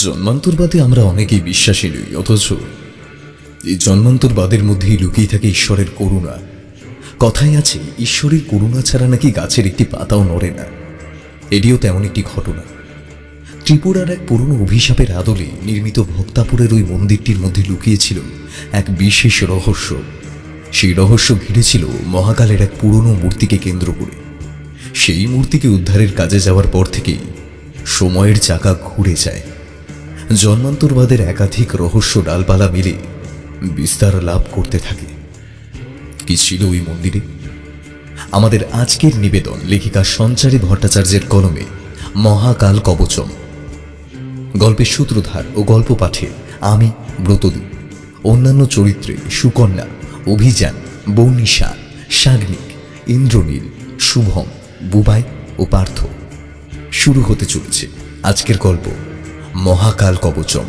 জন্মান্তরবাদে আমরা অনেকেই বিশ্বাসী নই, অথচ এই জন্মান্তরবাদের মধ্যেই লুকিয়ে থাকে ঈশ্বরের করুণা। কথায় আছে, ঈশ্বরের করুণা ছাড়া নাকি গাছের একটি পাতাও নড়ে না। এটিও তেমন একটি ঘটনা। ত্রিপুরার এক পুরনো অভিশাপের আদলে নির্মিত ভক্তাপুরের ওই মন্দিরটির মধ্যে লুকিয়েছিল এক বিশেষ রহস্য। সেই রহস্য ঘিরেছিল মহাকালের এক পুরনো মূর্তিকে কেন্দ্র করে। সেই মূর্তিকে উদ্ধারের কাজে যাওয়ার পর থেকেই সময়ের চাকা ঘুরে যায়। জন্মান্তরবাদের একাধিক রহস্য ডালপালা মিলে বিস্তার লাভ করতে থাকে। কি ছিল ওই মন্দিরে? আমাদের আজকের নিবেদন লেখিকা সঞ্চারী ভট্টাচার্যের কলমে মহাকাল কবচম। গল্পের সূত্রধার ও গল্প পাঠে আমি ব্রতদীপ, অন্যান্য চরিত্রে সুকন্যা, অভিযান, বৌনিশা, সাগ্নিক, ইন্দ্রনীল, শুভম, বুবাই ও পার্থ। শুরু হতে চলেছে আজকের গল্প মহাকাল কবচম।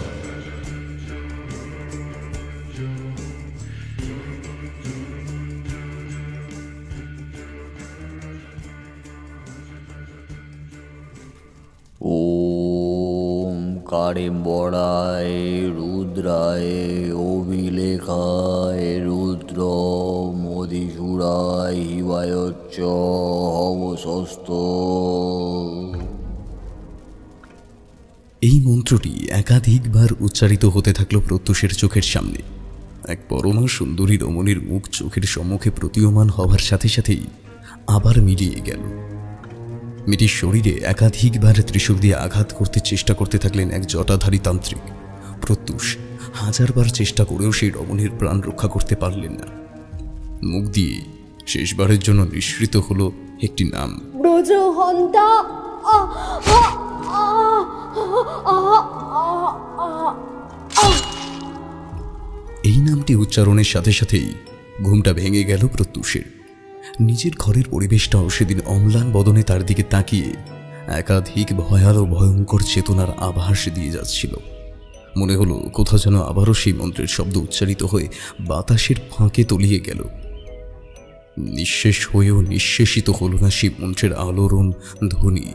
ওম কারেম্বরায় রুদ্রায় অভিলেখায় রুদ্র মধীসূরায় হিমায়চ্চ হবসস্ত। এই মন্ত্রটি একাধিকবার উচ্চারিত হতে থাকলো প্রত্যুষের চোখের সামনে। এক পরমা সুন্দরী রমণীর মুখ চোখের সম্মুখে প্রতীয়মান হওয়ার সাথে সাথেই আবার মিলিয়ে গেল। মেয়েটির শরীরে একাধিকবার ত্রিশূল দিয়ে আঘাত করতে চেষ্টা করতে থাকলেন এক জটাধারী তান্ত্রিক। প্রত্যুষ হাজারবার চেষ্টা করেও সেই রমণীর প্রাণ রক্ষা করতে পারলেন না। মুখ দিয়ে শেষবারের জন্য নিঃসৃত হলো একটি নাম, ব্রজহন্তা। এই নামটি উচ্চারণের সাথে সাথেই ঘুমটা ভেঙে গেল প্রত্যুষের। নিজের ঘরের পরিবেশটাও সেদিন অম্লান বদনে তার দিকে তাকিয়ে একাধিক ভয়াল ও ভয়ঙ্কর চেতনার আভাস দিয়ে যাচ্ছিল। মনে হলো কোথাও যেন আবারও সেই মন্ত্রের শব্দ উচ্চারিত হয়ে বাতাসের ফাঁকে তলিয়ে গেল। নিঃশেষ হয়েও নিঃশেষিত হল না সেই মন্ত্রের আলোড়ন ধ্বনি।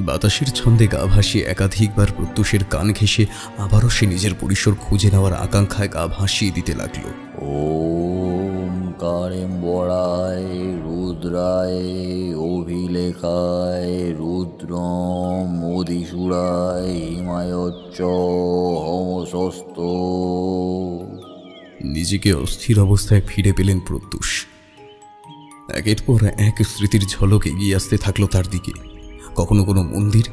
বাতাসের ছন্দে গা ভাসিয়ে একাধিকবার প্রত্যুষের কান ঘেঁষে আবারও সে নিজের পরিসর খুঁজে নেওয়ার আকাঙ্ক্ষায় গা ভাসিয়ে দিতে লাগলো। ওম কারেম্বরায় রুদ্রায় অভিলেখায় রুদ্র মধীসূরায় হিমায়চ্চ হবসস্ত। নিজেকে অস্থির অবস্থায় ফিরে পেলেন প্রত্যুষ। একের পর এক স্মৃতির ঝলক এগিয়ে আসতে থাকলো তার দিকে। কখনো কোনো মন্দির,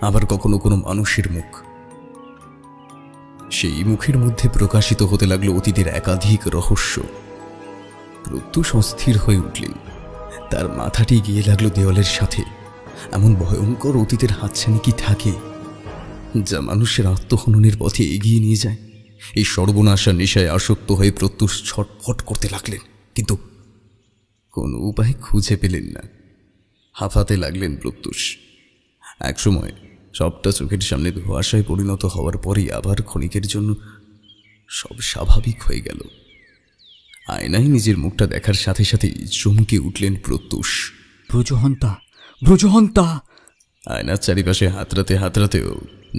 আবার কখনো কোনো মানুষের মুখ। সেই মুখের মধ্যে প্রকাশিত হতে লাগলো অতীতের একাধিক রহস্য। প্রত্যুষ অস্থির হয়ে উঠলেন। তার মাথাটি গিয়ে লাগলো দেওয়ালের সাথে। এমন ভয়ঙ্কর অতীতের হাতছানি কি থাকে যা মানুষের আত্মহননের পথে এগিয়ে নিয়ে যায়? এই সর্বনাশা নেশায় আসক্ত হয়ে প্রত্যুষ ছটফট করতে লাগলেন, কিন্তু কোনো উপায় খুঁজে পেলেন না। হাঁপাতে লাগলেন প্রত্যুষ। একসময় সবটা চোখের সামনে ধোঁয়াশায় পরিণত হওয়ার পরেই আবার ক্ষণিকের জন্য সব স্বাভাবিক হয়ে গেল। আয়নায় নিজের মুখটা দেখার সাথে সাথেই চমকে উঠলেন প্রত্যুষ। ব্রজহন্তা, ব্রজহন্তা! আয়নার চারিপাশে হাতড়াতে হাতড়াতেও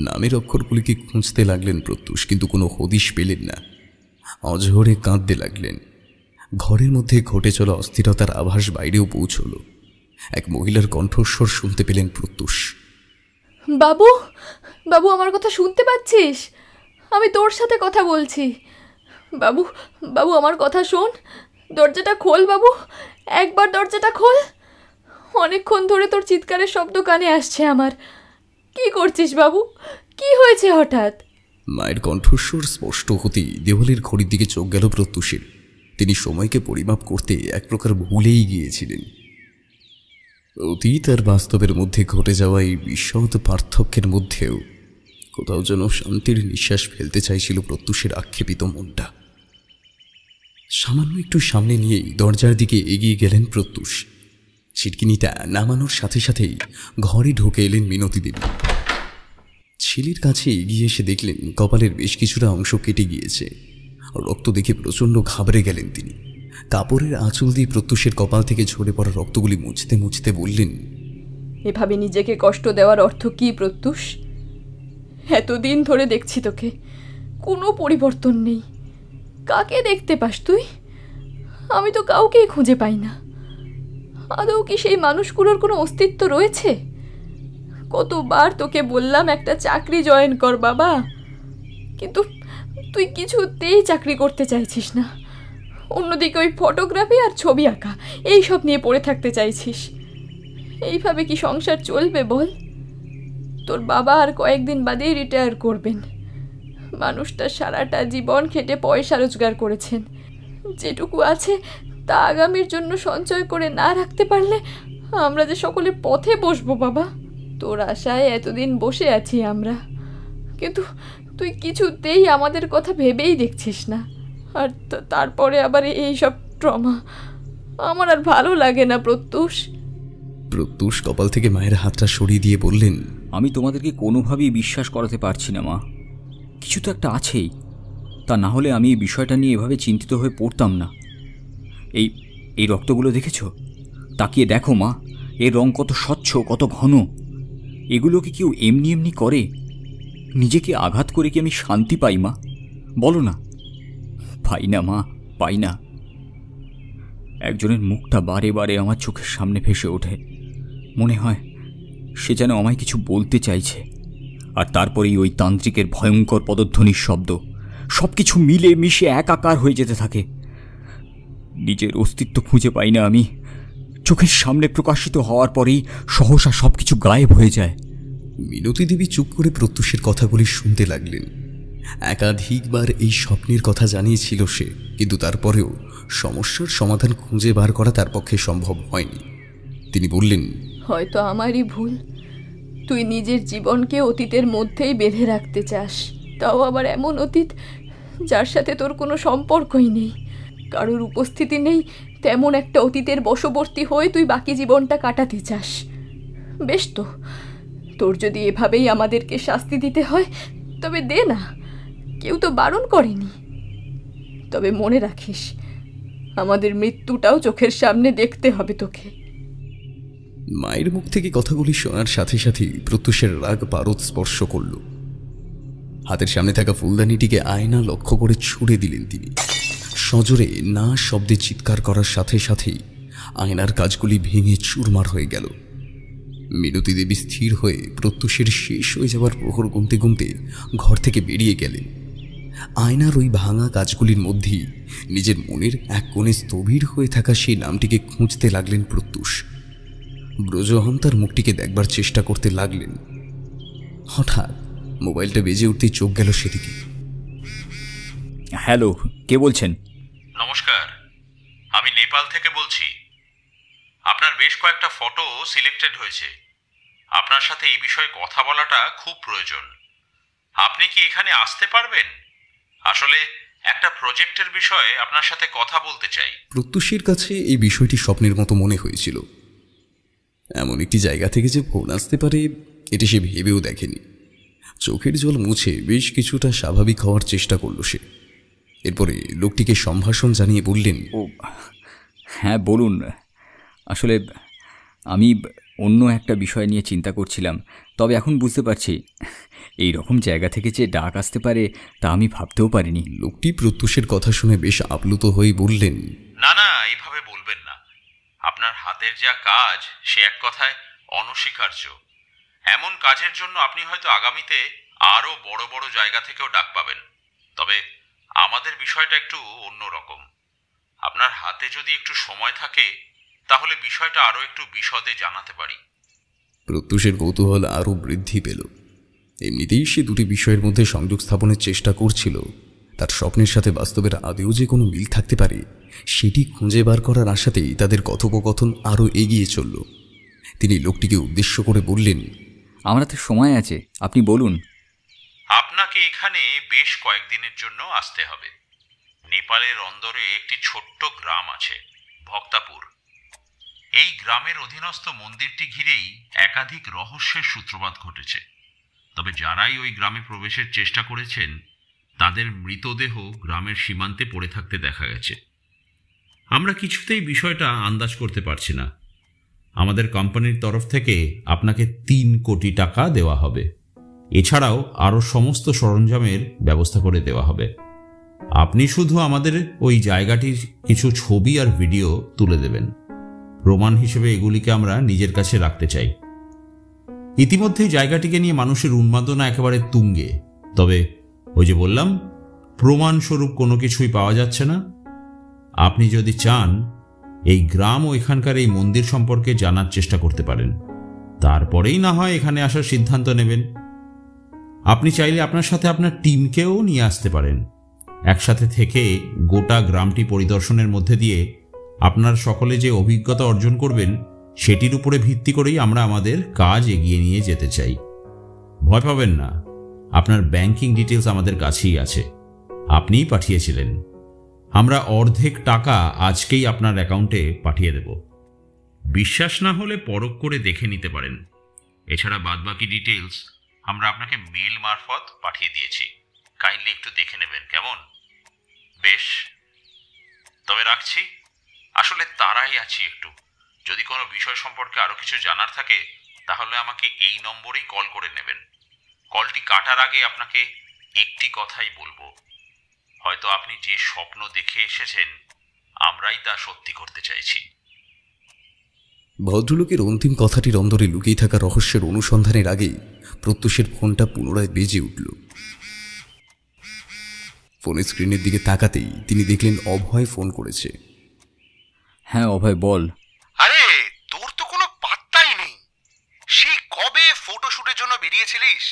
নামের অক্ষরগুলিকে খুঁজতে লাগলেন প্রত্যুষ, কিন্তু কোনো হদিশ পেলেন না। অঝরে কাঁদতে লাগলেন। ঘরের মধ্যে ঘটে চলা অস্থিরতার আভাস বাইরেও পৌঁছল। এক মহিলার কণ্ঠস্বর শুনতে পেলেন প্রত্যুষ। বাবু, বাবু, আমার কথা শুনতে পাচ্ছিস? আমি তোর সাথে কথা বলছি। বাবু, বাবু, আমার কথা শোন। দরজাটা খোল বাবু, একবার দরজাটা খোল। অনেকক্ষণ ধরে তোর চিৎকারের শব্দ কানে আসছে আমার। কি করছিস বাবু? কি হয়েছে হঠাৎ? মায়ের কণ্ঠস্বর স্পষ্ট হতেই দেওয়ালের ঘড়ির দিকে চোখ গেল প্রত্যুষের। তিনি সময়কে পরিমাপ করতে এক প্রকার ভুলেই গিয়েছিলেন। অতীত আর বাস্তবের মধ্যে ঘটে যাওয়া এই বিশদ পার্থক্যের মধ্যেও কোথাও যেন শান্তির নিঃশ্বাস ফেলতে চাইছিল প্রত্যুষের আক্ষেপিত মনটা। সামান্য একটু সামনে নিয়েই দরজার দিকে এগিয়ে গেলেন প্রত্যুষ। ছিটকিনিটা নামানোর সাথে সাথেই ঘরে ঢুকে এলেন মিনতি দেবী। ছেলের কাছে এগিয়ে এসে দেখলেন কপালের বেশ কিছুটা অংশ কেটে গিয়েছে। রক্ত দেখে প্রচণ্ড ঘাবড়ে গেলেন তিনি। কাপড়ের আঁচল দিয়ে প্রত্যুষের কপাল থেকে ঝরে পড়া রক্তগুলি মুছতে মুছতে বললেন, এভাবে নিজেকে কষ্ট দেওয়ার অর্থ কি প্রত্যুষ? এতদিন ধরে দেখছি তোকে, কোনো পরিবর্তন নেই। কাকে দেখতে পাস তুই? আমি তো কাউকেই খুঁজে পাই না। আদৌ কি সেই মানুষগুলোর কোনো অস্তিত্ব রয়েছে? কতবার তোকে বললাম একটা চাকরি জয়েন কর বাবা, কিন্তু তুই কিছুতেই চাকরি করতে চাইছিস না। অন্যদিকে ওই ফটোগ্রাফি আর ছবি আঁকা এই সব নিয়ে পড়ে থাকতে চাইছিস। এইভাবে কি সংসার চলবে বল? তোর বাবা আর কয়েকদিন বাদেই রিটায়ার করবেন। মানুষটা সারাটা জীবন খেটে পয়সা রোজগার করেছেন। যেটুকু আছে তা আগামীর জন্য সঞ্চয় করে না রাখতে পারলে আমরা যে সকলে পথে বসবো বাবা। তোর আশায় এতদিন বসে আছি আমরা, কিন্তু তুই কিছুতেই আমাদের কথা ভেবেই দেখছিস না। আর তারপরে আবার এই সব ট্রমা। আমার আর ভালো লাগে না প্রত্যুষ। প্রত্যুষ কপাল থেকে মায়ের হাতটা সরিয়ে দিয়ে বললেন, আমি তোমাদেরকে কোনোভাবেই বিশ্বাস করাতে পারছি না মা। কিছু তো একটা আছেই, তা না হলে আমি এই বিষয়টা নিয়ে এভাবে চিন্তিত হয়ে পড়তাম না। এই এই রক্তগুলো দেখেছ? তাকিয়ে দেখো মা, এর রং কত স্বচ্ছ, কত ঘন। এগুলো কি কেউ এমনি এমনি করে? নিজেকে আঘাত করে কি আমি শান্তি পাই মা? বলো না। পাই না মা, পাই না। একজনের মুখটা বারে বারে আমার চোখের সামনে ভেসে ওঠে। মনে হয় সে যেন আমায় কিছু বলতে চাইছে। আর তারপরেই ওই তান্ত্রিকের ভয়ঙ্কর পদধ্বনির শব্দ। সব কিছু মিলে মিশে একাকার হয়ে যেতে থাকে। নিজের অস্তিত্ব খুঁজে পাই না আমি। চোখের সামনে প্রকাশিত হওয়ার পরেই সহসা সব কিছু গায়েব হয়ে যায়। মিনতি দেবী চুপ করে প্রত্যুষের কথাগুলি শুনতে লাগলেন। একাধিকবার এই স্বপ্নের কথা জানিয়েছিল সে, কিন্তু তারপরেও সমস্যার সমাধান খুঁজে বার করা তার পক্ষে সম্ভব হয়নি। তিনি বললেন, হয়তো আমারই ভুল। তুই নিজের জীবনকে অতীতের মধ্যেই বেঁধে রাখতে চাস, তাও আবার এমন অতীত যার সাথে তোর কোনো সম্পর্কই নেই, কারোর উপস্থিতি নেই, তেমন একটা অতীতের বশবর্তী হয়ে তুই বাকি জীবনটা কাটাতে চাস। বেশ তো, তোর যদি এভাবেই আমাদেরকে শাস্তি দিতে হয় তবে দে না, কেউ তো বারণ করেনি। তবে মনে রাখিস, আমাদের মৃত্যুটাও চোখের সামনে দেখতে হবে তোকে। মায়ের মুখ থেকে কথাগুলি শোনার সাথে সাথেই প্রত্যুষের রাগ পারদ স্পর্শ করল। হাতের সামনে থাকা ফুলদানিটিকে আয়না লক্ষ্য করে ছুড়ে দিলেন তিনি। সজোরে না শব্দে চিৎকার করার সাথে সাথেই আয়নার কাজগুলি ভেঙে চুরমার হয়ে গেল। মিনতি দেবী স্থির হয়ে প্রত্যুষের শেষ হয়ে যাওয়ার প্রহর গুনতে গুনতে ঘর থেকে বেরিয়ে গেলেন। আয়নার ওই ভাঙা কাজগুলির মধ্যেই নিজের মনের এক কোণে স্থবির হয়ে থাকা সেই নামটিকে খুঁজতে লাগলেন প্রত্যুষ। ব্রজহন তার মুখটিকে দেখবার চেষ্টা করতে লাগলেন। হঠাৎ মোবাইলটা বেজে উঠতেই চোখ গেল সেদিকে। হ্যালো, কে বলছেন? নমস্কার, আমি নেপাল থেকে বলছি। আপনার বেশ কয়েকটা ফটো সিলেক্টেড হয়েছে। আপনার সাথে এই বিষয়ে কথা বলাটা খুব প্রয়োজন। আপনি কি এখানে আসতে পারবেন? আসলে একটা প্রজেক্টের বিষয়ে আপনার সাথে কথা বলতে চাই। প্রত্যুষের কাছে এই বিষয়টি স্বপ্নের মতো মনে হয়েছিল। এমন একটি জায়গা থেকে যে ফোন আসতে পারে এটি সে ভেবেও দেখেনি। চোখের জল মুছে বেশ কিছুটা স্বাভাবিক হওয়ার চেষ্টা করল সে। এরপরে লোকটিকে সম্ভাষণ জানিয়ে বললেন, ও হ্যাঁ বলুন। আসলে আমি অন্য একটা বিষয় নিয়ে চিন্তা করছিলাম, তবে এখন বুঝতে পারছি এই রকম জায়গা থেকে যে ডাক আসতে পারে তা আমি ভাবতেও পারিনি। লোকটি প্রত্যুষের কথা শুনে বেশ আপ্লুত হয়ে বললেন, না না, এইভাবে বলবেন না। আপনার হাতের যা কাজ সে এক কথায় অনস্বীকার্য। এমন কাজের জন্য আপনি হয়তো আগামীতে আরও বড় বড় জায়গা থেকেও ডাক পাবেন। তবে আমাদের বিষয়টা একটু অন্যরকম। আপনার হাতে যদি একটু সময় থাকে তাহলে বিষয়টা আরও একটু বিশদে জানাতে পারি। প্রত্যুষের কৌতূহল আরও বৃদ্ধি পেল। এমনিতেই সে দুটি বিষয়ের মধ্যে সংযোগ স্থাপনের চেষ্টা করছিল। তার স্বপ্নের সাথে বাস্তবের আদেও যে কোনো মিল থাকতে পারে সেটি খুঁজে বার করার আশাতেই তাদের কথোপকথন আরও এগিয়ে চলল। তিনি লোকটিকে উদ্দেশ্য করে বললেন, আমার হাতে সময় আছে, আপনি বলুন। আপনাকে এখানে বেশ কয়েকদিনের জন্য আসতে হবে। নেপালের অন্দরে একটি ছোট্ট গ্রাম আছে, ভক্তাপুর। এই গ্রামের অধীনস্থ মন্দিরটি ঘিরেই একাধিক রহস্যের সূত্রপাত ঘটেছে। তবে যারাই ওই গ্রামে প্রবেশের চেষ্টা করেছেন তাদের মৃতদেহ গ্রামের সীমান্তে পড়ে থাকতে দেখা গেছে। আমরা কিছুতেই বিষয়টা আন্দাজ করতে পারছি না। আমাদের কোম্পানির তরফ থেকে আপনাকে 3 কোটি টাকা দেওয়া হবে। এছাড়াও আরও সমস্ত সরঞ্জামের ব্যবস্থা করে দেওয়া হবে। আপনি শুধু আমাদের ওই জায়গাটির কিছু ছবি আর ভিডিও তুলে দেবেন। প্রমাণ হিসেবে এগুলিকে আমরা নিজের কাছে রাখতে চাই। ইতিমধ্যেই জায়গাটিকে নিয়ে মানুষের উন্মাদনা একেবারে তুঙ্গে। তবে ওই যে বললাম, প্রমাণস্বরূপ কোনো কিছুই পাওয়া যাচ্ছে না। আপনি যদি চান, এই গ্রাম ও এখানকার এই মন্দির সম্পর্কে জানার চেষ্টা করতে পারেন, তারপরেই না হয় এখানে আসার সিদ্ধান্ত নেবেন। আপনি চাইলে আপনার সাথে আপনার টিমকেও নিয়ে আসতে পারেন। একসাথে থেকে গোটা গ্রামটি পরিদর্শনের মধ্যে দিয়ে আপনার সকলে যে অভিজ্ঞতা অর্জন করবেন, সেটির উপরে ভিত্তি করেই আমরা আমাদের কাজ এগিয়ে নিয়ে যেতে চাই। ভয় পাবেন না, আপনার ব্যাংকিং ডিটেলস আমাদের কাছেই আছে। আপনিই পাঠিয়েছিলেন। আমরা অর্ধেক টাকা আজকেই আপনার অ্যাকাউন্টে পাঠিয়ে দেব। বিশ্বাস না হলে পরখ করে দেখে নিতে পারেন। এছাড়া বাদবাকি ডিটেলস আমরা আপনাকে মেল মারফত পাঠিয়ে দিয়েছি। কাইন্ডলি একটু দেখে নেবেন, কেমন? বেশ, তবে রাখছি। আসলে তারাই আছি একটু। যদি কোনো বিষয় সম্পর্কে আরও কিছু জানার থাকে, তাহলে আমাকে এই নম্বরেই কল করে নেবেন। কলটি কাটার আগে আপনাকে একটি কথাই বলবো, হয়তো আপনি যে স্বপ্ন দেখে এসেছেন, আমরাই তা সত্যি করতে চাইছি। ভদ্রলোকের অন্তিম কথাটির অন্দরে লুকিয়ে থাকা রহস্যের অনুসন্ধানের আগেই প্রত্যুষের ফোনটা পুনরায় বেজে উঠল। ফোনের স্ক্রিনের দিকে তাকাতেই তিনি দেখলেন অভয় ফোন করেছে। হ্যাঁ অভয়, বল। আরে তোর তো কোনো পাত্তাই নেই। সেই কবে ফটোশুটের জন্য বেরিয়েছিলিস,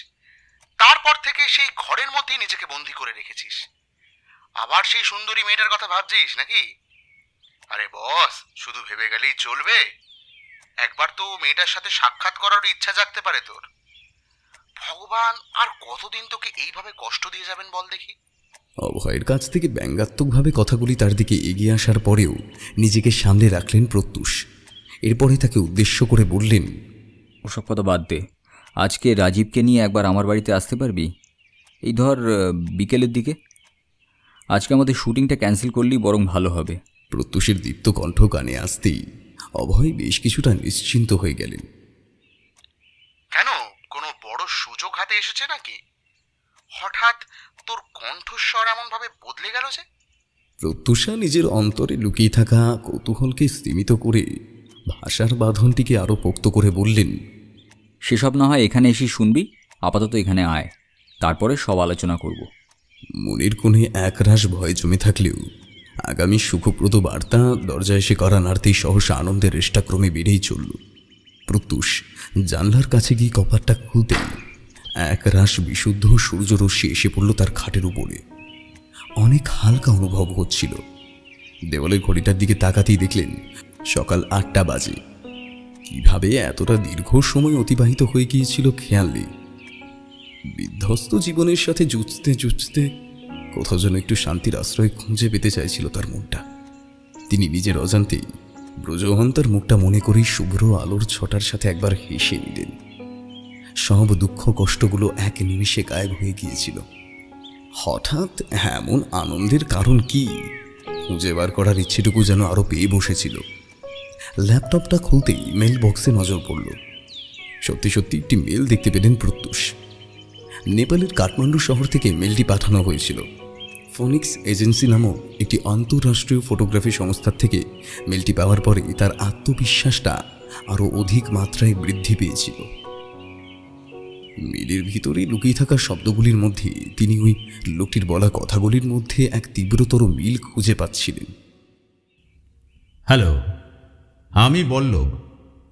তারপর থেকে সেই ঘরের মধ্যেই নিজেকে বন্দি করে রেখেছিস। আবার সেই সুন্দরী মেয়েটার কথা ভাবছিস নাকি? আরে বস, শুধু ভেবে গেলেই চলবে? একবার তো মেয়েটার সাথে সাক্ষাৎ করার ইচ্ছা জাগতে পারে তোর। ভগবান আর কতদিন তোকে এইভাবে কষ্ট দিয়ে যাবেন বল দেখি। অভয়ের কাছ থেকে ব্যঙ্গাত্মকভাবে কথাগুলি তার দিকে এগিয়ে আসার পরেও নিজেকে সামলে রাখলেন প্রত্যুষ। এরপরে তাকে উদ্দেশ্য করে বললেন, ওসব কথা বাদ দে। আজকে রাজীবকে নিয়ে একবার আমার বাড়িতে আসতে পারবি? এই ধর বিকেলের দিকে। আজকে আমাদের শুটিংটা ক্যান্সেল করলেই বরং ভালো হবে। প্রত্যুষের দীপ্ত কণ্ঠ কানে আসতেই অভয় বেশ কিছুটা নিশ্চিন্ত হয়ে গেলেন। কেন, কোনো বড় সুযোগ হাতে এসেছে নাকি? হঠাৎ তোর কণ্ঠস্বর এমন ভাবে বদলে গেল যে? প্রত্যুষা নিজের অন্তরে লুকিয়ে থাকা কৌতূহলকে স্তীমিত করে ভাষার বাঁধনটিকে আরো পোক্ত করে বললেন, সেসব না হয় এখানে এসে শুনবি। আপাতত এখানে আয়, তারপরে সব আলোচনা করব। মনের কোণে একরাশ ভয় জমে থাকলেও আগামী সুখপ্রদ বার্তা দরজায় এসে করা নাড়তেই সহসা আনন্দের রেষ্টাক্রমে বেড়েই চলল। প্রত্যুষ জানলার কাছে গিয়ে কপারটা খুলতেই একরাশ বিশুদ্ধ সূর্যরশ্মি এসে পড়ল তার খাটের উপরে। অনেক হালকা অনুভব হচ্ছিল। দেওয়ালের ঘড়িটার দিকে তাকাতেই দেখলেন সকাল 8টা বাজে। কিভাবে এতটা দীর্ঘ সময় অতিবাহিত হয়ে গিয়েছিল খেয়াল নেই। বিধ্বস্ত জীবনের সাথে জুঝতে জুঝতে কোথাও যেন একটু শান্তির আশ্রয় খুঁজে পেতে চাইছিল তার মনটা। তিনি নিজের অজান্তেই ব্রজহন্তার মুখটা মনে করেই শুভ্র আলোর ছটার সাথে একবার হেসে নিলেন। সব দুঃখ কষ্টগুলো এক নিমিষে গায়েব হয়ে গিয়েছিল। হঠাৎ এমন আনন্দের কারণ কি খুঁজে বার করার ইচ্ছেটুকু যেন আরো পেয়ে বসেছিল। ল্যাপটপটা খুলতেই মেল বক্সে নজর পড়ল। সত্যি সত্যি একটি মেল দেখতে পেলেন প্রত্যুষ। নেপালের কাঠমান্ডু শহর থেকে মেলটি পাঠানো হয়েছিল। ফোনিক্স এজেন্সি নামক একটি আন্তঃরাষ্ট্রীয় ফটোগ্রাফি সংস্থার থেকে মেলটি পাওয়ার পরে তার আত্মবিশ্বাসটা আরো অধিক মাত্রায় বৃদ্ধি পেয়েছিল। মেলের ভিতরে লুকিয়ে থাকা শব্দগুলির মধ্যে তিনি ওই লোকটির বলা কথাগুলির মধ্যে এক তীব্রতর মিল খুঁজে পাচ্ছিলেন। হ্যালো, আমি বল্লভ।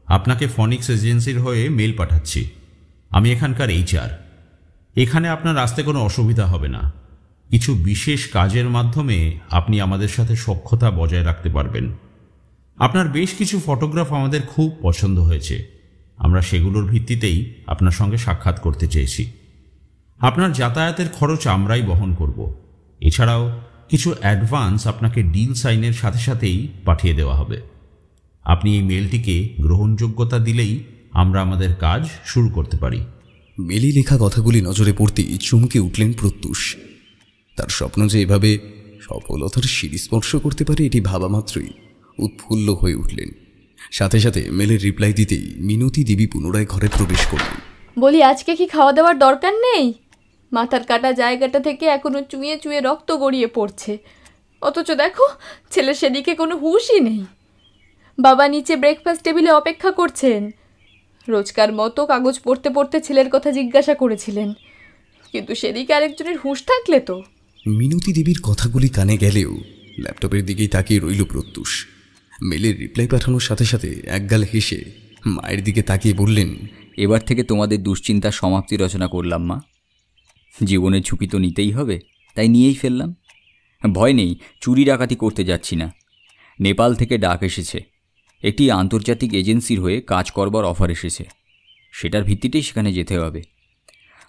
আপনাকে ফনিক্স এজেন্সির হয়ে মেল পাঠাচ্ছি। আমি এখানকার HR। এখানে আপনার আসতে কোনো অসুবিধা হবে না। কিছু বিশেষ কাজের মাধ্যমে আপনি আমাদের সাথে সখ্যতা বজায় রাখতে পারবেন। আপনার বেশ কিছু ফটোগ্রাফ আমাদের খুব পছন্দ হয়েছে। আমরা সেগুলোর ভিত্তিতেই আপনার সঙ্গে সাক্ষাৎ করতে চেয়েছি। আপনার যাতায়াতের খরচ আমরাই বহন করব। এছাড়াও কিছু অ্যাডভান্স আপনাকে ডিল সাইনের সাথে সাথেই পাঠিয়ে দেওয়া হবে। আপনি এই মেলটিকে গ্রহণযোগ্যতা দিলেই আমরা আমাদের কাজ শুরু করতে পারি। মেলে লেখা কথাগুলি নজরে পড়তেই চমকে উঠলেন প্রত্যুষ। তার স্বপ্ন যে এভাবে সফলতার সিঁড়ি স্পর্শ করতে পারে এটি ভাবা মাত্রই উৎফুল্ল হয়ে উঠলেন। সাথে সাথে মেলের রিপ্লাই দিতেই মিনতি দেবী পুনরায় ঘরে প্রবেশ করলেন। বলি আজকে কি খাওয়া দাওয়ার দরকার নেই? মাথার কাটা জায়গাটা থেকে এখনো চুঁয়ে চুঁয়ে রক্ত গড়িয়ে পড়ছে, অথচ দেখো ছেলের সেদিকে কোনো হুঁশই নেই। বাবা নিচে ব্রেকফাস্ট টেবিলে অপেক্ষা করছেন। রোজকার মতো কাগজ পড়তে পড়তে ছেলের কথা জিজ্ঞাসা করেছিলেন, কিন্তু সেদিকে আরেকজনের হুঁশ থাকলে তো। মিনতি দেবীর কথাগুলি কানে গেলেও ল্যাপটপের দিকেই তাকিয়ে রইল প্রত্যুষ। মেলের রিপ্লাই পাঠানোর সাথে সাথে একগাল হেসে মায়ের দিকে তাকিয়ে বললেন, এবার থেকে তোমাদের দুশ্চিন্তার সমাপ্তি রচনা করলাম মা। জীবনের ঝুঁকি তো নিতেই হবে, তাই নিয়েই ফেললাম। ভয় নেই, চুরি ডাকাতি করতে যাচ্ছি না। নেপাল থেকে ডাক এসেছে, একটি আন্তর্জাতিক এজেন্সির হয়ে কাজ করবার অফার এসেছে, সেটার ভিত্তিতেই সেখানে যেতে হবে।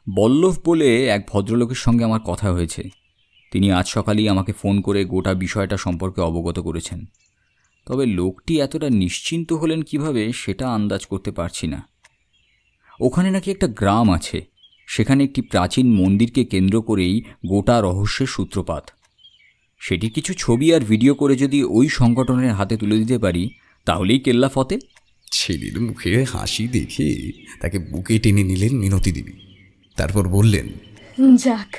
বল্লভ বলে এক ভদ্রলোকের সঙ্গে আমার কথা হয়েছে, তিনি আজ সকালেই আমাকে ফোন করে গোটা বিষয়টা সম্পর্কে অবগত করেছেন। তবে লোকটি এতটা নিশ্চিন্ত হলেন কিভাবে সেটা আন্দাজ করতে পারছি না। ওখানে নাকি একটা গ্রাম আছে, সেখানে একটি প্রাচীন মন্দিরকে কেন্দ্র করেই গোটা রহস্যের সূত্রপাত। সেটির কিছু ছবি আর ভিডিও করে যদি ওই সংগঠনের হাতে তুলে দিতে পারি, তাহলেই কেল্লা ফতে। ছেলের মুখে হাসি দেখে তাকে বুকে টেনে নিলেন মিনতি দেবী। তারপর বললেন, যাক,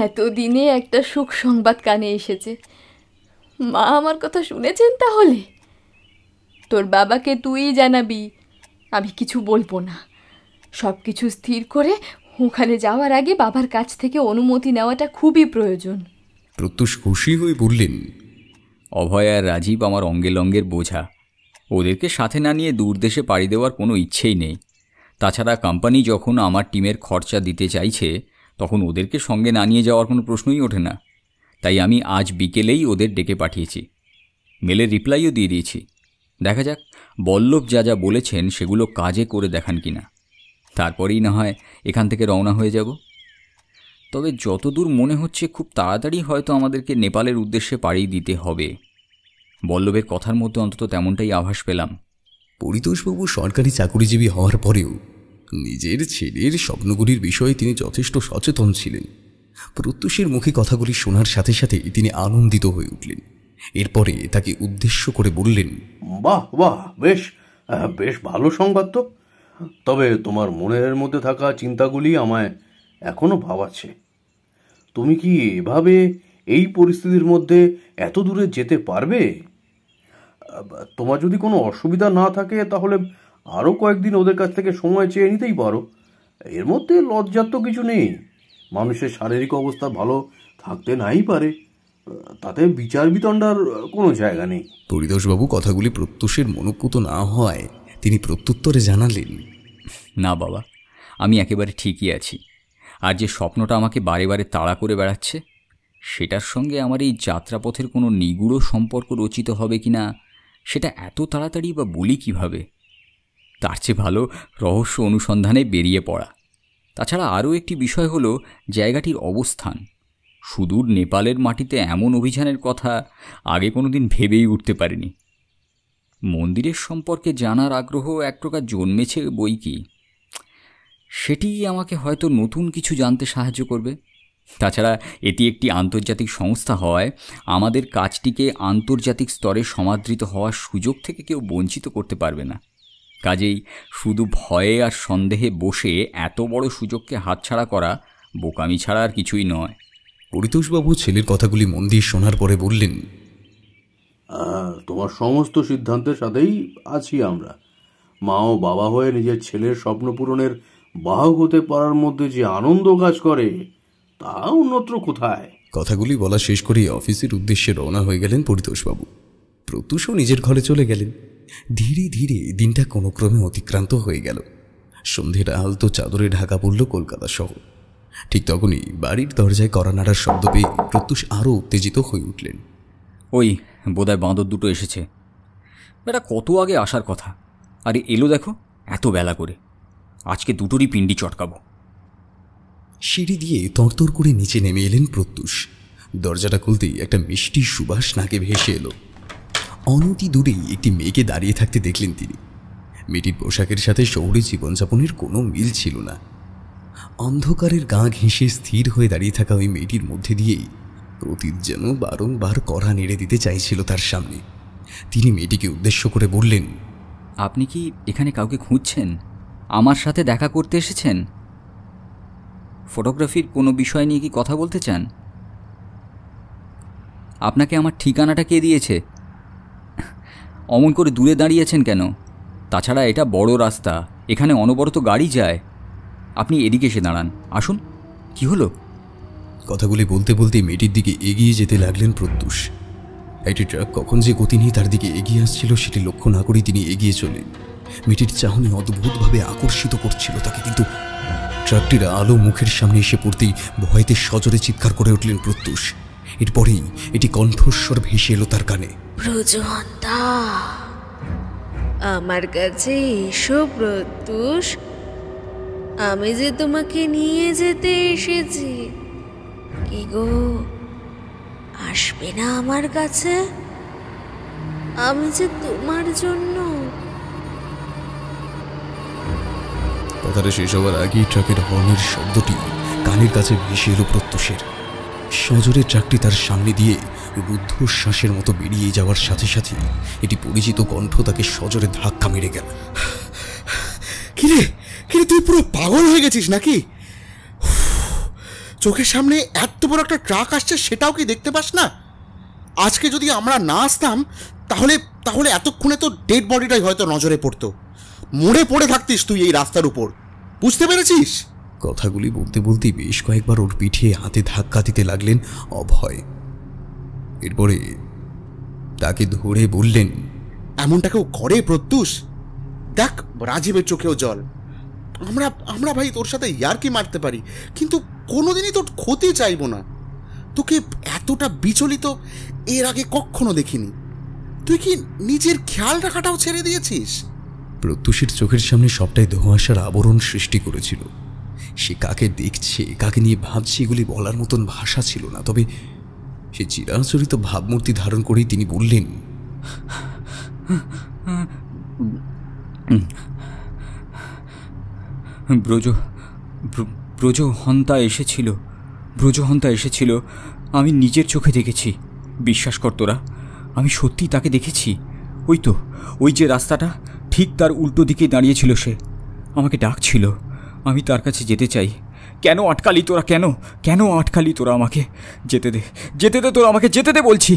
এতদিনে একটা সুখ সংবাদ কানে এসেছে। মা আমার কথা শুনেছেন তাহলে? তোর বাবাকে তুই জানাবি, আমি কিছু বলবো না। সব কিছু স্থির করে ওখানে যাওয়ার আগে বাবার কাছ থেকে অনুমতি নেওয়াটা খুবই প্রয়োজন। প্রত্যুষ খুশি হয়ে বললেন, অভয় আর রাজীব আমার অঙ্গের অঙ্গের বোঝা, ওদেরকে সাথে না নিয়ে দূরদেশে পাড়ি দেওয়ার কোনো ইচ্ছেই নেই। তাছাড়া কোম্পানি যখন আমার টিমের খরচা দিতে চাইছে, তখন ওদেরকে সঙ্গে না নিয়ে যাওয়ার কোনো প্রশ্নই ওঠে না। তাই আমি আজ বিকেলেই ওদের ডেকে পাঠিয়েছি, মেলের রিপ্লাইও দিয়ে দিয়েছি। দেখা যাক বল্লভ যা যা বলেছেন সেগুলো কাজে করে দেখান কিনা, তারপরেই না হয় এখান থেকে রওনা হয়ে যাব। তবে যতদূর মনে হচ্ছে খুব তাড়াতাড়ি হয়তো আমাদেরকে নেপালের উদ্দেশ্যে পাড়ি দিতে হবে। বল্লভের কথার মধ্যে অন্তত তেমনটাই আভাস পেলাম। পরিতোষবাবু সরকারি চাকুরিজীবী হওয়ার পরেও নিজের ছেলের স্বপ্নগুলির বিষয়ে তিনি যথেষ্ট সচেতন ছিলেন। প্রত্যুষের মুখে কথাগুলি শোনার সাথে সাথে তিনি আনন্দিত হয়ে উঠলেন। এরপরে তাকে উদ্দেশ্য করে বললেন, বাহ বাহ, বেশ বেশ ভালো সংবাদ তো। তবে তোমার মনের মধ্যে থাকা চিন্তাগুলি আমায় এখনো ভাবাচ্ছে। তুমি কি এভাবে এই পরিস্থিতির মধ্যে এত দূরে যেতে পারবে? তোমার যদি কোনো অসুবিধা না থাকে তাহলে আরও কয়েকদিন ওদের কাছ থেকে সময় চেয়ে নিতেই পারো। এর মধ্যে লজ্জার তো কিছু নেই। মানুষের শারীরিক অবস্থা ভালো থাকতে নাই পারে, তাতে বিচার বিতণ্ডার কোনো জায়গা নেই। পরিতোষবাবু কথাগুলি প্রত্যুষের মনোপুত না হওয়ায় তিনি প্রত্যুত্তরে জানালেন, না বাবা, আমি একেবারে ঠিকই আছি। আর যে স্বপ্নটা আমাকে বারে বারে তাড়া করে বেড়াচ্ছে, সেটার সঙ্গে আমার এই যাত্রাপথের কোনো নিগুড় সম্পর্ক রচিত হবে কিনা সেটা এত তাড়াতাড়ি বা বলি কিভাবে। তার চেয়ে ভালো রহস্য অনুসন্ধানে বেরিয়ে পড়া। তাছাড়া আরও একটি বিষয় হলো জায়গাটির অবস্থান। সুদূর নেপালের মাটিতে এমন অভিযানের কথা আগে কোনো দিন ভেবেই উঠতে পারিনি। মন্দিরের সম্পর্কে জানার আগ্রহ এক প্রকার জন্মেছে বই কি, সেটি আমাকে হয়তো নতুন কিছু জানতে সাহায্য করবে। তাছাড়া এটি একটি আন্তর্জাতিক সংস্থা হওয়ায় আমাদের কাজটিকে আন্তর্জাতিক স্তরে সমাদৃত হওয়ার সুযোগ থেকে কেউ বঞ্চিত করতে পারবে না। কাজেই শুধু ভয়ে আর সন্দেহে বসে এত বড় সুযোগকে হাতছাড়া করা বোকামি ছাড়া আর কিছুই নয়। পরিতোষবাবু ছেলের কথাগুলি মন দিয়ে শোনার পরে বললেন, তোমার সমস্ত সিদ্ধান্তের সাথেই আছি আমরা। মা ও বাবা হয়ে নিজের ছেলের স্বপ্ন পূরণের বাহক হতে পারার মধ্যে যে আনন্দ কাজ করে তা অন্যত্র কোথায়। কথাগুলি বলা শেষ করে অফিসের উদ্দেশ্যে রওনা হয়ে গেলেন পরিতোষবাবু। প্রত্যুষও নিজের ঘরে চলে গেলেন। ধীরে ধীরে দিনটা কোনো ক্রমে অতিক্রান্ত হয়ে গেল। সন্ধ্যের আলতো চাদরে ঢাকা পড়ল কলকাতা শহর। ঠিক তখনই বাড়ির দরজায় কড়া নাড়ার শব্দ পেয়ে প্রত্যুষ আরও উত্তেজিত হয়ে উঠলেন। ওই বোধহয় বাঁদর দুটো এসেছে। এটা কত আগে আসার কথা, আরে এলো দেখো এত বেলা করে। আজকে দুটোরই পিণ্ডি চটকাবো। সিঁড়ি দিয়ে তরতর করে নিচে নেমে এলেন প্রত্যুষ। দরজাটা খুলতেই একটা মিষ্টি সুবাস নাকে ভেসে এলো। অনতি দূরেই একটি মেয়েকে দাঁড়িয়ে থাকতে দেখলেন তিনি। মেয়েটির পোশাকের সাথে শহুরে জীবনযাপনের কোনো মিল ছিল না। অন্ধকারের গা ঘেঁষে স্থির হয়ে দাঁড়িয়ে থাকা ওই মেয়েটির মধ্যে দিয়েই প্রতীত যেন বারংবার কড়া নেড়ে দিতে চাইছিল তার সামনে। তিনি মেয়েটিকে উদ্দেশ্য করে বললেন, আপনি কি এখানে কাউকে খুঁজছেন? আমার সাথে দেখা করতে এসেছেন? ফটোগ্রাফির কোনো বিষয় নিয়ে কি কথা বলতে চান? আপনাকে আমার ঠিকানাটা কে দিয়েছে? অমন করে দূরে দাঁড়িয়েছেন কেন? তাছাড়া এটা বড় রাস্তা, এখানে অনবরত গাড়ি যায়। আপনি এদিকে এসে দাঁড়ান, আসুন। কি হলো? কথাগুলি বলতে বলতে মেয়েটির দিকে এগিয়ে যেতে লাগলেন প্রত্যুষ। একটি ট্রাক কখন যে গতি নিয়ে তার দিকে এগিয়ে আসছিল সেটি লক্ষ্য না করেই তিনি এগিয়ে চলেন। মেয়েটির চাহনি অদ্ভুতভাবে আকর্ষিত করছিল তাকে, কিন্তু ট্রাকটির আলো মুখের সামনে এসে পড়তেই ভয়তে সজোরে চিৎকার করে উঠলেন প্রত্যুষ। এরপরেই এটি কণ্ঠস্বর ভেসে এলো তার কানে। ব্রজহন্তা, আমার কাছে এসো প্রত্যুষ, আমি যে তোমাকে নিয়ে যেতে এসেছি। কি গো, আসবে না আমার কাছে? আমি যে তোমার জন্য। কথাটা শেষ হওয়ার আগেই ট্রাকের হর্নের শব্দটি কানের কাছে ভেসে এলো প্রত্যুষের। সজোরে ট্রাকটি তার সামনে দিয়ে রুদ্ধশ্বাসের মতো বেরিয়ে যাওয়ার সাথে সাথে এটি পরিচিত কণ্ঠ তাকে সজোরে ধাক্কা মেরে গেল। কিরে কিরে, তুই পুরো পাগল হয়ে গেছিস নাকি? চোখের সামনে এত বড় একটা ট্রাক আসছে, সেটাও কি দেখতে পাস না? আজকে যদি আমরা না আসতাম তাহলে তাহলে এতক্ষণে তো ডেড বডিটাই হয়তো নজরে পড়তো। মরে পড়ে থাকতিস তুই এই রাস্তার উপর, বুঝতে পেরেছিস? কথাগুলি বলতে বলতে বেশ কয়েকবার ওর পিঠে হাতে ধাক্কা দিতে লাগলেন অভয়। এরপরে তাকে ধরে বললেন, এমনটা কেউ করে প্রত্যুষ? দেখ, রাজীবের চোখেও জল। আমরা ভাই তোর সাথে ইয়ার্কি মারতে পারি, কিন্তু কোনোদিনই তোর ক্ষতি চাইবো না। তোকে এতটা বিচলিত এর আগে কখনো দেখিনি। তুই কি নিজের খেয়াল রাখাটাও ছেড়ে দিয়েছিস? প্রত্যুষের চোখের সামনে সবটাই ধোঁয়াশার আবরণ সৃষ্টি করেছিল। সে কাকে দেখছে, কাকে নিয়ে ভাবছে, এগুলি বলার মতন ভাষা ছিল না। তবে সে চিরাচরিত ভাবমূর্তি ধারণ করেই তিনি বললেন, ব্রজহন্তা এসেছিল। আমি নিজের চোখে দেখেছি। বিশ্বাস কর তোরা, আমি সত্যি তাকে দেখেছি। ওই যে রাস্তাটা, ঠিক তার উল্টো দিকেই দাঁড়িয়েছিল সে। আমাকে ডাকছিল, আমি তার কাছে যেতে চাই। কেন আটকালি তোরা? কেন আটকালি তোরা আমাকে? যেতে দে তোরা, আমাকে যেতে দে বলছি।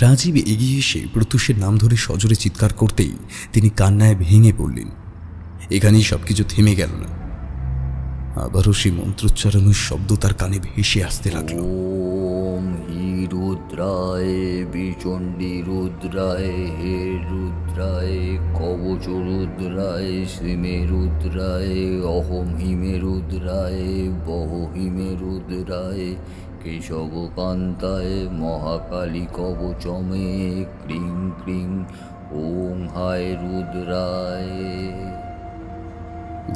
রাজীব এগিয়ে এসে প্রত্যুষের নাম ধরে সজোরে চিৎকার করতেই তিনি কান্নায় ভেঙে পড়লেন। এখানেই সবকিছু থেমে গেল না, আবারও সেই মন্ত্রোচ্চারণের শব্দ তার কানে ভেসে আসতে লাগলো। ওম হি রুদ্রায় বিচণ্ডী রুদ্রায় হে রুদ্রায় কবচ রুদ্রায় শ্রীমে রুদ্রায় অহম হিমে রুদ্রায় বহ হিমে রুদ্রায় কেশবকান্তায় মহাকালী কবচমে ক্রিং ক্রিং ওম হায় রুদ্রায়।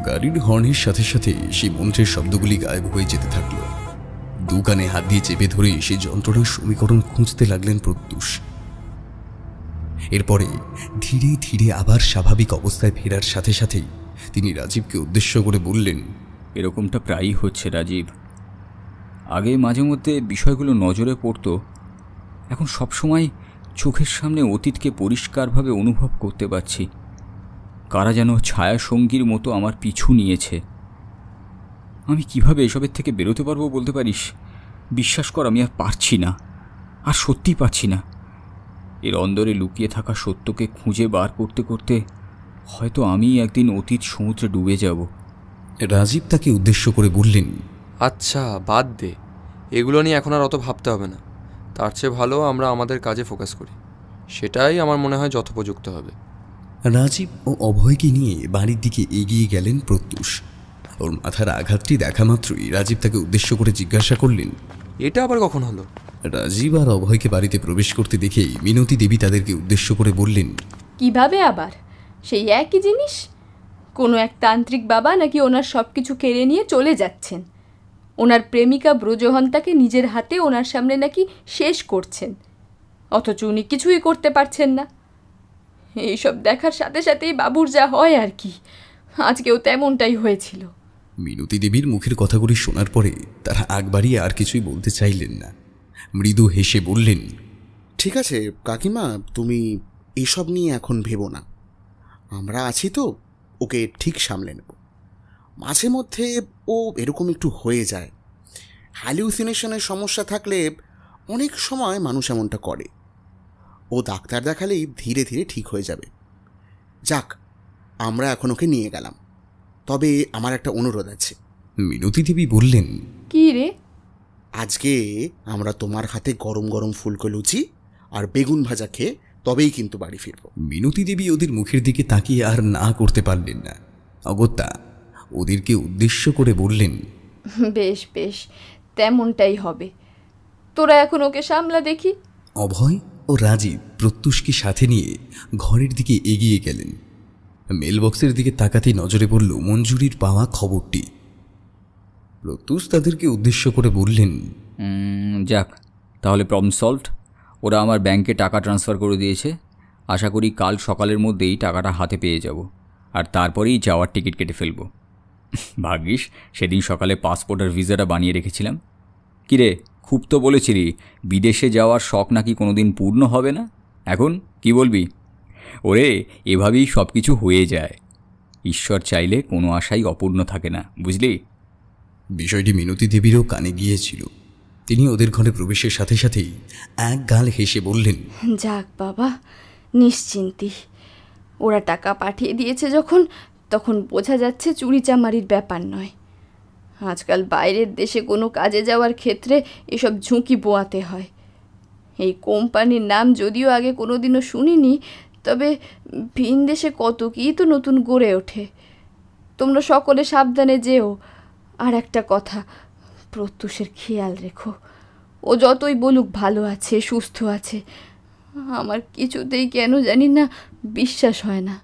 গাড়ির হর্নের সাথে সাথে সেই মন্ত্রের শব্দগুলি গায়েব হয়ে যেতে থাকলো। দু কানে হাত দিয়ে চেপে ধরে সেই যন্ত্রণার সমীকরণ খুঁজতে লাগলেন প্রত্যুষ। এরপরে ধীরে ধীরে আবার স্বাভাবিক অবস্থায় ফেরার সাথে সাথেই তিনি রাজীবকে উদ্দেশ্য করে বললেন, এরকমটা প্রায়ই হচ্ছে রাজীব। আগে মাঝে মধ্যে বিষয়গুলো নজরে পড়তো, এখন সবসময় চোখের সামনে অতীতকে পরিষ্কারভাবে অনুভব করতে পারছি। কারা যেন ছায়া সঙ্গীর মতো আমার পিছু নিয়েছে। আমি কিভাবে এসবের থেকে বেরোতে পারবো বলতে পারিস? বিশ্বাস কর, আমি আর পারছি না, আর সত্যিই পারছি না। এর অন্দরে লুকিয়ে থাকা সত্যকে খুঁজে বার করতে করতে হয়তো আমি একদিন অতীত সমুদ্রে ডুবে যাব। রাজীব তাকে উদ্দেশ্য করে বললেন, আচ্ছা বাদ দে, এগুলো নিয়ে এখন আর অত ভাবতে হবে না। তার চেয়ে ভালো আমরা আমাদের কাজে ফোকাস করি, সেটাই আমার মনে হয় যথোপযুক্ত হবে। রাজীব ও অভয়কে নিয়ে বাড়ির দিকে এগিয়ে গেলেন প্রত্যুষ। ওর মাথার আঘাতটি দেখা মাত্রই রাজীব তাকে উদ্দেশ্য করে জিজ্ঞাসা করলেন, এটা আবার কখন হলো? রাজীব আর অভয়কে বাড়িতে প্রবেশ করতে দেখেই মিনতি দেবী তাদেরকে উদ্দেশ্য করে বললেন, কিভাবে আবার? সেই একই জিনিস। কোনো এক তান্ত্রিক বাবা নাকি ওনার সব কিছু কেড়ে নিয়ে চলে যাচ্ছেন। ওনার প্রেমিকা ব্রজহন্তাকে নিজের হাতে ওনার সামনে নাকি শেষ করছেন, অথচ উনি কিছুই করতে পারছেন না। এইসব দেখার সাথে সাথেই বাবুর যা হয় আর কি, আজকেও তেমনটাই হয়েছিল। মিনতি দেবীর মুখের কথাগুলি শোনার পরে তারা আগ বাড়িয়ে আর কিছুই বলতে চাইলেন না। মৃদু হেসে বললেন, ঠিক আছে কাকিমা, তুমি এসব নিয়ে এখন ভেবো না, আমরা আছি তো, ওকে ঠিক সামলে নেব। মাঝে মধ্যে ও এরকম একটু হয়ে যায়। হ্যালিউসিনেশনের সমস্যা থাকলে অনেক সময় মানুষ এমনটা করে। ও ডাক্তার দেখালেই ধীরে ধীরে ঠিক হয়ে যাবে। যাক, আমরা এখন ওকে নিয়ে গেলাম। তবে আমার একটা অনুরোধ আছে। মিনতি দেবী বললেন, কি রে? আজকে আমরা তোমার হাতে গরম গরম ফুলকো লুচি আর বেগুন ভাজা খেয়ে তবেই কিন্তু বাড়ি ফিরব। মিনতি দেবী ওদের মুখের দিকে তাকিয়ে আর না করতে পারলেন না। অগত্যা ওদেরকে উদ্দেশ্য করে বললেন, বেশ বেশ, তেমনটাই হবে। তোরা এখন ওকে সামলা দেখি। অভয় ও রাজীব প্রত্যুষকে সাথে নিয়ে ঘরের দিকে এগিয়ে গেলেন। মেলবক্সের দিকে তাকাতেই নজরে পড়ল মঞ্জুরির পাওয়া খবরটি। প্রত্যুষ তাদেরকে উদ্দেশ্য করে বললেন, যাক, তাহলে প্রবলেম সলভড। ওরা আমার ব্যাংকে টাকা ট্রান্সফার করে দিয়েছে। আশা করি কাল সকালের মধ্যেই টাকাটা হাতে পেয়ে যাব, আর তারপরেই যাওয়ার টিকিট কেটে ফেলব। ভাগ্যিস সেদিন সকালে পাসপোর্ট আর ভিসাটা বানিয়ে রেখেছিলাম। কিরে, খুব তো বলেছিলি বিদেশে যাওয়ার শখ নাকি কোনোদিন পূর্ণ হবে না। এখন কি বলবি? ওরে, এভাবেই সব কিছু হয়ে যায়। ঈশ্বর চাইলে কোনো আশাই অপূর্ণ থাকে না, বুঝলি? বিষয়টি মিনতি দেবীরও কানে গিয়েছিল। তিনি ওদের ঘরে প্রবেশের সাথে সাথেই এক গাল হেসে বললেন, যাক বাবা, নিশ্চিন্তি। ওরা টাকা পাঠিয়ে দিয়েছে যখন, তখন বোঝা যাচ্ছে চুরিচামারির ব্যাপার নয়। আজকাল বাইরের দেশে কোনো কাজে যাওয়ার ক্ষেত্রে এসব ঝুঁকি বোয়াতে হয়। এই কোম্পানির নাম যদিও আগে কোনোদিনও শুনিনি, তবে ভিন দেশে কত কী তো নতুন গড়ে ওঠে। তোমরা সকলে সাবধানে যেও। আর একটা কথা, প্রত্যুষের খেয়াল রেখো। ও যতই বলুক ভালো আছে, সুস্থ আছে, আমার কিছুতেই কেন জানি না বিশ্বাস হয় না।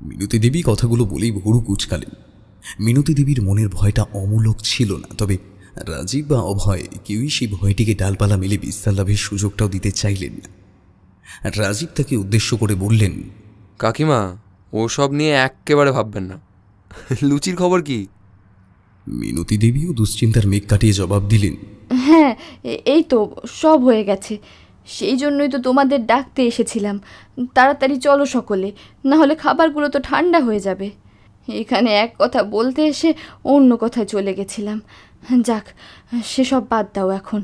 মিনতি দেবী কথাগুলো বলেই ভুরু কুচকালেন। মিনতি দেবীর মনের ভয়টা অমূলক ছিল না, তবে রাজীব বা অভয় কেউই সেই ভয়টিকে ডালপালা মেলে বিস্তার লাভের সুযোগটাও দিতে চাইলেন না। রাজীব তাকে উদ্দেশ্য করে বললেন, কাকিমা, ওসব নিয়ে একেবারে ভাববেন না। লুচির খবর কি? মিনতি দেবীও দুশ্চিন্তার মেঘ কাটিয়ে জবাব দিলেন, হ্যাঁ, এই তো সব হয়ে গেছে। সেই জন্যই তো তোমাদের ডাকতে এসেছিলাম। তাড়াতাড়ি চলো সকলে, না হলে খাবারগুলো তো ঠান্ডা হয়ে যাবে। এখানে এক কথা বলতে এসে অন্য কথায় চলে গেছিলাম। যাক, সেসব বাদ দাও এখন।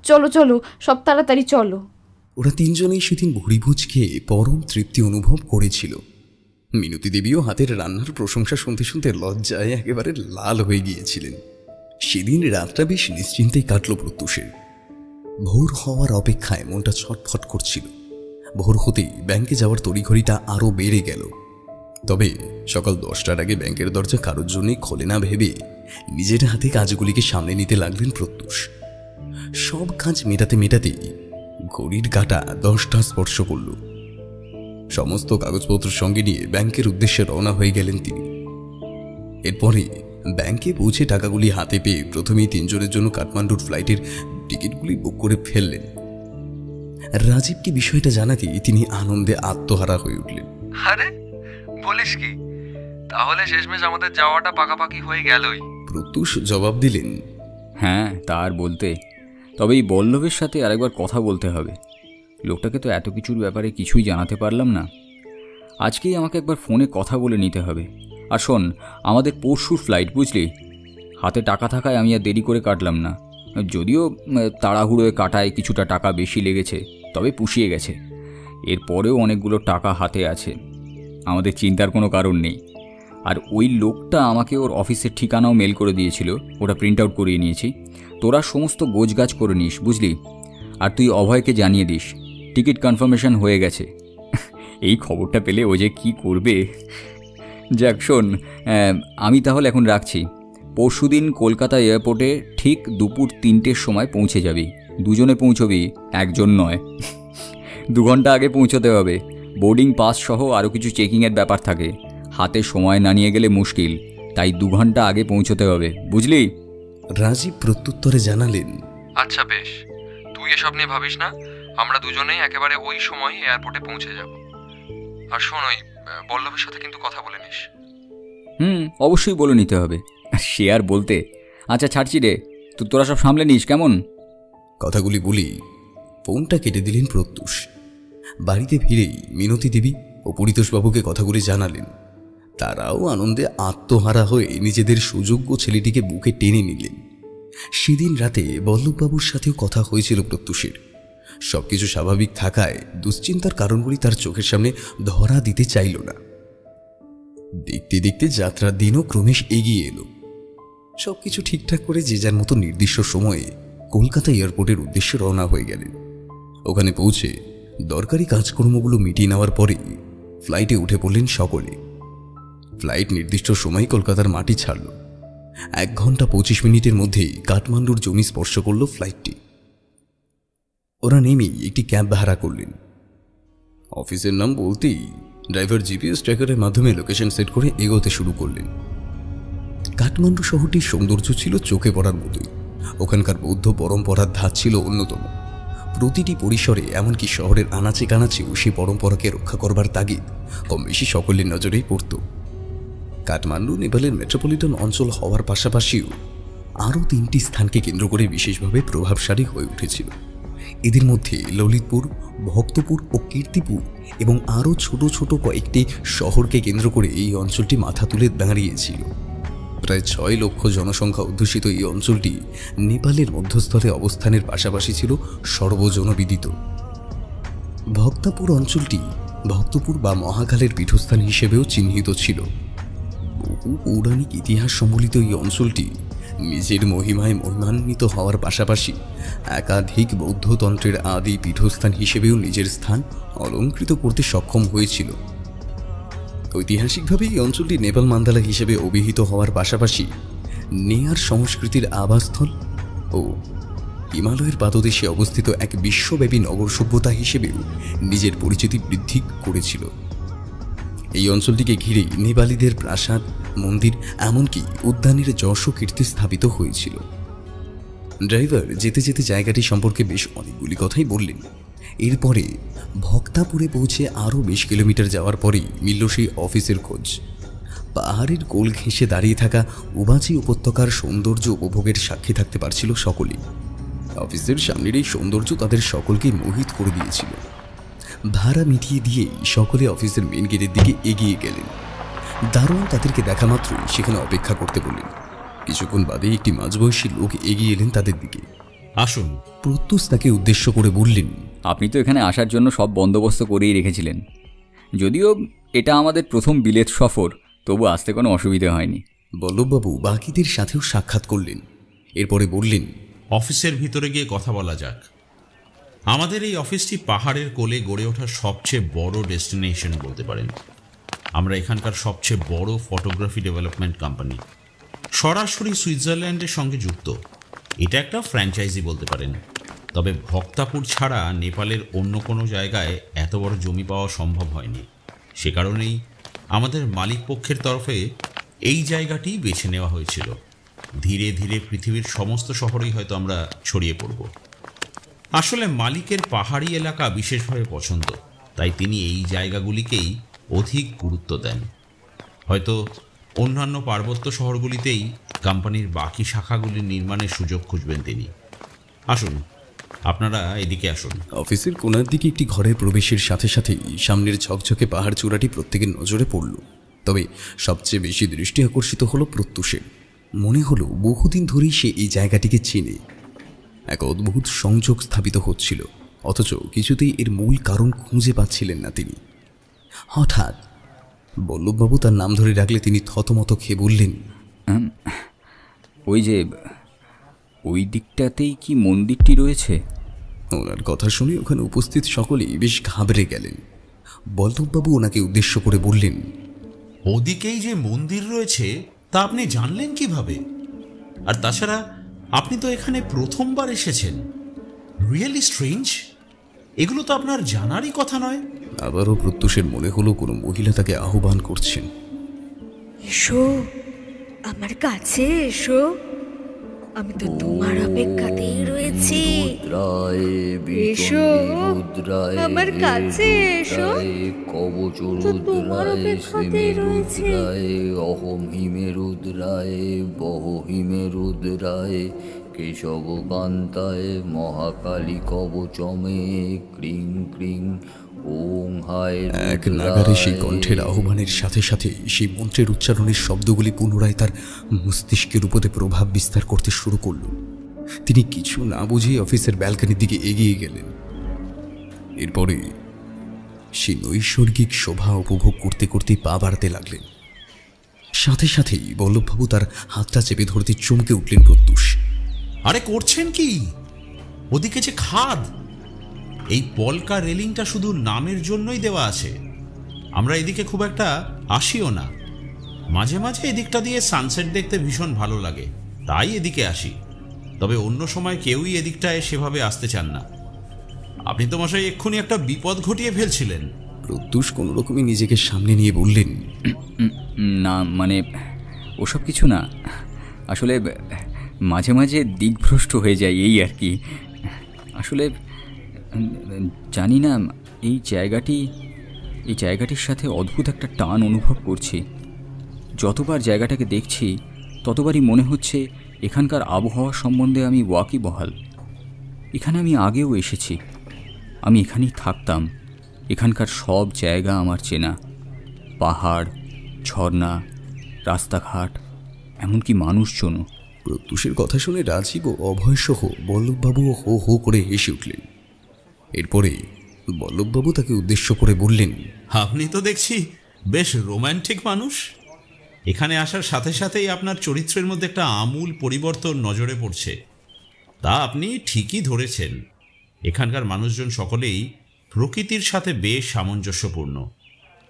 চলো চলো, সব তাড়াতাড়ি চলো। ওরা তিনজনেই সেদিন ভুরিভোজ খেয়ে পরম তৃপ্তি অনুভব করেছিল। মিনতি দেবীও হাতের রান্নার প্রশংসা শুনতে শুনতে লজ্জায় একেবারে লাল হয়ে গিয়েছিলেন। সেদিন রাতটা বেশ নিশ্চিন্তেই কাটল প্রত্যুষের। ভোর হওয়ার অপেক্ষায় মনটা ছটফট করছিল। ভোর হতেই ব্যাংকে যাওয়ার তড়িঘড়িটা আরও বেড়ে গেল। তবে সকাল 10টার আগে ব্যাংকের দরজা কারোর জন্যই খোলে না ভেবে নিজের হাতে কাজগুলিকে সামনে নিতে লাগলেন প্রত্যুষ। সব কাজ মেটাতে মেটাতেই ঘড়ির কাঁটা 10টা স্পর্শ করল। সমস্ত কাগজপত্র সঙ্গে নিয়ে ব্যাংকের উদ্দেশ্যে রওনা হয়ে গেলেন তিনি। এরপরে ব্যাংকে পৌঁছে টাকাগুলি হাতে পেয়ে প্রথমেই তিনজনের জন্য কাঠমান্ডুর ফ্লাইটের টিকিটগুলি বুক করে ফেললেন। রাজীবকে বিষয়টা জানাতেই তিনি আনন্দে আত্মহারা হয়ে উঠলেন। আরে বলিস কি, তাহলে শেষমেশ আমাদের যাওয়াটা পাকাপাকি হয়ে গেলই। প্রত্যুষ জবাব দিলেন, হ্যাঁ, তার বলতে। তবে এই বল্লভের সাথে আরেকবার কথা বলতে হবে। লোকটাকে তো এত কিছুর ব্যাপারে কিছুই জানাতে পারলাম না। আজকেই আমাকে একবার ফোনে কথা বলে নিতে হবে। আর শোন, আমাদের পরশুর ফ্লাইট, বুঝলি? হাতে টাকা থাকায় আমি আর দেরি করে কাটলাম না। যদিও তাড়াহুড়োয় কাটায় কিছুটা টাকা বেশি লেগেছে, তবে পুষিয়ে গেছে। এরপরেও অনেকগুলো টাকা হাতে আছে, আমাদের চিন্তার কোনো কারণ নেই। আর ওই লোকটা আমাকে ওর অফিসের ঠিকানাও মেল করে দিয়েছিল, ওটা প্রিন্ট আউট করিয়ে নিয়েছি। তোরা সমস্ত গোছগাছ করে নিস, বুঝলি? আর তুই অভয়কে জানিয়ে দিস টিকিট কনফার্মেশন হয়ে গেছে। এই খবরটা পেলে ও যে কী করবে। যাক শোন, আমি তাহলে এখন রাখছি। পরশুদিন কলকাতা এয়ারপোর্টে ঠিক দুপুর 3টের সময় পৌঁছে যাবি। দুজনে পৌঁছবি, একজন নয়। 2 ঘন্টা আগে পৌঁছতে হবে। বোর্ডিং পাস সহ আরও কিছু চেকিংয়ের ব্যাপার থাকে, হাতে সময় না নিয়ে গেলে মুশকিল। তাই 2 ঘন্টা আগে পৌঁছতে হবে, বুঝলি? রাজীব প্রত্যুত্তরে জানালেন, আচ্ছা বেশ, তুই এসব নিয়ে ভাবিস না। আমরা দুজনেই একেবারে ওই সময় এয়ারপোর্টে পৌঁছে যাব। আর শোন, ওই বল্লভের সাথে কিন্তু কথা বলে নিস। অবশ্যই বলে নিতে হবে। সে আর বলতে। আচ্ছা ছাড়ছি রে, তোরা সব সামলে নিস, কেমন? কথাগুলি বলি ফোনটা কেটে দিলেন প্রত্যুষ। বাড়িতে ফিরেই মিনতি দেবী ও পরিতোষবাবুকে কথাগুলি জানালেন। তারাও আনন্দে আত্মহারা হয়ে নিজেদের সুযোগ্য ছেলেটিকে বুকে টেনে নিলেন। সেদিন রাতে বল্লভবাবুর সাথেও কথা হয়েছিল প্রত্যুষের। সবকিছু স্বাভাবিক থাকায় দুশ্চিন্তার কারণগুলি তার চোখের সামনে ধরা দিতে চাইল না। দেখতে দেখতে যাত্রার দিনও ক্রমেশ এগিয়ে এলো। সবকিছু ঠিকঠাক করে যে যার মতো নির্দিষ্ট সময়ে কলকাতা এয়ারপোর্টের উদ্দেশ্যে রওনা হয়ে গেলেন। ওখানে পৌঁছে দরকারি কাজকর্মগুলো মিটিয়ে নেওয়ার পরে ফ্লাইটে উঠে পড়লেন সকলে। ফ্লাইট নির্দিষ্ট সময় কলকাতার মাটি ছাড়ল। 1 ঘন্টা 25 মিনিটের মধ্যেই কাঠমান্ডুর জমি স্পর্শ করল ফ্লাইটটি। ওরা নেমেই একটি ক্যাব ভাড়া করলেন। অফিসের নাম বলতেই ড্রাইভার জিপিএস ট্র্যাকারের মাধ্যমে লোকেশন সেট করে এগোতে শুরু করলেন। কাঠমান্ডু শহরটির সৌন্দর্য ছিল চোখে পড়ার মতোই। ওখানকার বৌদ্ধ পরম্পরার ধাঁচ ছিল অন্যতম। প্রতিটি পরিসরে, এমনকি শহরের আনাচে কানাচেও সেই পরম্পরাকে রক্ষা করবার তাগিদ কম বেশি সকলের নজরেই পড়ত। কাঠমান্ডু নেপালের মেট্রোপলিটন অঞ্চল হওয়ার পাশাপাশিও আরও 3টি স্থানকে কেন্দ্র করে বিশেষভাবে প্রভাবশালী হয়ে উঠেছিল। এদের মধ্যে ললিতপুর, ভক্তপুর ও কীর্তিপুর এবং আরও ছোট ছোট কয়েকটি শহরকে কেন্দ্র করে এই অঞ্চলটি মাথা তুলে দাঁড়িয়েছিল। প্রায় 6 লক্ষ জনসংখ্যা অধ্যুষিত এই অঞ্চলটি নেপালের মধ্যস্থলে অবস্থানের পাশাপাশি ছিল সর্বজনবিদিত। ভক্তাপুর অঞ্চলটি ভক্তপুর বা মহাকালের পীঠস্থান হিসেবেও চিহ্নিত ছিল। বহু পৌরাণিক ইতিহাস সম্বলিত এই অঞ্চলটি নিজের মহিমায় মহিমান্বিত হওয়ার পাশাপাশি একাধিক বৌদ্ধতন্ত্রের আদি পীঠস্থান হিসেবেও নিজের স্থান অলঙ্কৃত করতে সক্ষম হয়েছিল। ঐতিহাসিকভাবে এই অঞ্চলটি নেপাল মান্দালা হিসেবে অভিহিত হওয়ার পাশাপাশি নেয়ার সংস্কৃতির আবাসস্থল ও হিমালয়ের পাদদেশে অবস্থিত এক বিশ্বব্যাপী নগর সভ্যতা হিসেবেও নিজের পরিচিতি বৃদ্ধি করেছিল। এই অঞ্চলটিকে ঘিরেই নেপালীদের প্রাসাদ, মন্দির, এমনকি উদ্যানের যশও কীর্তি স্থাপিত হয়েছিল। ড্রাইভার যেতে যেতে জায়গাটি সম্পর্কে বেশ অনেকগুলি কথাই বললেন। এরপরে ভক্তাপুরে পৌঁছে আরও বেশ কিলোমিটার যাওয়ার পরেই মিলল সেই অফিসের খোঁজ। পাহাড়ের কোল ঘেঁষে দাঁড়িয়ে থাকা উবাচি উপত্যকার সৌন্দর্য উপভোগের সাক্ষী থাকতে পারছিল সকলেই। অফিসের সামনের এই সৌন্দর্য তাদের সকলকে মোহিত করে দিয়েছিল। ভাড়া মিটিয়ে দিয়েই সকলে অফিসের মেন গেটের দিকে এগিয়ে গেলেন। দারোয়ান তাদেরকে দেখা মাত্রই সেখানে অপেক্ষা করতে বললেন। কিছুক্ষণ বাদে একটি মাঝবয়সী লোক এগিয়ে এলেন তাদের দিকে। আসুন। প্রত্যুষ তাকে উদ্দেশ্য করে বললেন, আপনি তো এখানে আসার জন্য সব বন্দোবস্ত করেই রেখেছিলেন। যদিও এটা আমাদের প্রথম বিলেত সফর, তবু আসতে কোনো অসুবিধা হয়নি। বল্লভবাবু বাকিদের সাথেও সাক্ষাৎ করলেন। এরপরে বললেন, অফিসের ভিতরে গিয়ে কথা বলা যাক। আমাদের এই অফিসটি পাহাড়ের কোলে গড়ে ওঠা সবচেয়ে বড় ডেস্টিনেশন বলতে পারেন। আমরা এখানকার সবচেয়ে বড় ফটোগ্রাফি ডেভেলপমেন্ট কোম্পানি, সরাসরি সুইজারল্যান্ডের সঙ্গে যুক্ত। এটা একটা ফ্র্যাঞ্চাইজি বলতে পারেন। তবে ভক্তাপুর ছাড়া নেপালের অন্য কোনো জায়গায় এত বড় জমি পাওয়া সম্ভব হয়নি। সে কারণেই আমাদের মালিক পক্ষের তরফে এই জায়গাটি বেছে নেওয়া হয়েছিল। ধীরে ধীরে পৃথিবীর সমস্ত শহরেই হয়তো আমরা ছড়িয়ে পড়ব। আসলে মালিকের পাহাড়ি এলাকা বিশেষভাবে পছন্দ, তাই তিনি এই জায়গাগুলিকেই অধিক গুরুত্ব দেন। হয়তো অন্যান্য পার্বত্য শহরগুলিতেই কোম্পানির বাকি শাখাগুলির নির্মাণের সুযোগ খুঁজবেন তিনি। আসুন, আপনারা এদিকে আসুন। অফিসের কোণার দিকে একটি ঘরে প্রবেশের সাথে সাথেই সামনের ঝকঝকে পাহাড় চূড়াটি প্রত্যেকের নজরে পড়ল। তবে সবচেয়ে বেশি দৃষ্টি আকর্ষিত হলো প্রত্যুষের। মনে হলো বহুদিন ধরেই সে এই জায়গাটিকে চেনে। এক অদ্ভুত সংযোগ স্থাপিত হচ্ছিল, অথচ কিছুতেই এর মূল কারণ খুঁজে পাচ্ছিলেন না তিনি। হঠাৎ বল্লভবাবু তার নাম ধরে ডাকলে তিনি থতমত খেয়ে বললেন, ওই যে ওই দিকটাতেই কি মন্দিরটি রয়েছে? ওনার কথা শুনে ওখানে উপস্থিত সকলেই বেশ ঘাবড়ে গেলেন। বল্লভবাবু ওনাকে উদ্দেশ্য করে বললেন, ওদিকেই যে মন্দির রয়েছে তা আপনি জানলেন কিভাবে? আর তাছাড়া আপনি তো এখানে প্রথমবার এসেছেন। Really strange. এগুলো তো আপনার জানারই কথা নয়। আবারও প্রত্যুষের মনে হলো কোনো মহিলা তাকে আহ্বান করছেন। এসো, আমার কাছে এসো, আমি তো তোমার অপেক্ষাতেই রয়েছি। এসো, আমার কাছে এসো, কবচ তোমার রুদ্রায় অপেক্ষাতেই রয়েছি। রুদ্রায় অহম হিমে রুদ্রায় বহ হিমে রুদ্রায় কেশবকান্তায় মহাকালী কবচমে ক্রিং ক্রিং ওং হায় এক নাগারে সেই কণ্ঠের আহ্বানের সাথে সাথে সেই মন্ত্রের উচ্চারণের শব্দগুলি পুনরায় তার মস্তিষ্কের উপরে প্রভাব বিস্তার করতে শুরু করল। তিনি কিছু না বুঝেই অফিসের ব্যালকনির দিকে এগিয়ে গেলেন। এরপরে সেই নৈসর্গিক শোভা উপভোগ করতে করতে পা বাড়াতে লাগলেন। সাথে সাথেই বল্লভবাবু তার হাতটা চেপে ধরতে চমকে উঠলেন প্রত্যুষ। আরে করছেন কি? ওদিকে যে খাদ, এই পলকা রেলিংটা শুধু নামের জন্যই দেওয়া আছে। আমরা এদিকে খুব একটা আসিও না, মাঝে মাঝে এদিকটা দিয়ে সানসেট দেখতে ভীষণ ভালো লাগে, তাই এদিকে আসি। তবে অন্য সময় কেউই এদিকটায় সেভাবে আসতে চান না। আপনি তো মশাই এক্ষুনি একটা বিপদ ঘটিয়ে ফেলছিলেন। প্রত্যুষ কোনো রকমই নিজেকে সামনে নিয়ে বললেন, না মানে ওসব কিছু না, আসলে মাঝে মাঝে দিকভ্রষ্ট হয়ে যায় এই আর কি। আসলে জানি না, এই জায়গাটির সাথে অদ্ভুত একটা টান অনুভব করছি। যতবার জায়গাটাকে দেখছি ততবারই মনে হচ্ছে এখানকার আবহাওয়া সম্বন্ধে আমি ওয়াকিবহাল। এখানে আমি আগেও এসেছি, আমি এখানেই থাকতাম। এখানকার সব জায়গা আমার চেনা, পাহাড়, ঝর্ণা, রাস্তাঘাট, এমনকি মানুষজনও। প্রত্যুষের কথা শুনে রাজীব ও অভয়সহ বল্লভবাবুও হো হো করে হেসে উঠলেন। এরপরে বল্লভবাবু তাকে উদ্দেশ্য করে বললেন, আপনি তো দেখছি বেশ রোম্যান্টিক মানুষ। এখানে আসার সাথে সাথেই আপনার চরিত্রের মধ্যে একটা আমূল পরিবর্তন নজরে পড়ছে। তা আপনি ঠিকই ধরেছেন, এখানকার মানুষজন সকলেই প্রকৃতির সাথে বেশ সামঞ্জস্যপূর্ণ।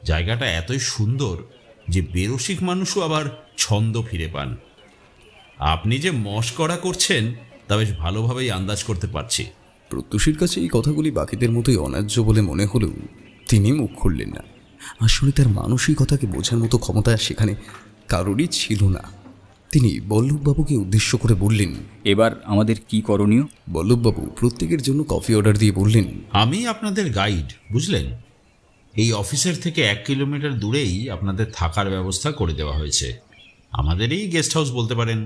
জায়গাটা এতই সুন্দর যে বেরসিক মানুষও আবার ছন্দ ফিরে পান। আপনি যে মশকরা করছেন তা বেশ ভালোভাবেই আন্দাজ করতে পারছি। প্রত্যুষের কাছে এই কথাগুলি বাকিদের মতোই অন্যায্য বলে মনে হলেও তিনি মুখ খুললেন না। আসলে তার মানসিকতাকে বোঝার মতো ক্ষমতা সেখানে কারোরই ছিল না। তিনি বল্লভবাবুকে উদ্দেশ্য করে বললেন, এবার আমাদের কি করণীয়? বল্লভবাবু প্রত্যেকের জন্য কফি অর্ডার দিয়ে বললেন, আমি আপনাদের গাইড, বুঝলেন। এই অফিসের থেকে 1 কিলোমিটার দূরেই আপনাদের থাকার ব্যবস্থা করে দেওয়া হয়েছে। আমাদের এই গেস্ট হাউস বলতে পারেন।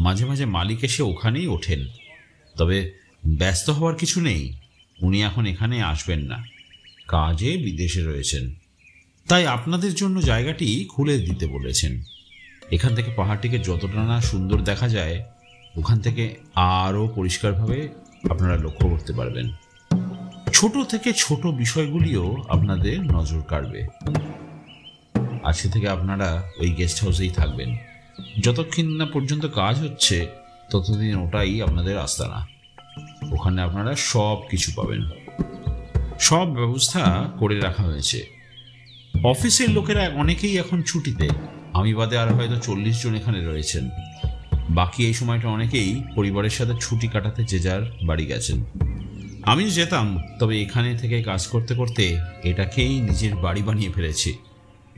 মাঝে মাঝে মালিক এসে ওখানেই ওঠেন, তবে ব্যস্ত হওয়ার কিছু নেই। উনি এখন এখানে আসবেন না, কাজে বিদেশে রয়েছেন। তাই আপনাদের জন্য জায়গাটি খুলে দিতে বলেছেন। এখান থেকে পাহাড়টিকে যতটা না সুন্দর দেখা যায়, ওখান থেকে আরও পরিষ্কারভাবে আপনারা লক্ষ্য করতে পারবেন। ছোট থেকে ছোট বিষয়গুলিও আপনাদের নজর কাড়বে। আজকে থেকে আপনারা ওই গেস্ট হাউসেই থাকবেন। যতক্ষণ না পর্যন্ত কাজ হচ্ছে ততদিন ওটাই আপনাদের আস্তানা। ওখানে আপনারা সব কিছু পাবেন, সব ব্যবস্থা করে রাখা হয়েছে। অফিসের লোকেরা অনেকেই এখন ছুটিতে, আমি বাদে আর হয়তো 40 জন এখানে রয়েছেন। বাকি এই সময়টা অনেকেই পরিবারের সাথে ছুটি কাটাতে যে যার বাড়ি গেছেন। আমি যেতাম, তবে এখানে থেকে কাজ করতে করতে এটাকেই নিজের বাড়ি বানিয়ে ফেলেছি।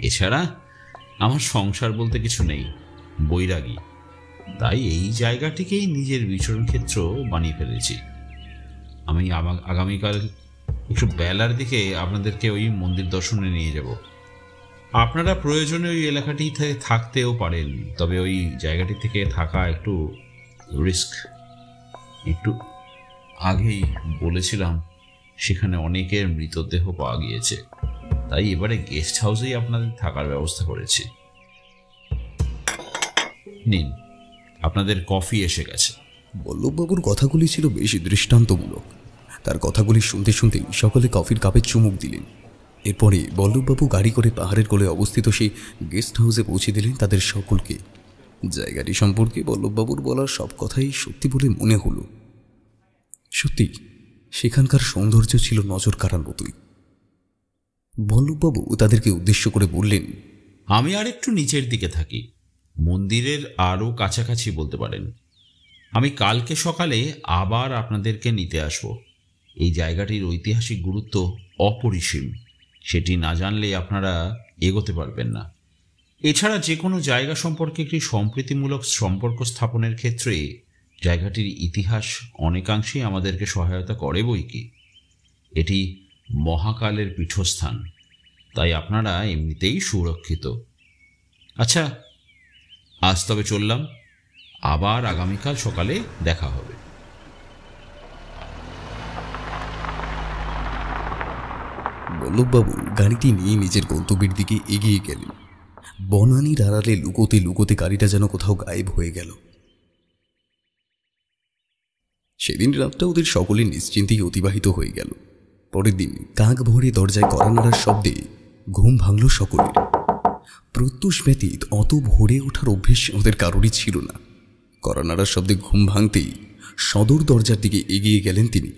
এছাড়া আমার সংসার বলতে কিছু নেই, বৈরাগী। তাই এই জায়গাটিকেই নিজের বিচরণ ক্ষেত্র বানিয়ে ফেলেছি। আমি আগামীকাল একটু বেলার দিকে আপনাদেরকে ওই মন্দির দর্শনে নিয়ে যাব। আপনারা প্রয়োজনে ওই এলাকাটি থাকতেও পারেন, তবে ওই জায়গাটি থেকে থাকা একটু রিস্ক। একটু আগেই বলেছিলাম সেখানে অনেকের মৃতদেহ পাওয়া গিয়েছে, তাই এবারে গেস্ট হাউসেই আপনাদের থাকার ব্যবস্থা করেছি। নিন, আপনাদের কফি এসে গেছে। বল্লভবাবুর কথাগুলি ছিল বেশ দৃষ্টান্তমূলক। তার কথাগুলি শুনতে শুনতেই সকলে কফির কাপে চুমুক দিলেন। এরপরে বল্লভবাবু গাড়ি করে পাহাড়ের কোলে অবস্থিত সেই গেস্ট হাউসে পৌঁছে দিলেন তাদের সকলকে। জায়গাটি সম্পর্কে বল্লভবাবুর বলার সব কথাই সত্যি বলে মনে হলো। সত্যি সেখানকার সৌন্দর্য ছিল নজর কাড়ার মতোই। বল্লভবাবু তাদেরকে উদ্দেশ্য করে বললেন, আমি আর একটু নিচের দিকে থাকি, মন্দিরের আরও কাছাকাছি বলতে পারেন। আমি কালকে সকালে আবার আপনাদেরকে নিতে আসব। এই জায়গাটির ঐতিহাসিক গুরুত্ব অপরিসীম, সেটি না জানলে আপনারা এগোতে পারবেন না। এছাড়া যে কোনো জায়গা সম্পর্কে একটি সম্প্রীতিমূলক সম্পর্ক স্থাপনের ক্ষেত্রে জায়গাটির ইতিহাস অনেকাংশেই আমাদেরকে সহায়তা করে বই কি। এটি মহাকালের পীঠস্থান, তাই আপনারা এমনিতেই সুরক্ষিত। আচ্ছা, আজ তবে চললাম। আবার আগামীকাল সকালে দেখা হবে। বল্লভবাবু গাড়িটি নিয়ে নিজের গন্তব্যের দিকে এগিয়ে গেলেন। বনানীর আড়ালে লুকোতে লুকোতে গাড়িটা যেন কোথাও গায়েব হয়ে গেল। সেদিন রাতটা ওদের সকলের নিশ্চিন্তেই অতিবাহিত হয়ে গেল। পরের দিন কাক ভরে দরজায় কড়া নাড়ার শব্দে ঘুম ভাঙল সকলের। প্রত্যুষ ব্যতীত অত ভোরে ওঠার অভ্যেস ওদের কারোরই ছিল না। কড়া নাড়ার শব্দে ঘুম ভাঙতেই সদর দরজার দিকে এগিয়ে গেলেন তিনি।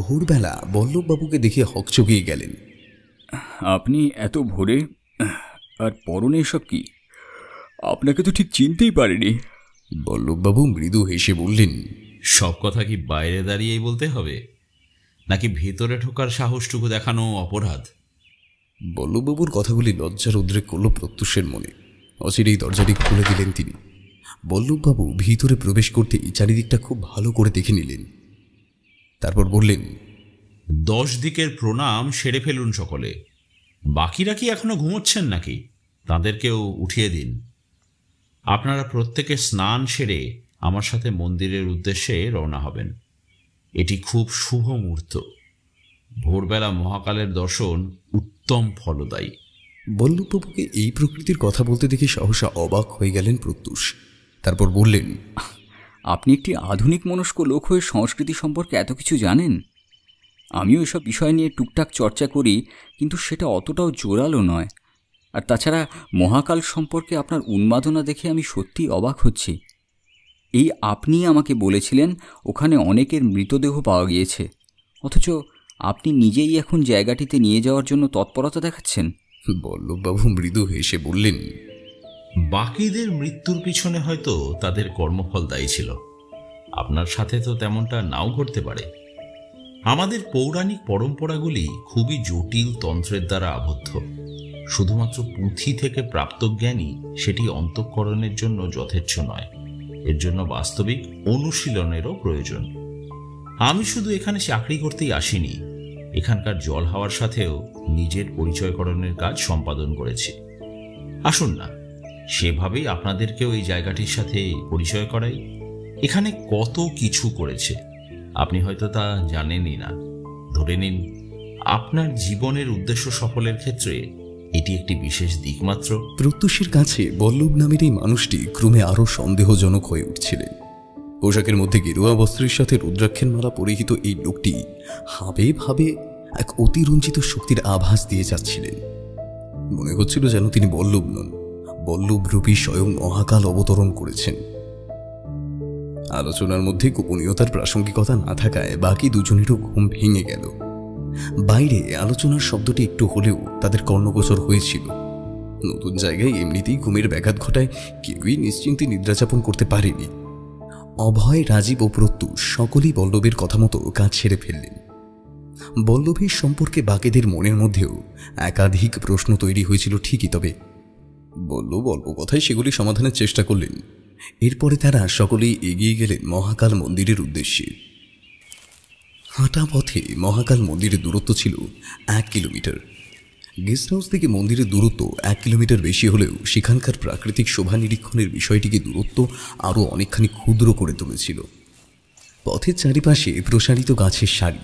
ভোরবেলা বল্লভবাবুকে দেখে হকচকিয়ে গেলেন। আপনি এত ভোরে, আর পরনে এসব কি? আপনাকে তো ঠিক চিনতেই পারিনি। বল্লভবাবু মৃদু হেসে বললেন, সব কথা কি বাইরে দাঁড়িয়েই বলতে হবে, নাকি ভেতরে ঢোকার সাহসটুকু দেখানো অপরাধ? বল্লভবাবুর কথাগুলি লজ্জার উদ্রেক করল প্রত্যুষের মনে। অচিরেই দরজাটি খুলে দিলেন তিনি। বল্লভবাবু ভিতরে প্রবেশ করতেই চারিদিকটা খুব ভালো করে দেখে নিলেন। তারপর বললেন, 10 দিকের প্রণাম সেরে ফেলুন সকলে। বাকিরা কি এখনো ঘুমোচ্ছেন নাকি? তাদেরকেও উঠিয়ে দিন। আপনারা প্রত্যেকে স্নান সেরে আমার সাথে মন্দিরের উদ্দেশ্যে রওনা হবেন। এটি খুব শুভ মুহূর্ত। ভোরবেলা মহাকালের দর্শন উত্তম ফলদায়ী। বল্লভবাবুকে এই প্রকৃতির কথা বলতে দেখে সহসা অবাক হয়ে গেলেন প্রত্যুষ। তারপর বললেন, আপনি একটি আধুনিক মনস্ক লোক হয়ে সংস্কৃতি সম্পর্কে এত কিছু জানেন। আমিও এসব বিষয় নিয়ে টুকটাক চর্চা করি, কিন্তু সেটা অতটাও জোরালো নয়। আর তাছাড়া মহাকাল সম্পর্কে আপনার উন্মাদনা দেখে আমি সত্যিই অবাক হচ্ছি। এই আপনি আমাকে বলেছিলেন ওখানে অনেকের মৃতদেহ পাওয়া গিয়েছে, অথচ আপনি নিজেই এখন জায়গাটিতে নিয়ে যাওয়ার জন্য তৎপরতা দেখাচ্ছেন। বল্লভবাবু মৃদু হেসে বললেন, বাকিদের মৃত্যুর পিছনে হয়তো তাদের কর্মফল দায়ী ছিল। আপনার সাথে তো তেমনটা নাও ঘটতে পারে। আমাদের পৌরাণিক পরম্পরাগুলি খুবই জটিল তন্ত্রের দ্বারা আবদ্ধ। শুধুমাত্র পুঁথি থেকে প্রাপ্ত জ্ঞানই সেটি অন্তঃকরণের জন্য যথেচ্ছ নয়। এর জন্য বাস্তবিক অনুশীলনেরও প্রয়োজন। আমি শুধু এখানে চাকরি করতেই আসিনি, এখানকার জল হাওয়ার সাথেও নিজের পরিচয়করণের কাজ সম্পাদন করেছি। আসুন না, সেভাবেই আপনাদেরকেও এই জায়গাটির সাথে পরিচয় করাই। এখানে কত কিছু করেছে, আপনি হয়তো তা জানেনই না। ধরে নিন, আপনার জীবনের উদ্দেশ্য সফলের ক্ষেত্রে এটি একটি বিশেষ দিক মাত্র। প্রত্যুষের কাছে বল্লভ নামের এই মানুষটি ক্রমে আরও সন্দেহজনক হয়ে উঠছিলেন। পোশাকের মধ্যে গেরুয়া বস্ত্রের সাথে রুদ্রাক্ষের মালা পরিহিত এই লোকটি হাবে ভাবে এক অতিরঞ্জিত শক্তির আভাস দিয়ে যাচ্ছিলেন। মনে হচ্ছিল যেন তিনি বল্লভ নন, বল্লভরূপী স্বয়ং মহাকাল অবতরণ করেছেন। আলোচনার মধ্যে গোপনীয়তার প্রাসঙ্গিকতা না থাকায় বাকি দুজনেরও ঘুম ভেঙে গেল। বাইরে আলোচনার শব্দটি একটু হলেও তাদের কর্ণগোচর হয়েছিল। নতুন জায়গায় এমনিতেই ঘুমের ব্যাঘাত ঘটায় কেউই নিশ্চিন্তে নিদ্রাযাপন করতে পারেনি। অভয়, রাজীব ও প্রত্যুষ সকলেই বল্লভের কথা মতো কাজ ছেড়ে ফেললেন। বল্লভের সম্পর্কে বাকিদের মনের মধ্যেও একাধিক প্রশ্ন তৈরি হয়েছিল ঠিকই, তবে বল্লভ অল্প কথায় সেগুলি সমাধানের চেষ্টা করলেন। এরপরে তারা সকলেই এগিয়ে গেলেন মহাকাল মন্দিরের উদ্দেশ্যে। হাঁটা পথে মহাকাল মন্দিরের দূরত্ব ছিল 1 কিলোমিটার। গেস্ট হাউস থেকে মন্দিরের দূরত্ব 1 কিলোমিটার বেশি হলেও সেখানকার প্রাকৃতিক শোভা নিরীক্ষণের বিষয়টিকে দূরত্ব আরও অনেকখানি ক্ষুদ্র করে তুলেছিল। পথের চারিপাশে প্রসারিত গাছের সারি,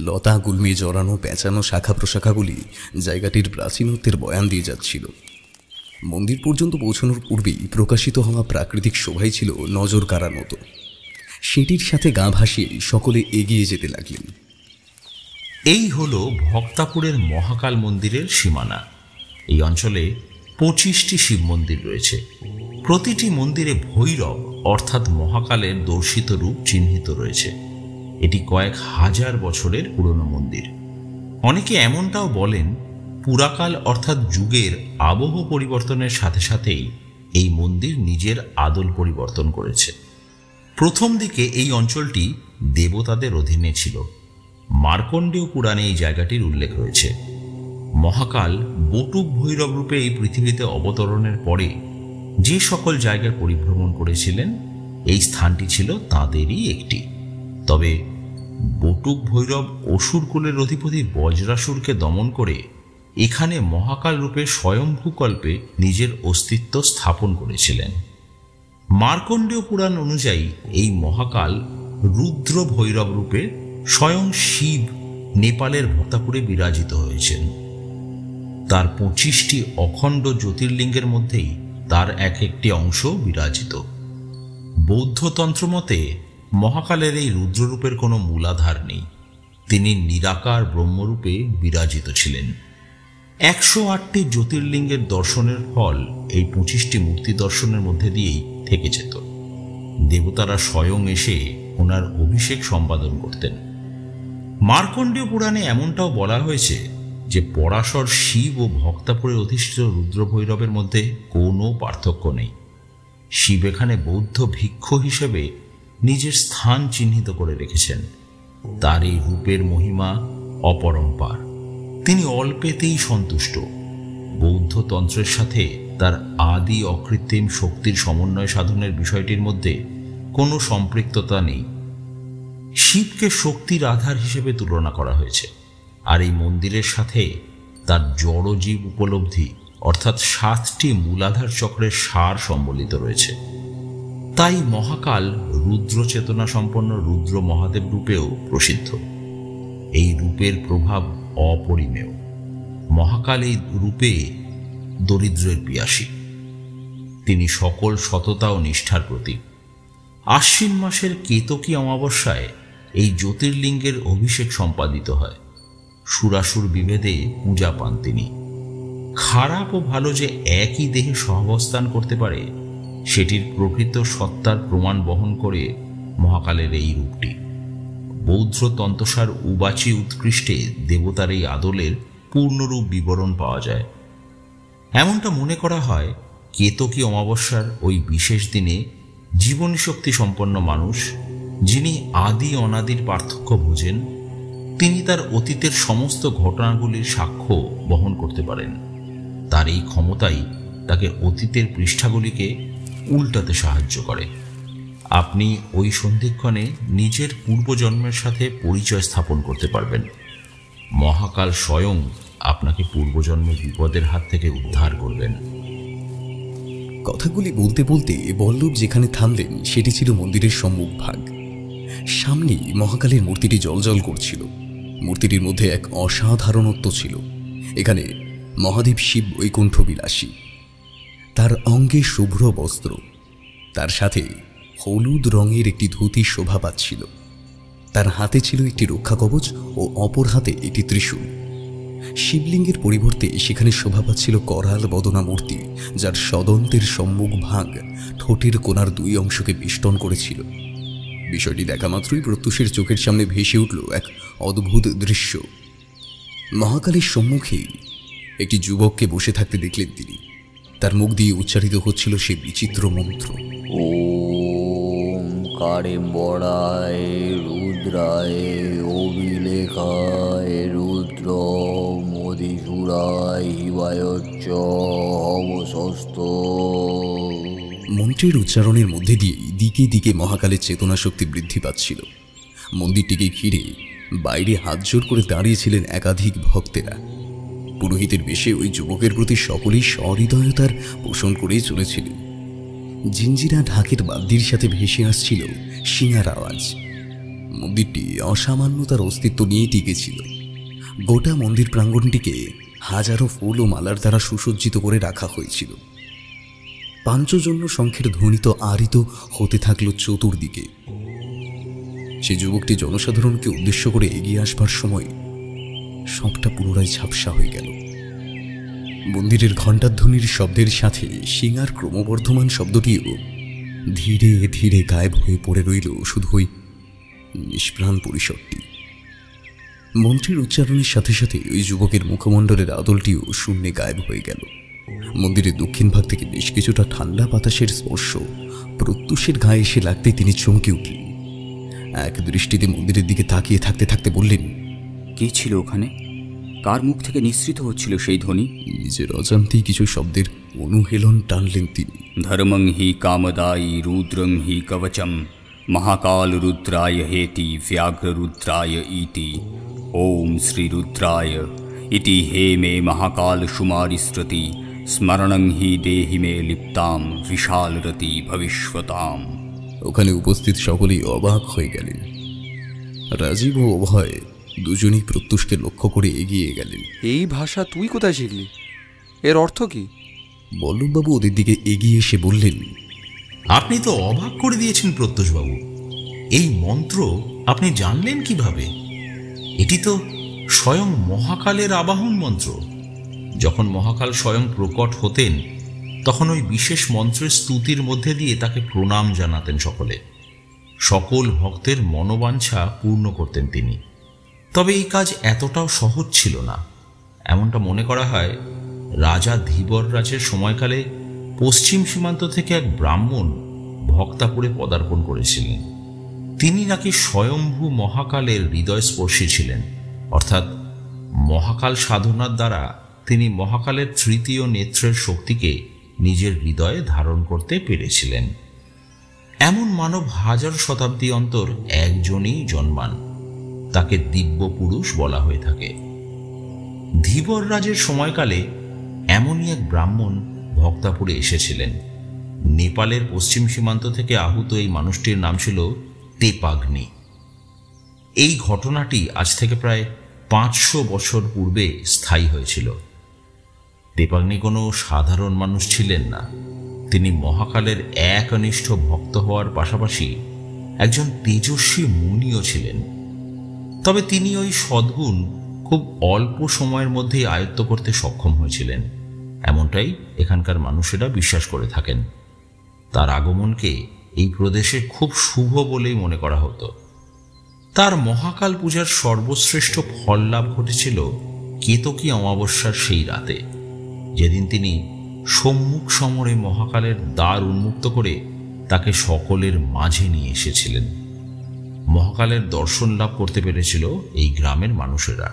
লতা গুল্মে জড়ানো পেঁচানো শাখা প্রশাখাগুলি জায়গাটির প্রাচীনত্বের বয়ান দিয়ে যাচ্ছিল। মন্দির পর্যন্ত পৌঁছানোর পূর্বেই প্রকাশিত হওয়া প্রাকৃতিক শোভাই ছিল নজর কাড়ার মতো। সেটির সাথে গা ভাসিয়ে সকলে এগিয়ে যেতে লাগলেন। এই হলো ভক্তাপুরের মহাকাল মন্দিরের সীমানা। এই অঞ্চলে 25টি শিব মন্দির রয়েছে। প্রতিটি মন্দিরে ভৈরব অর্থাৎ মহাকালের দর্শিত রূপ চিহ্নিত রয়েছে। এটি কয়েক হাজার বছরের পুরনো মন্দির। অনেকে এমনটাও বলেন, পুরাকাল অর্থাৎ যুগের আবহ পরিবর্তনের সাথে সাথেই এই মন্দির নিজের আদল পরিবর্তন করেছে। প্রথম দিকে এই অঞ্চলটি দেবতাদের অধীনে ছিল। মার্কণ্ডেয় পুরাণে এই জায়গাটির উল্লেখ রয়েছে। মহাকাল বটুক ভৈরব রূপে এই পৃথিবীতে অবতরণের পরে যে সকল জায়গার পরিভ্রমণ করেছিলেন, এই স্থানটি ছিল তাঁদেরই একটি। তবে বটুক ভৈরব অসুর কুলের অধিপতি বজ্রাসুরকে দমন করে এখানে মহাকাল রূপে স্বয়ংভূকল্পে নিজের অস্তিত্ব স্থাপন করেছিলেন। মার্কণ্ডেয় পুরাণ অনুযায়ী এই মহাকাল রুদ্র ভৈরব রূপে স্বয়ং শিব নেপালের ভক্তাপুরে বিরাজিত হয়েছেন। তার 25টি অখণ্ড জ্যোতির্লিঙ্গের মধ্যেই তার এক একটি অংশ বিরাজিত। বৌদ্ধতন্ত্র মতে মহাকালের এই রুদ্ররূপের কোনো মূলাধার নেই, তিনি নিরাকার ব্রহ্মরূপে বিরাজিত ছিলেন। 108টি জ্যোতির্লিঙ্গের দর্শনের ফল এই 25টি মূর্তি দর্শনের মধ্যে দিয়েই থেকে যেত। দেবতারা স্বয়ং এসে ওনার অভিষেক সম্পাদন করতেন। মার্কণ্ডেয় পুরাণে এমনটাও বলা হয়েছে যে পরাশর শিব ও ভক্তাপুরে অধিষ্ঠিত রুদ্র ভৈরবের মধ্যে কোনো পার্থক্য নেই। শিব এখানে বৌদ্ধ ভিক্ষু হিসেবে নিজের স্থান চিহ্নিত করে রেখেছেন। তার এই রূপের মহিমা অপরম্পার, তিনি অল্পেতেই সন্তুষ্ট। বৌদ্ধ তন্ত্রের সাথে তার আদি অকৃত্রিম শক্তির সমন্বয় সাধনের বিষয়টির মধ্যে কোনো সম্পৃক্ততা নেই। শিবকে শক্তির আধার হিসেবে তুলনা করা হয়েছে, আর এই মন্দিরের সাথে তার জড়জীব উপলব্ধি অর্থাৎ 7টি মূলাধার চক্রের সার সম্বলিত রয়েছে। তাই মহাকাল রুদ্র চেতনা সম্পন্ন রুদ্র মহাদেব রূপেও প্রসিদ্ধ। এই রূপের প্রভাব অপরিমেয়। মহাকাল এই রূপে দরিদ্রের পিয়াসী, তিনি সকল সততা ও নিষ্ঠার প্রতীক। আশ্বিন মাসের কেতকী অমাবস্যায় এই জ্যোতির্লিঙ্গের অভিষেক সম্পাদিত হয়। সুরাসুর বিভেদে পূজা পান তিনি। খারাপ ও ভালো যে একই দেহে সহাবস্থান করতে পারে সেটির প্রকৃত সত্তার প্রমাণ বহন করে মহাকালের এই রূপটি। বৌদ্ধ তন্ত্রসার উবাচী উৎকৃষ্টে দেবতার এই আদলের পূর্ণরূপ বিবরণ পাওয়া যায়। এমনটা মনে করা হয় কেতকী অমাবস্যার ওই বিশেষ দিনে জীবনী শক্তি সম্পন্ন মানুষ, যিনি আদি অনাদির পার্থক্য বোঝেন, তিনি তার অতীতের সমস্ত ঘটনাগুলির সাক্ষ্য বহন করতে পারেন। তার এই ক্ষমতাই তাকে অতীতের পৃষ্ঠাগুলিকে উল্টাতে সাহায্য করে। আপনি ওই সন্ধিক্ষণে নিজের পূর্বজন্মের সাথে পরিচয় স্থাপন করতে পারবেন। মহাকাল স্বয়ং আপনাকে পূর্বজন্মের বিপদের হাত থেকে উদ্ধার করবেন। কথাগুলি বলতে বলতে বল্লভ যেখানে থামলেন সেটি ছিল মন্দিরের সম্মুখ ভাগ। সামনেই মহাকালের মূর্তিটি জ্বলজ্বল করছিল। মূর্তিটির মধ্যে এক অসাধারণত্ব ছিল। এখানে মহাদেব শিব বৈকুণ্ঠ বিলাসী, তার অঙ্গে শুভ্র বস্ত্র, তার সাথে হলুদ রঙের একটি ধুতি শোভা পাচ্ছিল। তার হাতে ছিল একটি রক্ষা কবচ ও অপর হাতে একটি ত্রিশূল। শিবলিঙ্গের পরিবর্তে সেখানে শোভা পাচ্ছিল করাল বদনা মূর্তি, যার সদন্তের সম্মুখ ভাগ ঠোঁটের কোণার 2 অংশকে বেষ্টন করেছিল। বিষয়টি দেখা মাত্রই প্রত্যুষের চোখের সামনে ভেসে উঠল এক অদ্ভুত দৃশ্য। মহাকালের সম্মুখেই একটি যুবককে বসে থাকতে দেখলেন তিনি। তার মুখ দিয়ে উচ্চারিত হচ্ছিল সে বিচিত্র মন্ত্র, ওম কারেম্বরায় রুদ্রায় অভিলেখায় রুদ্র মধুসূরায় হিবায়চ্চ অবশস্ত। মন্ত্রের উচ্চারণের মধ্যে দিয়েই দিকে দিকে মহাকালের চেতনা শক্তি বৃদ্ধি পাচ্ছিল। মন্দিরটিকে ঘিরে বাইরে হাত জোড় করে দাঁড়িয়েছিলেন একাধিক ভক্তেরা। পুরোহিতের বেশে ওই যুবকের প্রতি সকলেই সহৃদয়তার পোষণ করেই চলেছিলেন। জিঞ্জিরা ঢাকের বাদ্যির সাথে ভেসে আসছিল শিঙার আওয়াজ। মন্দিরটি অসামান্য তার অস্তিত্ব নিয়ে টিকেছিল। গোটা মন্দির প্রাঙ্গণটিকে হাজারো ফুল ও মালার দ্বারা সুসজ্জিত করে রাখা হয়েছিল। পাঞ্চজন্য শঙ্খের ধ্বনিত আহৃত হতে থাকল চতুর্দিকে। সে যুবকটি জনসাধারণকে উদ্দেশ্য করে এগিয়ে আসবার সময় সবটা পুনরায় ঝাপসা হয়ে গেল। মন্দিরের ঘণ্টাধ্বনির শব্দের সাথে শিঙার ক্রমবর্ধমান শব্দটিও ধীরে ধীরে গায়েব হয়ে পড়ে রইল শুধু ওই নিষ্প্রাণ পরিসরটি। মন্ত্রের উচ্চারণের সাথে সাথে ওই যুবকের মুখমণ্ডলের আদলটিও শূন্যে গায়েব হয়ে গেল। মন্দিরের দক্ষিণ ভাগ থেকে বেশ কিছুটা ঠান্ডা বাতাসের স্পর্শ প্রত্যুষের গায়ে এসে লাগতেই তিনি চমকে উঠলেন। এক দৃষ্টিতে মন্দিরের দিকে তাকিয়ে থাকতে থাকতে বললেন, কে ছিল ওখানে? কার মুখ থেকে নিঃসৃত হচ্ছিল সেই ধ্বনি? নিজের অজান্তেই কিছু শব্দের অনুহেলন টানলেন তিনি। ধর্মং হি কামদায়ী রুদ্রং হি কবচম মহাকাল রুদ্রায় হেতি ব্যাঘ্র রুদ্রায় ইতি ওম শ্রী রুদ্রায় ইতি হে মে মহাকাল সুমারিস্রতি স্মরণং হি দেহি মে লিপ্তাম বিশালরতি ভবিষ্যতাম। ওখানে উপস্থিত সকলেই অবাক হয়ে গেলেন। রাজীব ও অভয় দুজনই প্রত্যুষকে লক্ষ্য করে এগিয়ে গেলেন। এই ভাষা তুই কোথায় শিখলি? এর অর্থ কি? বল্লভবাবু ওদের দিকে এগিয়ে এসে বললেন, আপনি তো অবাক করে দিয়েছেন প্রত্যুষবাবু। এই মন্ত্র আপনি জানলেন কিভাবে? এটি তো স্বয়ং মহাকালের আবাহন মন্ত্র। যখন মহাকাল স্বয়ং প্রকট হতেন তখন ওই বিশেষ মন্ত্রের স্তুতির মধ্যে দিয়ে তাকে প্রণাম জানাতেন সকলে। সকল ভক্তের মনোবাঞ্ছা পূর্ণ করতেন তিনি। তবে এই কাজ এতটাও সহজ ছিল না। এমনটা মনে করা হয় রাজা ধীবররাজের সময়কালে পশ্চিম সীমান্ত থেকে এক ব্রাহ্মণ ভক্তাপুরে পদার্পণ করেছিলেন। তিনি নাকি স্বয়ম্ভু মহাকালের হৃদয়স্পর্শী ছিলেন, অর্থাৎ মহাকাল সাধনার দ্বারা তিনি মহাকালের তৃতীয় নেত্রের শক্তিকে নিজের হৃদয়ে ধারণ করতে পেরেছিলেন। এমন মানব হাজার শতাব্দী অন্তর একজনই জন্মান, তাকে দিব্য পুরুষ বলা হয়ে থাকে। ধীবররাজের সময়কালে এমনই এক ব্রাহ্মণ ভক্তাপুরে এসেছিলেন। নেপালের পশ্চিম সীমান্ত থেকে আহুত এই মানুষটির নাম ছিল তেপাগ্নি। এই ঘটনাটি আজ থেকে প্রায় 500 বছর পূর্বে স্থায়ী হয়েছিল। তেপাগ্নি কোনো সাধারণ মানুষ ছিলেন না। তিনি মহাকালের একনিষ্ঠ ভক্ত হওয়ার পাশাপাশি একজন তেজস্বী মুনিও ছিলেন। তবে তিনি ওই সদ্গুণ খুব অল্প সময়ের মধ্যেই আয়ত্ত করতে সক্ষম হয়েছিলেন, এমনটাই এখানকার মানুষেরা বিশ্বাস করে থাকেন। তার আগমনকে এই প্রদেশে খুব শুভ বলেই মনে করা হতো। তার মহাকাল পূজার সর্বশ্রেষ্ঠ ফল লাভ ঘটেছিল কেতকী অমাবস্যার সেই রাতে, যেদিন তিনি সম্মুখ সমরে মহাকালের দ্বার উন্মুক্ত করে তাকে সকলের মাঝে নিয়ে এসেছিলেন। মহাকালের দর্শন লাভ করতে পেরেছিল এই গ্রামের মানুষেরা।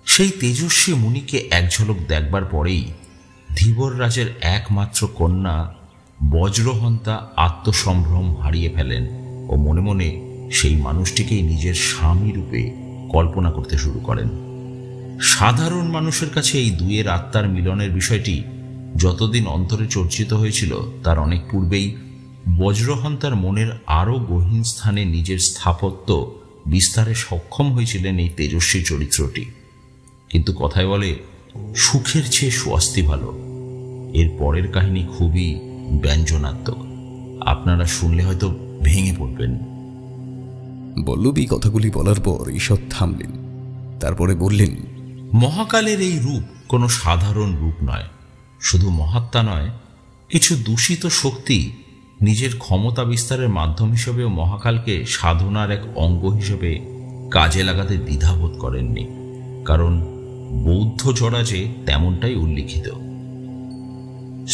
সেই তেজস্বী মুনিকে এক ঝলক দেখবার পরেই ধীবররাজের একমাত্র কন্যা বজ্রহন্তা আত্মসম্ভ্রম হারিয়ে ফেলেন ও মনে মনে সেই মানুষটিকেই নিজের স্বামী রূপে কল্পনা করতে শুরু করেন। সাধারণ মানুষের কাছে এই দুয়ের আত্মার মিলনের বিষয়টি যতদিন অন্তরে চর্চিত হয়েছিল তার অনেক পূর্বেই বজ্রহন্তার মনের আরও গহীন স্থানে নিজের স্থাপত্য বিস্তারে সক্ষম হয়েছিলেন এই তেজস্বী চরিত্রটি। কিন্তু কথায় বলে, সুখের চেয়ে স্বস্তি ভালো। এর পরের কাহিনী খুবই ব্যঞ্জনাত্মক। আপনারা শুনলে হয়তো ভেঙে পড়বেন। বল্লভী কথাগুলি বলার পর ঈষৎ থামলেন। তারপরে বললেন, মহাকালের এই রূপ কোনো সাধারণ রূপ নয়। শুধু মহাত্মা নয়, কিছু দূষিত শক্তি নিজের ক্ষমতা বিস্তারের মাধ্যম হিসেবেও মহাকালকে সাধনার এক অঙ্গ হিসেবে কাজে লাগাতে দ্বিধাবোধ করেননি। কারণ বৌদ্ধ জড়াজে তেমনটাই উল্লিখিত।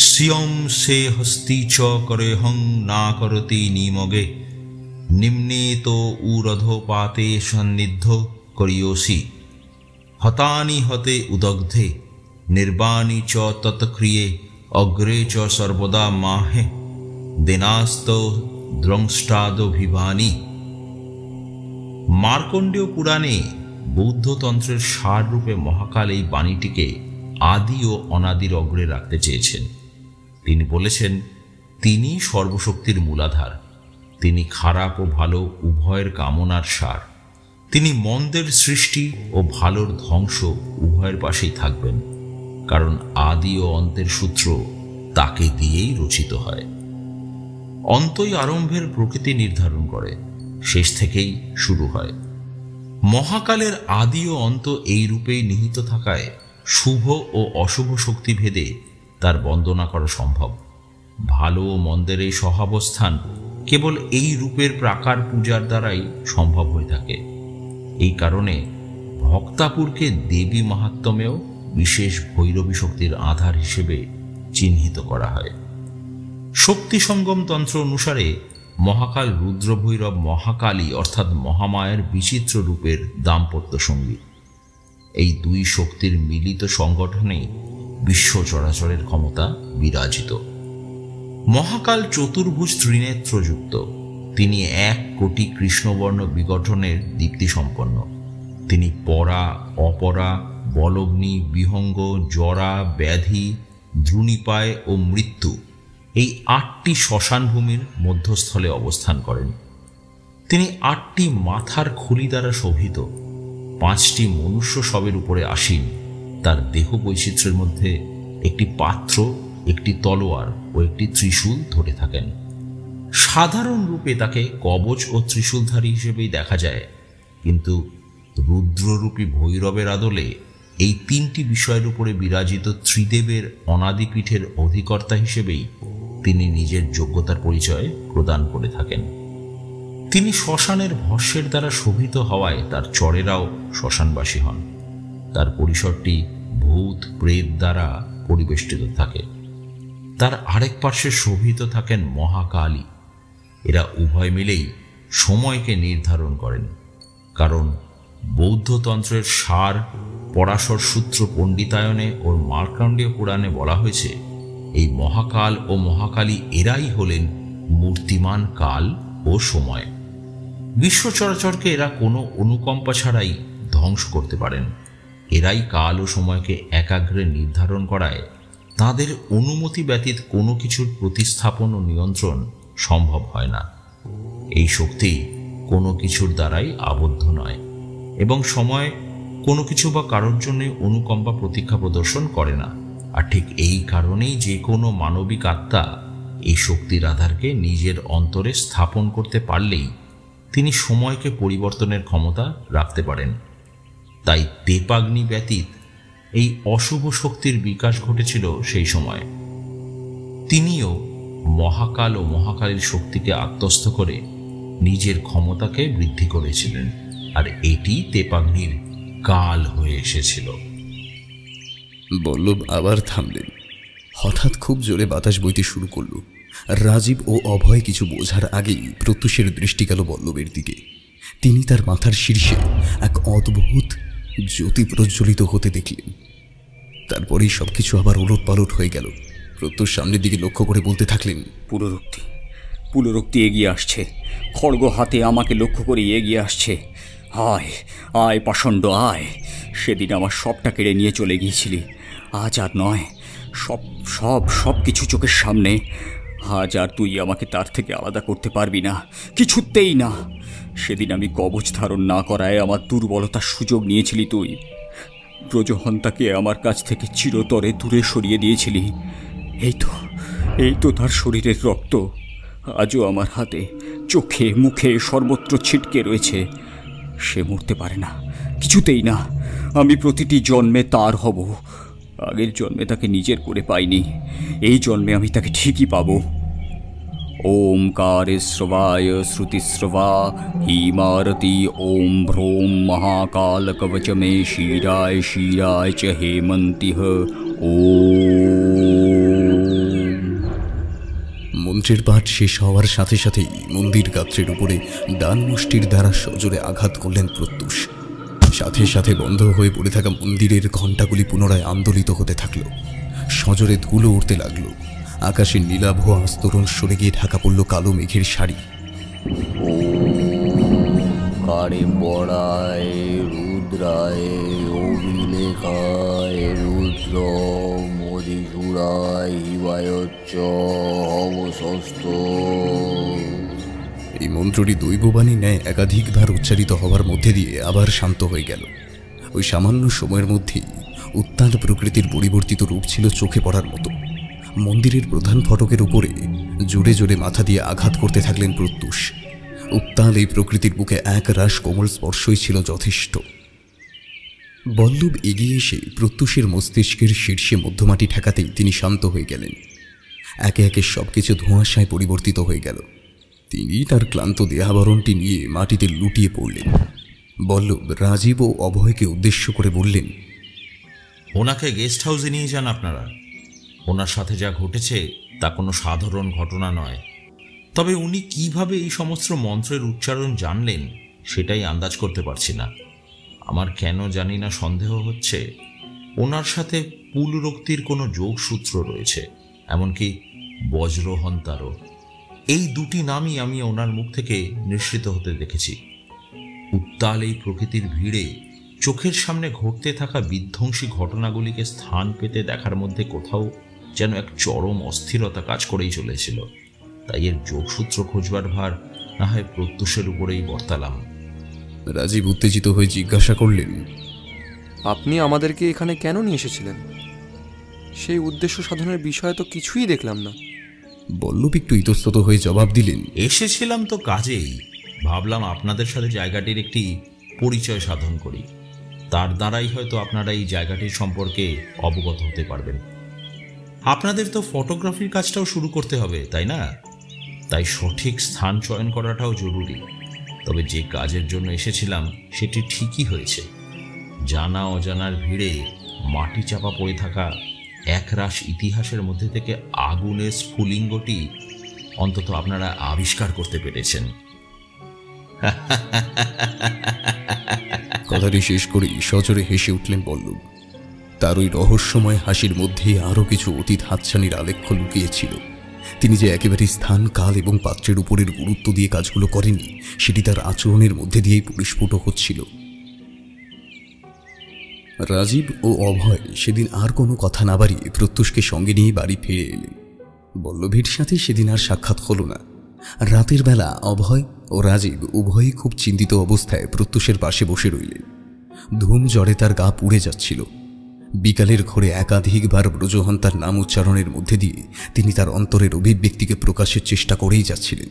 সিয়ম সে হস্তি চ করে হং না করতি নিমগে নিম্নে তো উরধপাতে সন্নিধ্য করিয়োসি হতানি হতে উদগ্ধে নির্বাণী চ তৎক্রিয়ে অগ্রে চ সর্বদা মাহে দিনাস্ত দ্রংষ্টাদভিমানী। মার্কণ্ডেয় পুরাণে বৌদ্ধতন্ত্রের সার রূপে মহাকাল এই বাণীটিকে আদি ও অনাদির অগ্রে রাখতে চেয়েছেন। তিনি বলেছেন, তিনি সর্বশক্তির মূলাধার, তিনি খারাপ ও ভালো উভয়ের কামনার সার, তিনি মন্দের সৃষ্টি ও ভালোর ধ্বংস উভয়ের পাশেই থাকবেন, কারণ আদি ও অন্তের সূত্র তাকে দিয়েই রচিত হয়। অন্তই আরম্ভের প্রকৃতি নির্ধারণ করে, শেষ থেকেই শুরু হয়। মহাকালের আদি ও অন্ত এই রূপেই নিহিত থাকায় শুভ ও অশুভ শক্তি ভেদে তার বন্দনা করা সম্ভব। ভালো ও মন্দের এই সহাবস্থান কেবল এই রূপের প্রাকার পূজার দ্বারাই সম্ভব হয়ে থাকে। এই কারণে ভক্তাপুরকে দেবী মাহাত্ম্যেও বিশেষ ভৈরবী শক্তির আধার হিসেবে চিহ্নিত করা হয়। শক্তি সঙ্গম তন্ত্র অনুসারে মহাকাল রুদ্রভৈরব মহাকালী অর্থাৎ মহামায়ের বিচিত্র রূপের দাম্পত্য সঙ্গী। এই দুই শক্তির মিলিত সংগঠনে বিশ্ব চরাচরের ক্ষমতা বিরাজিত। মহাকাল চতুর্ভুজ ত্রিনেত্রযুক্ত। তিনি 1 কোটি কৃষ্ণবর্ণ বিগঠনের দীপ্তি সম্পন্ন। তিনি পরা অপরা বলগ্নি, বিহঙ্গ, জরা, ব্যাধি, দ্রুণীপায় ও মৃত্যু এই 8টি শ্মশানভূমির মধ্যস্থলে অবস্থান করেন। তিনি 8টি মাথার খুলি দ্বারা শোভিত, 5টি মনুষ্য শবের উপরে আসীন, তার দেহ বৈচিত্র্যের মধ্যে একটি পাত্র, একটি তলোয়ার ও একটি ত্রিশূল ধরে থাকেন। সাধারণ রূপে তাকে কবচ ও ত্রিশূলধারী হিসেবেই দেখা যায়, কিন্তু রুদ্ররূপী ভৈরবের আদলে এই 3টি বিষয়ের উপরে বিরাজিত ত্রিদেবের অনাদিপীঠের অধিকর্তা হিসেবেই তিনি নিজের যোগ্যতার পরিচয় প্রদান করে থাকেন। তিনি শ্মশানের ভস্যের দ্বারা শোভিত হওয়ায় তার চরেরাও শ্মশানবাসী হন। তার পরিসরটি ভূত প্রেত দ্বারা পরিবেষ্টিত থাকে। তার আরেক পার্শ্বে শোভিত থাকেন মহাকালী। এরা উভয় মিলেই সময়কে নির্ধারণ করেন, কারণ বৌদ্ধতন্ত্রের সার পরাশর সূত্র পণ্ডিতায়নে ও মার্কণ্ডেয় পুরাণে বলা হয়েছে, এই মহাকাল ও মহাকালী এরাই হলেন মূর্তিমান কাল ও সময়। বিশ্ব চরাচরকে এরা কোনো অনুকম্পা ছাড়াই ধ্বংস করতে পারেন। এরাই কাল ও সময়কে একাগ্রে নির্ধারণ করায় তাদের অনুমতি ব্যতীত কোনো কিছুর প্রতিস্থাপন ও নিয়ন্ত্রণ সম্ভব হয় না। এই শক্তি কোনো কিছুর দ্বারাই আবদ্ধ নয় এবং সময় কোনো কিছু বা কারোর জন্য অনুকম্পা প্রতীক্ষা প্রদর্শন করে না। আর ঠিক এই কারণেই যে কোনো মানবিক আত্মা এই শক্তির আধারকে নিজের অন্তরে স্থাপন করতে পারলেই তিনি সময়কে পরিবর্তনের ক্ষমতা রাখতে পারেন। তাই তেপাগ্নি ব্যতীত এই অশুভ শক্তির বিকাশ ঘটেছিল সেই সময়। তিনিও মহাকাল ও মহাকালীর শক্তিকে আত্মস্থ করে নিজের ক্ষমতাকে বৃদ্ধি করেছিলেন, আর এটি তেপাগ্নির কাল হয়ে এসেছিল। বল্লভ আবার থামলেন। হঠাৎ খুব জোরে বাতাস বইতে শুরু করল। রাজীব ও অভয় কিছু বোঝার আগেই প্রত্যুষের দৃষ্টি গেল বল্লভের দিকে। তিনি তার মাথার শীর্ষে এক অদ্ভুত জ্যোতি প্রজ্বলিত হতে দেখলেন। তারপরেই সবকিছু আবার ওলটপালট হয়ে গেল। প্রত্যুষ সামনের দিকে লক্ষ্য করে বলতে থাকলেন, পুনরুক্তি এগিয়ে আসছে, খড়গ হাতে আমাকে লক্ষ্য করে এগিয়ে আসছে। আয় আয় পাষণ্ড আয়, সেদিন আমার সবটা কেড়ে নিয়ে চলে গিয়েছিলি, আজ আর নয়। সব সব সব কিছু চোখের সামনে। আজ আর তুই আমাকে তার থেকে আলাদা করতে পারবি না, কিছুতেই না। সেদিন আমি কবচ ধারণ না করায় আমার দুর্বলতার সুযোগ নিয়েছিলি তুই। ব্রজহন্তাকে আমার কাছ থেকে চিরতরে দূরে সরিয়ে দিয়েছিলি। এই তো তার শরীরের রক্ত আজও আমার হাতে, চোখে, মুখে, সর্বত্র ছিটকে রয়েছে। সে মরতে পারে না, কিছুতেই না। আমি প্রতিটি জন্মে তার হব। আগের জন্মে তাকে নিজের করে পাইনি, এই জন্মে আমি তাকে ঠিকই পাবো। ওমকারে শ্রবায় শ্রুতিশ্রবা হিমারতি ওম ভ্রোম মহাকাল কবচ মে শিরায় শিরায় চ হেমন্তি ওম। মন্ত্রের পাঠ শেষ হওয়ার সাথে সাথেই মন্দির গাত্রের উপরে ডান মুষ্টির দ্বারা সজোরে আঘাত করলেন প্রত্যুষ। সাথে সাথে বন্ধ হয়ে পড়ে থাকা মন্দিরের ঘণ্টাগুলি পুনরায় আন্দোলিত হতে থাকল। সজোরে ধুলো উঠতে লাগল। আকাশের নীলাভ আস্তরণ সরে গিয়ে ঢাকা পড়ল কালো মেঘের শাড়ি। কারে বড়ায় রুদ্রায় অভিলেখায় রুদ্র মধুসূরায় হিবায়চ্চ অবশস্ত। এই মন্ত্রটি দৈববাণী ন্যায় একাধিকবার উচ্চারিত হওয়ার মধ্যে দিয়ে আবার শান্ত হয়ে গেল। ওই সামান্য সময়ের মধ্যেই উত্তাল প্রকৃতির পরিবর্তিত রূপ ছিল চোখে পড়ার মতো। মন্দিরের প্রধান ফটকের উপরে জোরে জোরে মাথা দিয়ে আঘাত করতে থাকলেন প্রত্যুষ। উত্তাল এই প্রকৃতির বুকে এক রাশ কোমল স্পর্শই ছিল যথেষ্ট। বল্লভ এগিয়ে এসে প্রত্যুষের মস্তিষ্কের শীর্ষে মধ্যমাটি ঠেকাতেই তিনি শান্ত হয়ে গেলেন। একে একে সবকিছু ধোঁয়াশায় পরিবর্তিত হয়ে গেল। তিনি তার ক্লান্ত দেহাবরণটি নিয়ে মাটিতে লুটিয়ে পড়লেন। বল্লভ রাজীব ও অভয়কে উদ্দেশ্য করে বললেন, ওনাকে গেস্ট হাউসে নিয়ে যান আপনারা। ওনার সাথে যা ঘটেছে তা কোনো সাধারণ ঘটনা নয়। তবে উনি কিভাবে এই সমস্ত মন্ত্রের উচ্চারণ জানলেন সেটাই আন্দাজ করতে পারছি না। আমার কেন জানি না সন্দেহ হচ্ছে ওনার সাথে পুলরক্তির কোনো যোগসূত্র রয়েছে, এমনকি বজ্রহন্তারও। এই দুটি নামই আমি ওনার মুখ থেকে নিঃসৃত হতে দেখেছি। উত্তাল এই প্রকৃতির ভিড়ে চোখের সামনে ঘটতে থাকা বিধ্বংসী ঘটনাগুলিকে স্থান পেতে দেখার মধ্যে কোথাও যেন এক চরম অস্থিরতা কাজ করেই চলেছিল। তাই এর যোগসূত্র খোঁজবার ভার না হয় প্রত্যুষের উপরেই বর্তালাম। রাজীব উত্তেজিত হয়ে জিজ্ঞাসা করলেন, আপনি আমাদেরকে এখানে কেন নিয়ে এসেছিলেন? সেই উদ্দেশ্য সাধনের বিষয়ে তো কিছুই দেখলাম না। বল্লভ একটু ইতস্তত হয়ে জবাব দিলেন, এসেছিলাম তো কাজেই। ভাবলাম আপনাদের সাথে জায়গাটির একটি পরিচয় সাধন করি, তার দ্বারাই হয়তো আপনারা এই জায়গাটির সম্পর্কে অবগত হতে পারবেন। আপনাদের তো ফটোগ্রাফির কাজটাও শুরু করতে হবে, তাই না? তাই সঠিক স্থান চয়ন করাটাও জরুরি। তবে যে কাজের জন্য এসেছিলাম সেটি ঠিকই হয়েছে। জানা অজানার ভিড়ে মাটি চাপা পড়ে থাকা একরাশ ইতিহাসের মধ্যে থেকে আগুনের স্ফুলিঙ্গটি অন্তত আপনারা আবিষ্কার করতে পেরেছেন। কথাটি শেষ করেই সজোরে হেসে উঠলেন বল্লভ। তার ওই রহস্যময় হাসির মধ্যেই আরও কিছু অতীত হাতছানির আলেখ্য লুকিয়েছিল। তিনি যে একেবারে স্থান, কাল এবং পাত্রের উপরের গুরুত্ব দিয়ে কাজগুলো করেননি, সেটি তার আচরণের মধ্যে দিয়েই পরিস্ফুট হচ্ছিল। রাজীব ও অভয় সেদিন আর কোনো কথা না বাড়িয়ে প্রত্যুষকে সঙ্গে নিয়ে বাড়ি ফিরে এলেন। বল্লভীর সাথে সেদিন আর সাক্ষাৎ হল না। রাতের বেলা অভয় ও রাজীব উভয়ই খুব চিন্তিত অবস্থায় প্রত্যুষের পাশে বসে রইলেন। ধুম জ্বরে তার গা পুড়ে যাচ্ছিল। বিকালের ঘরে একাধিকবার ব্রজহন্তার নাম উচ্চারণের মধ্যে দিয়ে তিনি তার অন্তরের অভিব্যক্তিকে প্রকাশের চেষ্টা করেই যাচ্ছিলেন।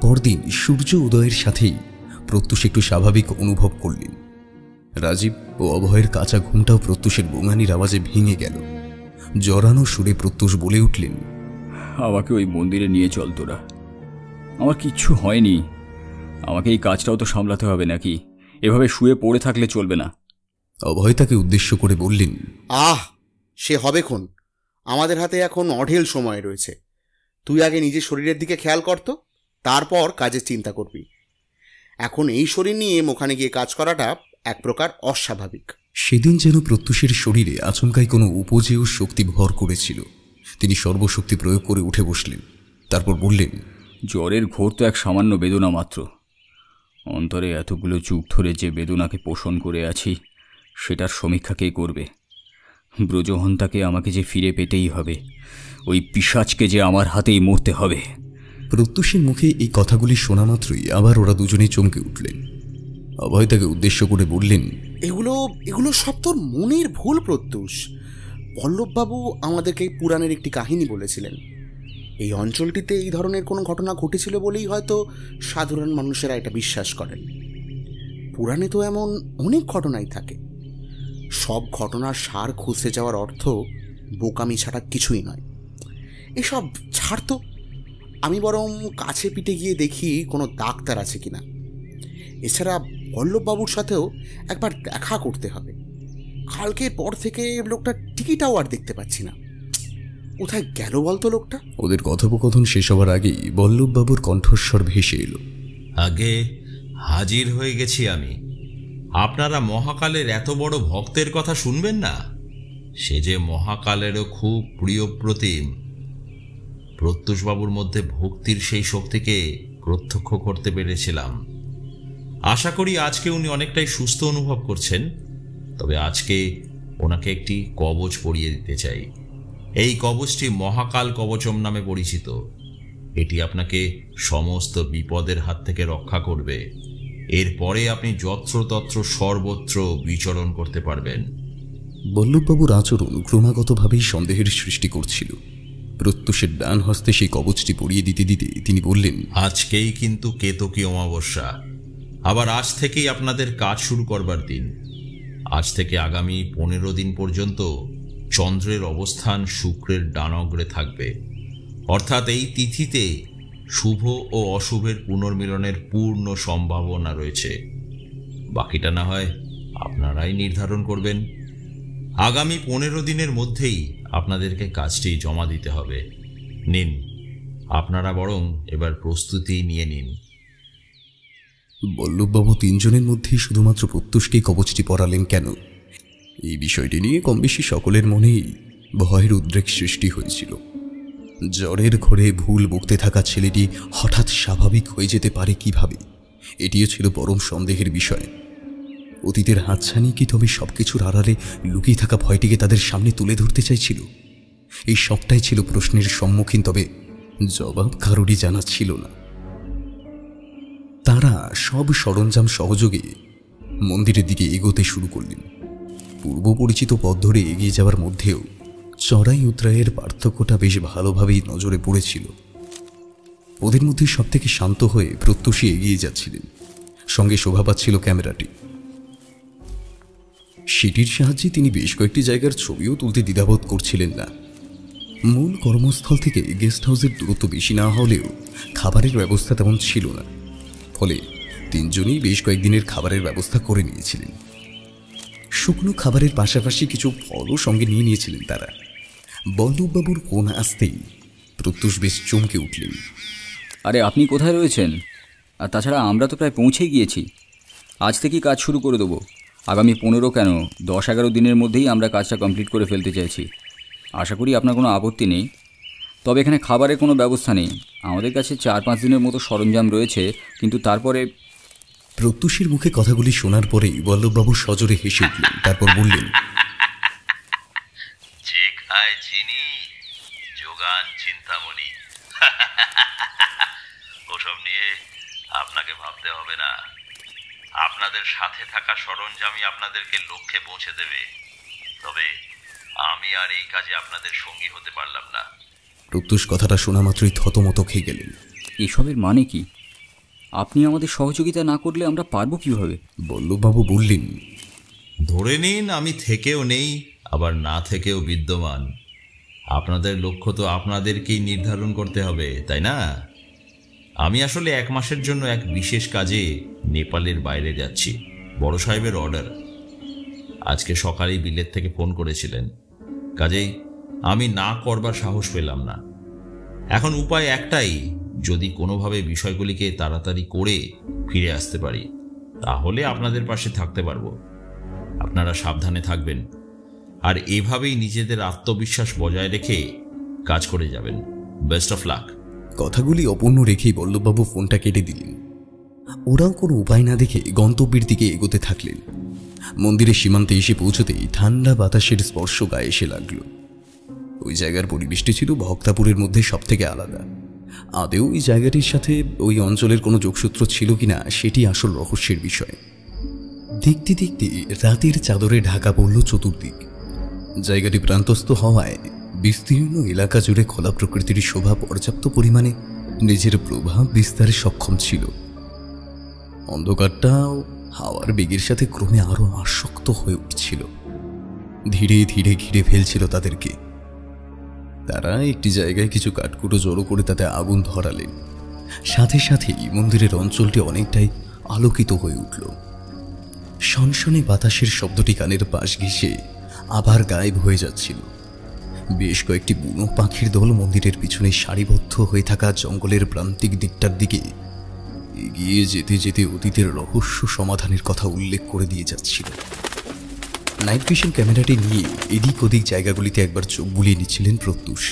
পরদিন সূর্য উদয়ের সাথেই প্রত্যুষ একটু স্বাভাবিক অনুভব করলেন। রাজীব ও অভয়ের কাঁচা ঘুমটাও প্রত্যুষের বোঙানির আওয়াজে ভেঙে গেল। জড়ানো সুরে প্রত্যুষ বলে উঠলেন, আমাকে ওই মন্দিরে নিয়ে চল তোরা। আমার কিচ্ছু হয়নি, আমাকে এই কাজটাও তো সামলাতে হবে নাকি? এভাবে শুয়ে পড়ে থাকলে চলবে না। অভয় তাকে উদ্দেশ্য করে বললেন, সে হবে খন, আমাদের হাতে এখন অঢেল সময় রয়েছে। তুই আগে নিজের শরীরের দিকে খেয়াল করতো, তারপর কাজের চিন্তা করবি। এখন এই শরীর নিয়ে ওখানে গিয়ে কাজ করাটা এক প্রকার অস্বাভাবিক। সেদিন যেন প্রত্যুষের শরীরে আচমকাই কোনো উপজেয় শক্তি ভর করেছিল। তিনি সর্বশক্তি প্রয়োগ করে উঠে বসলেন। তারপর বললেন, জ্বরের ঘোর তো এক সামান্য বেদনা মাত্র। অন্তরে এতগুলো যুগ ধরে যে বেদনাকে পোষণ করে আছি, সেটার সমীক্ষা কে করবে? ব্রজহন্তাকে আমাকে যে ফিরে পেতেই হবে, ওই পিশাচকে যে আমার হাতেই মরতে হবে। প্রত্যুষের মুখে এই কথাগুলি শোনা মাত্রই আবার ওরা দুজনেই চমকে উঠলেন। অভয় তাকে উদ্দেশ্য করে বললেন, এগুলো সব তোর মনের ভুল প্রত্যুষ। পল্লববাবু আমাদেরকে পুরাণের একটি কাহিনী বলেছিলেন। এই অঞ্চলটিতে এই ধরনের কোনো ঘটনা ঘটেছিল বলেই হয়তো সাধারণ মানুষেরা এটা বিশ্বাস করেন। পুরাণে তো এমন অনেক ঘটনাই থাকে। সব ঘটনার সার খুঁজতে যাওয়ার অর্থ বোকামি ছাড়া কিছুই নয়। এসব ছাড় তো, আমি বরং কাছে পিঠে গিয়ে দেখি কোনো ডাক্তার আছে কিনা। এছাড়া পল্লববাবুর সাথেও একবার দেখা করতে হবে। কালকের পর থেকে লোকটা টিকিটাও আর দেখতে পাচ্ছি না। কোথায় গেল বলতো লোকটা? ওদের কথোপকথন শেষ হওয়ার আগেই বল্লভবাবুর কণ্ঠস্বর ভেসে এলো, আগে হাজির হয়ে গেছি আমি। আপনারা মহাকালের এত বড় ভক্তের কথা শুনবেন না? সে যে মহাকালেরও খুব প্রিয় প্রতিম। প্রত্যুষবাবুর মধ্যে ভক্তির সেই শক্তিকে প্রত্যক্ষ করতে পেরেছিলাম। আশা করি আজকে উনি অনেকটাই সুস্থ অনুভব করছেন। তবে আজকে ওনাকে একটি কবচ পরিয়ে দিতে চাই। এই কবচটি মহাকাল কবচম নামে পরিচিত। এটি আপনাকে সমস্ত বিপদের হাত থেকে রক্ষা করবে। এরপরে আপনি যত্রতত্র সর্বত্র বিচরণ করতে পারবেন। বল্লভবাবুর আচরণ ক্রমাগতভাবেই সন্দেহের সৃষ্টি করছিল। প্রত্যুষের ডান হস্তে সেই কবচটি পরিয়ে দিতে দিতে তিনি বললেন, আজকেই কিন্তু কেতকী অমাবস্যা। আবার আজ থেকেই আপনাদের কাজ শুরু করবার দিন। আজ থেকে আগামী 15 দিন পর্যন্ত চন্দ্রের অবস্থান শুক্রের ডানগ্রে থাকবে। অর্থাৎ এই তিথিতে শুভ ও অশুভের পুনর্মিলনের পূর্ণ সম্ভাবনা রয়েছে। বাকিটা না হয় আপনারাই নির্ধারণ করবেন। আগামী 15 দিনের মধ্যেই আপনাদেরকে কাজটি জমা দিতে হবে। নিন, আপনারা বরং এবার প্রস্তুতি নিয়ে নিন। বল্লভবাবু তিনজনের মধ্যেই শুধুমাত্র প্রত্যুষকেই কবচটি পরালেন কেন, এই বিষয়টি নিয়ে কম বেশি সকলের মনেই ভয়ের উদ্রেক সৃষ্টি হয়েছিল। জ্বরের ঘোরে ভুল বকতে থাকা ছেলেটি হঠাৎ স্বাভাবিক হয়ে যেতে পারে কিভাবে, এটিও ছিল পরম সন্দেহের বিষয়। অতীতের হাতছানি কি তবে সবকিছুর আড়ালে লুকিয়ে থাকা ভয়টিকে তাদের সামনে তুলে ধরতে চাইছিল? এই সবটাই ছিল প্রশ্নের সম্মুখীন, তবে জবাব কারোরই জানা ছিল না। তারা সব সরঞ্জাম সহযোগে মন্দিরের দিকে এগোতে শুরু করলেন। পূর্ব পরিচিত পথ ধরে এগিয়ে যাওয়ার মধ্যেও চড়াই উতরাইয়ের পার্থক্যটা বেশ ভালোভাবেই নজরে পড়েছিল। ওদের মধ্যে সবথেকে শান্ত হয়ে প্রত্যুষী এগিয়ে যাচ্ছিলেন, সঙ্গে শোভা পাচ্ছিল ক্যামেরাটি। সেটির সাহায্যে তিনি বেশ কয়েকটি জায়গার ছবিও তুলতে দ্বিধাবোধ করছিলেন না। মূল কর্মস্থল থেকে গেস্ট হাউসের দূরত্ব বেশি না হলেও খাবারের ব্যবস্থা তেমন ছিল না, ফলে তিনজনেই বেশ কয়েকদিনের খাবারের ব্যবস্থা করে নিয়েছিলেন। শুকনো খাবারের পাশাপাশি কিছু ফলও সঙ্গে নিয়ে নিয়েছিলেন তারা। বল্লভবাবুর ফোন আসতেই প্রত্যুষ বেশ চমকে উঠলেন। আরে আপনি কোথায় রয়েছেন? আর তাছাড়া আমরা তো প্রায় পৌঁছে গিয়েছি। আজ থেকেই কাজ শুরু করে দেবো। আগামী 15 কেন 10-11 দিনের মধ্যেই আমরা কাজটা কমপ্লিট করে ফেলতে চাইছি। আশা করি আপনার কোনো আপত্তি নেই। তবে এখানে খাবারের কোনো ব্যবস্থা নেই। আমাদের কাছে 4-5 দিনের মতো সরঞ্জাম রয়েছে, কিন্তু তারপরে। প্রত্যুষের মুখে কথাগুলি শোনার পরেই বল্লভবাবু সজোরে হেসে উঠলেন। তারপর বললেন, যে খায় চিনি যোগান চিন্তামণি। ওসব নিয়ে আপনাকে ভাবতে হবে না। আপনাদের সাথে থাকা সরঞ্জামই আপনাদেরকে লক্ষ্যে পৌঁছে দেবে। তবে আমি আর এই কাজে আপনাদের সঙ্গী হতে পারলাম না। প্রত্যুষ কথাটা শোনা মাত্রই থতমত খেয়ে গেলেন। এসবের মানে কি? আপনি আমাদের সহযোগিতা না করলে আমরা পারবো কিভাবে? বল্লভবাবু বললেন, ধরে নিন আমি থেকেও নেই, আবার না থেকেও বিদ্যমান। আপনাদের লক্ষ্য তো আপনাদেরকেই নির্ধারণ করতে হবে, তাই না? আমি আসলে 1 মাসের জন্য এক বিশেষ কাজে নেপালের বাইরে যাচ্ছি। বড় সাহেবের অর্ডার। আজকে সকালেই বিলেত থেকে ফোন করেছিলেন, কাজেই আমি না করবার সাহস পেলাম না। এখন উপায় একটাই, যদি কোনোভাবে বিষয়গুলিকে তাড়াতাড়ি করে ফিরে আসতে পারি তাহলে আপনাদের পাশে থাকতে পারবো। আপনারা সাবধানে থাকবেন আর এভাবেই নিজেদের আত্মবিশ্বাস বজায় রেখে কাজ করে যাবেন। Best of luck. কথাগুলি অপূর্ণ রেখেই বল্লভবাবু ফোনটা কেটে দিলেন। ওরাও কোনো উপায় না দেখে গন্তব্যের দিকে এগোতে থাকলেন। মন্দিরের সীমান্তে এসে পৌঁছতেই ঠান্ডা বাতাসের স্পর্শ গায়ে এসে লাগলো। ওই জায়গার পরিবেশটি ছিল ভক্তাপুরের মধ্যে সব থেকে আলাদা। আদেও ওই জায়গাটির সাথে ওই অঞ্চলের কোনো যোগসূত্র ছিল কিনা সেটি আসল রহস্যের বিষয়। দেখতে দেখতে রাতের চাদরে ঢাকা পড়ল চতুর্দিক। জায়গাটি প্রান্তস্থ হওয়ায় বিস্তীর্ণ এলাকা জুড়ে খোলা প্রকৃতির শোভা পর্যাপ্ত পরিমাণে নিজের প্রভাব বিস্তারে সক্ষম ছিল। অন্ধকারটাও হাওয়ার বেগের সাথে ক্রমে আরো আসক্ত হয়ে উঠছিল, ধীরে ধীরে ঘিরে ফেলছিল তাদেরকে। তারা একটি জায়গায় কিছু কাঠকুটো জড়ো করে তাতে আগুন ধরালেন। সাথে সাথেই মন্দিরের অঞ্চলটি অনেকটাই আলোকিত হয়ে উঠল। সনসনে বাতাসের শব্দটি কানের পাশ ঘেঁষে আবার গায়েব হয়ে যাচ্ছিল। বেশ কয়েকটি বুনো পাখির দল মন্দিরের পিছনে সারিবদ্ধ হয়ে থাকা জঙ্গলের প্রান্তিক দিকটার দিকে এগিয়ে যেতে যেতে অতীতের রহস্য সমাধানের কথা উল্লেখ করে দিয়ে যাচ্ছিল। নাইট ভিশন ক্যামেরাটি নিয়ে এদিক ওদিক জায়গাগুলিতে একবার চোখ বুলিয়ে নিচ্ছিলেন প্রত্যুষ।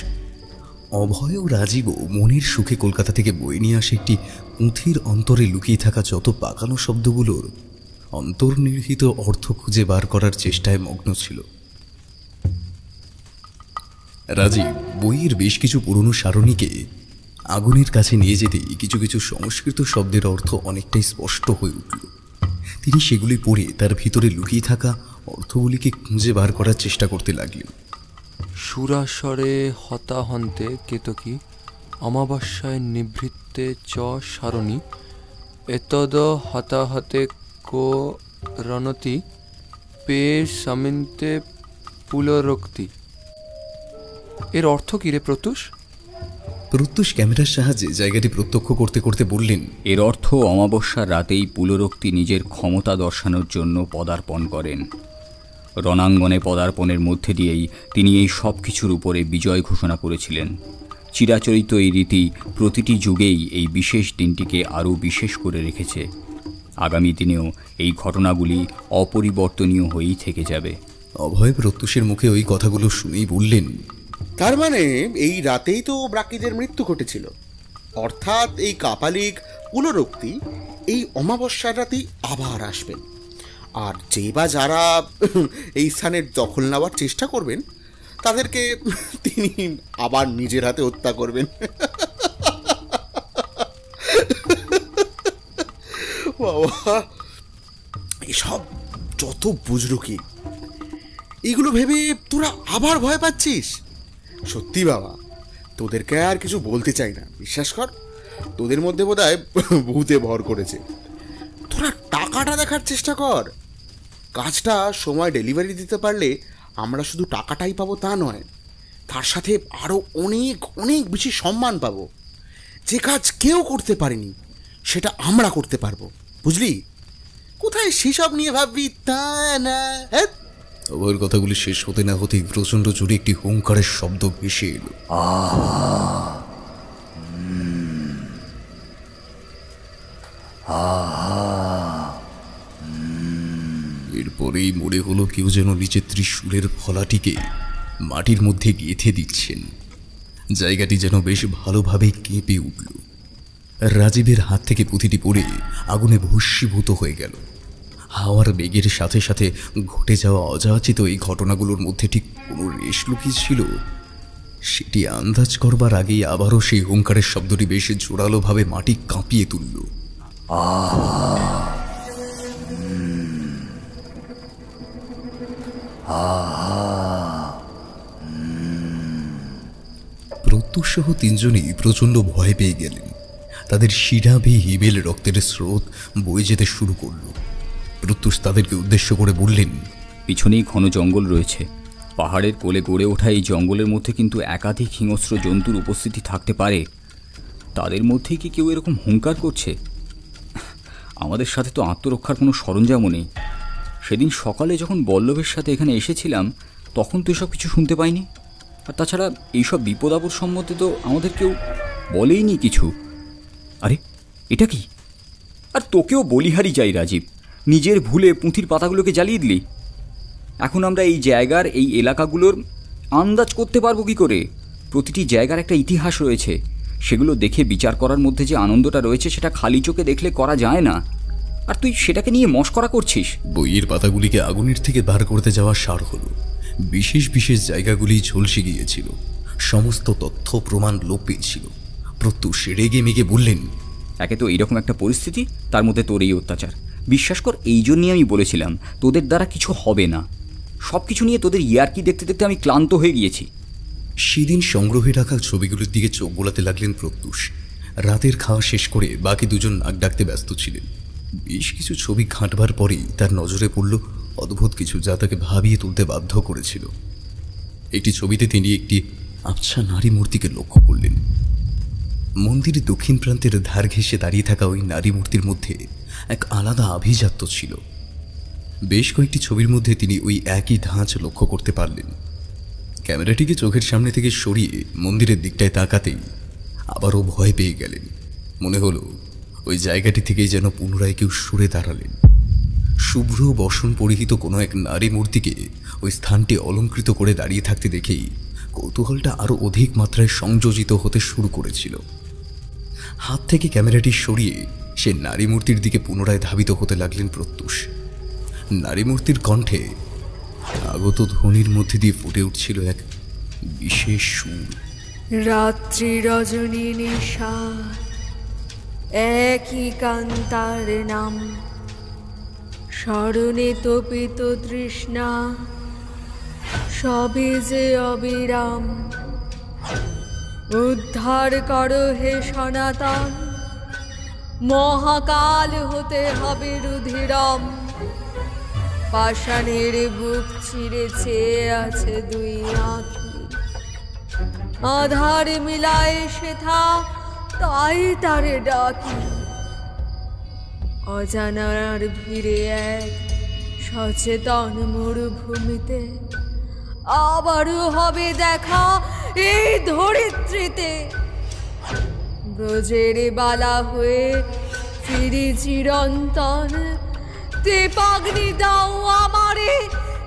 অভয় ও রাজীবও মনের সুখে কলকাতা থেকে বয়ে নিয়ে আসে একটি পুঁথির অন্তরে লুকিয়ে থাকা যত পাকানো শব্দগুলোর অন্তর্নিহিত অর্থ খুঁজে বার করার চেষ্টায় মগ্ন ছিল। রাজীব বইয়ের বেশ কিছু পুরনো সারণীকে আগুনের কাছে নিয়ে যেতেই কিছু কিছু সংস্কৃত শব্দের অর্থ অনেকটাই স্পষ্ট হয়ে উঠল। তিনি সেগুলি পড়ে তার ভিতরে লুকিয়ে থাকা অর্থগুলিকে খুঁজে বার করার চেষ্টা করতে লাগলেন। সুরাস্বরে হতাহন্তে কেতকী অমাবস্যায় নিভৃত্তে চ সারণী এতদ হতাহতে কো রণতি পে সমিন্তে পুলরক্তি। এর অর্থ কি রে প্রত্যুষ? প্রত্যুষ ক্যামেরার সাহায্যে জায়গাটি প্রত্যক্ষ করতে করতে বললেন, এর অর্থ অমাবস্যার রাতেই পুলরক্তি নিজের ক্ষমতা দর্শানোর জন্য পদার্পণ করেন। রণাঙ্গনে পদার্পণের মধ্যে দিয়েই তিনি এই সব কিছুর উপরে বিজয় ঘোষণা করেছিলেন। চিরাচরিত এই রীতি প্রতিটি যুগেই এই বিশেষ দিনটিকে আরও বিশেষ করে রেখেছে। আগামী দিনেও এই ঘটনাগুলি অপরিবর্তনীয় হয়েই থেকে যাবে। অভয় প্রত্যুষের মুখে ওই কথাগুলো শুনেই বললেন, তার মানে এই রাতেই তো ব্রাকিদের মৃত্যু ঘটেছিল, অর্থাৎ এই কাপালিক পুনরুক্তি এই অমাবস্যার রাতেই আবার আসবেন। আর যে বা যারা এই স্থানের দখল নেওয়ার চেষ্টা করবেন তাদেরকে তিনি আবার নিজের হাতে হত্যা করবেন। বাবা, এসব যত বুঝলো কি, এগুলো ভেবে তোরা আবার ভয় পাচ্ছিস? সত্যি বাবা, তোদেরকে আর কিছু বলতে চাই না, বিশ্বাস কর। তোদের মধ্যে বোধহয় ভূতে ভর করেছে। তোরা টাকাটা দেখার চেষ্টা কর। কাজটা সময় ডেলিভারি দিতে পারলে আমরা শুধু টাকাটাই পাবো তা নয়, তার সাথে আরও অনেক অনেক বেশি সম্মান পাবো। যে কাজ কেউ করতে পারেনি সেটা আমরা করতে পারবো, বুঝলি? কোথায় সেসব নিয়ে ভাববি তা না। হ্যাঁ, ওর কথাগুলি শেষ হতে না হতেই প্রচণ্ড জোরে একটি হুঙ্কারের শব্দ ভেসে এলো। এরপরেই মনে হলো কেউ যেন নিচে ত্রিশূলের ফলাটিকে মাটির মধ্যে গেঁথে দিচ্ছেন। জায়গাটি যেন বেশ ভালোভাবে কেঁপে উঠল। রাজীবের হাত থেকে পুঁথিটি পড়ে আগুনে ভস্মীভূত হয়ে গেল। হাওয়ার বেগের সাথে সাথে ঘটে যাওয়া অযাচিত এই ঘটনাগুলোর মধ্যে ঠিক কোনো রেশ লুকিয়ে ছিল, সেটি আন্দাজ করবার আগেই আবারও সেই হুঙ্কারের শব্দটি বেশ জোরালোভাবে মাটি কাঁপিয়ে তুলল। প্রত্যুষ সহ তিনজনই প্রচণ্ড ভয় পেয়ে গেলেন। তাদের শিরা বেয়ে হিমেল রক্তের স্রোত বয়ে যেতে শুরু করল। প্রত্যুষ তাদেরকে উদ্দেশ্য করে বললেন, পিছনেই ঘন জঙ্গল রয়েছে। পাহাড়ের কোলে গড়ে ওঠা এই জঙ্গলের মধ্যে কিন্তু একাধিক হিংস্র জন্তুর উপস্থিতি থাকতে পারে। তাদের মধ্যেই কি কেউ এরকম হুঙ্কার করছে? আমাদের সাথে তো আত্মরক্ষার কোনো সরঞ্জামও নেই। সেদিন সকালে যখন বল্লভের সাথে এখানে এসেছিলাম তখন তো এসব কিছু শুনতে পাইনি। আর তাছাড়া এইসব বিপদ আপদ সম্বন্ধে তো আমাদের কেউ বলেইনি কিছু। আরে এটা কি? আর তোকেও বলিহারি চাই রাজীব, নিজের ভুলে পুঁথির পাতাগুলোকে জ্বালিয়ে দিলি। এখন আমরা এই জায়গার এই এলাকাগুলোর আন্দাজ করতে পারবো কি করে? প্রতিটি জায়গার একটা ইতিহাস রয়েছে, সেগুলো দেখে বিচার করার মধ্যে যে আনন্দটা রয়েছে সেটা খালি চোখে দেখলে করা যায় না। আর তুই সেটাকে নিয়ে মশকরা করছিস। বইয়ের পাতাগুলিকে আগুনের থেকে বার করতে যাওয়া সার হলো। বিশেষ বিশেষ জায়গাগুলি ঝলসে গিয়েছিল, সমস্ত তথ্য প্রমাণ লোপ পেয়েছিল। প্রত্যুষ রেগে মেগে বললেন, একে তো এইরকম একটা পরিস্থিতি, তার মধ্যে তোর এই অত্যাচার। বিশ্বাস কর, এই জন্যই আমি বলেছিলাম তোদের দ্বারা কিছু হবে না। সব কিছু নিয়ে তোদের ইয়ার্কি দেখতে দেখতে আমি ক্লান্ত হয়ে গিয়েছি। সেদিন সংগ্রহে রাখা ছবিগুলোর দিকে চোখ বোলাতে লাগলেন প্রত্যুষ। রাতের খাওয়া শেষ করে বাকি দুজন নাক ডাকতে ব্যস্ত ছিলেন। বেশ কিছু ছবি ঘাঁটবার পরেই তার নজরে পড়ল অদ্ভুত কিছু, যা তাকে ভাবিয়ে তুলতে বাধ্য করেছিল। একটি ছবিতে তিনি একটি আবছা নারী মূর্তিকে লক্ষ্য করলেন। মন্দিরের দক্ষিণ প্রান্তের ধার ঘেঁষে দাঁড়িয়ে থাকা ওই নারী মূর্তির মধ্যে এক আলাদা আভিজাত্য ছিল। বেশ কয়েকটি ছবির মধ্যে তিনি ওই একই ধাঁচ লক্ষ্য করতে পারলেন। ক্যামেরাটিকে চোখের সামনে থেকে সরিয়ে মন্দিরের দিকটায় তাকাতেই আবারও ভয় পেয়ে গেলেন। মনে হলো ওই জায়গাটি থেকেই যেন পুনরায় কেউ সরে দাঁড়ালেন। শুভ্র বসন পরিহিত কোনো এক নারী মূর্তিকে ওই স্থানটি অলঙ্কৃত করে দাঁড়িয়ে থাকতে দেখেই কৌতূহলটা আরও অধিক মাত্রায় সংযোজিত হতে শুরু করেছিল। হাত থেকে ক্যামেরাটি সরিয়ে সে নারী মূর্তির দিকে পুনরায় ধাবিত হতে লাগলেন প্রত্যুষ। নারী মূর্তির কণ্ঠে আগত ধ্বনির মধ্যে দিয়ে ফুটে উঠছিল এক বিশেষ সুর। রাত্রি রজনী নিশা একই কান্তার নাম, স্মরণে তপিত তৃষ্ণা সবে যে অবিরাম। উদ্ধার করো হে সনাতন, মহাকাল হতে হবে রুধিরম। পাষাণের বুক চিরে চেয়ে আছে দুই আঁখি, আধার মিলায় সেথা তাই তারে ডাকি। অজানার ভিড়ে এক সচেতন মরুভূমিতে আবারও হবে দেখা এই ধরিত্রীতে। ব্রজের বালা হয়ে ফিরি চিরন্তন, তেপাগ্নি দাও আমারে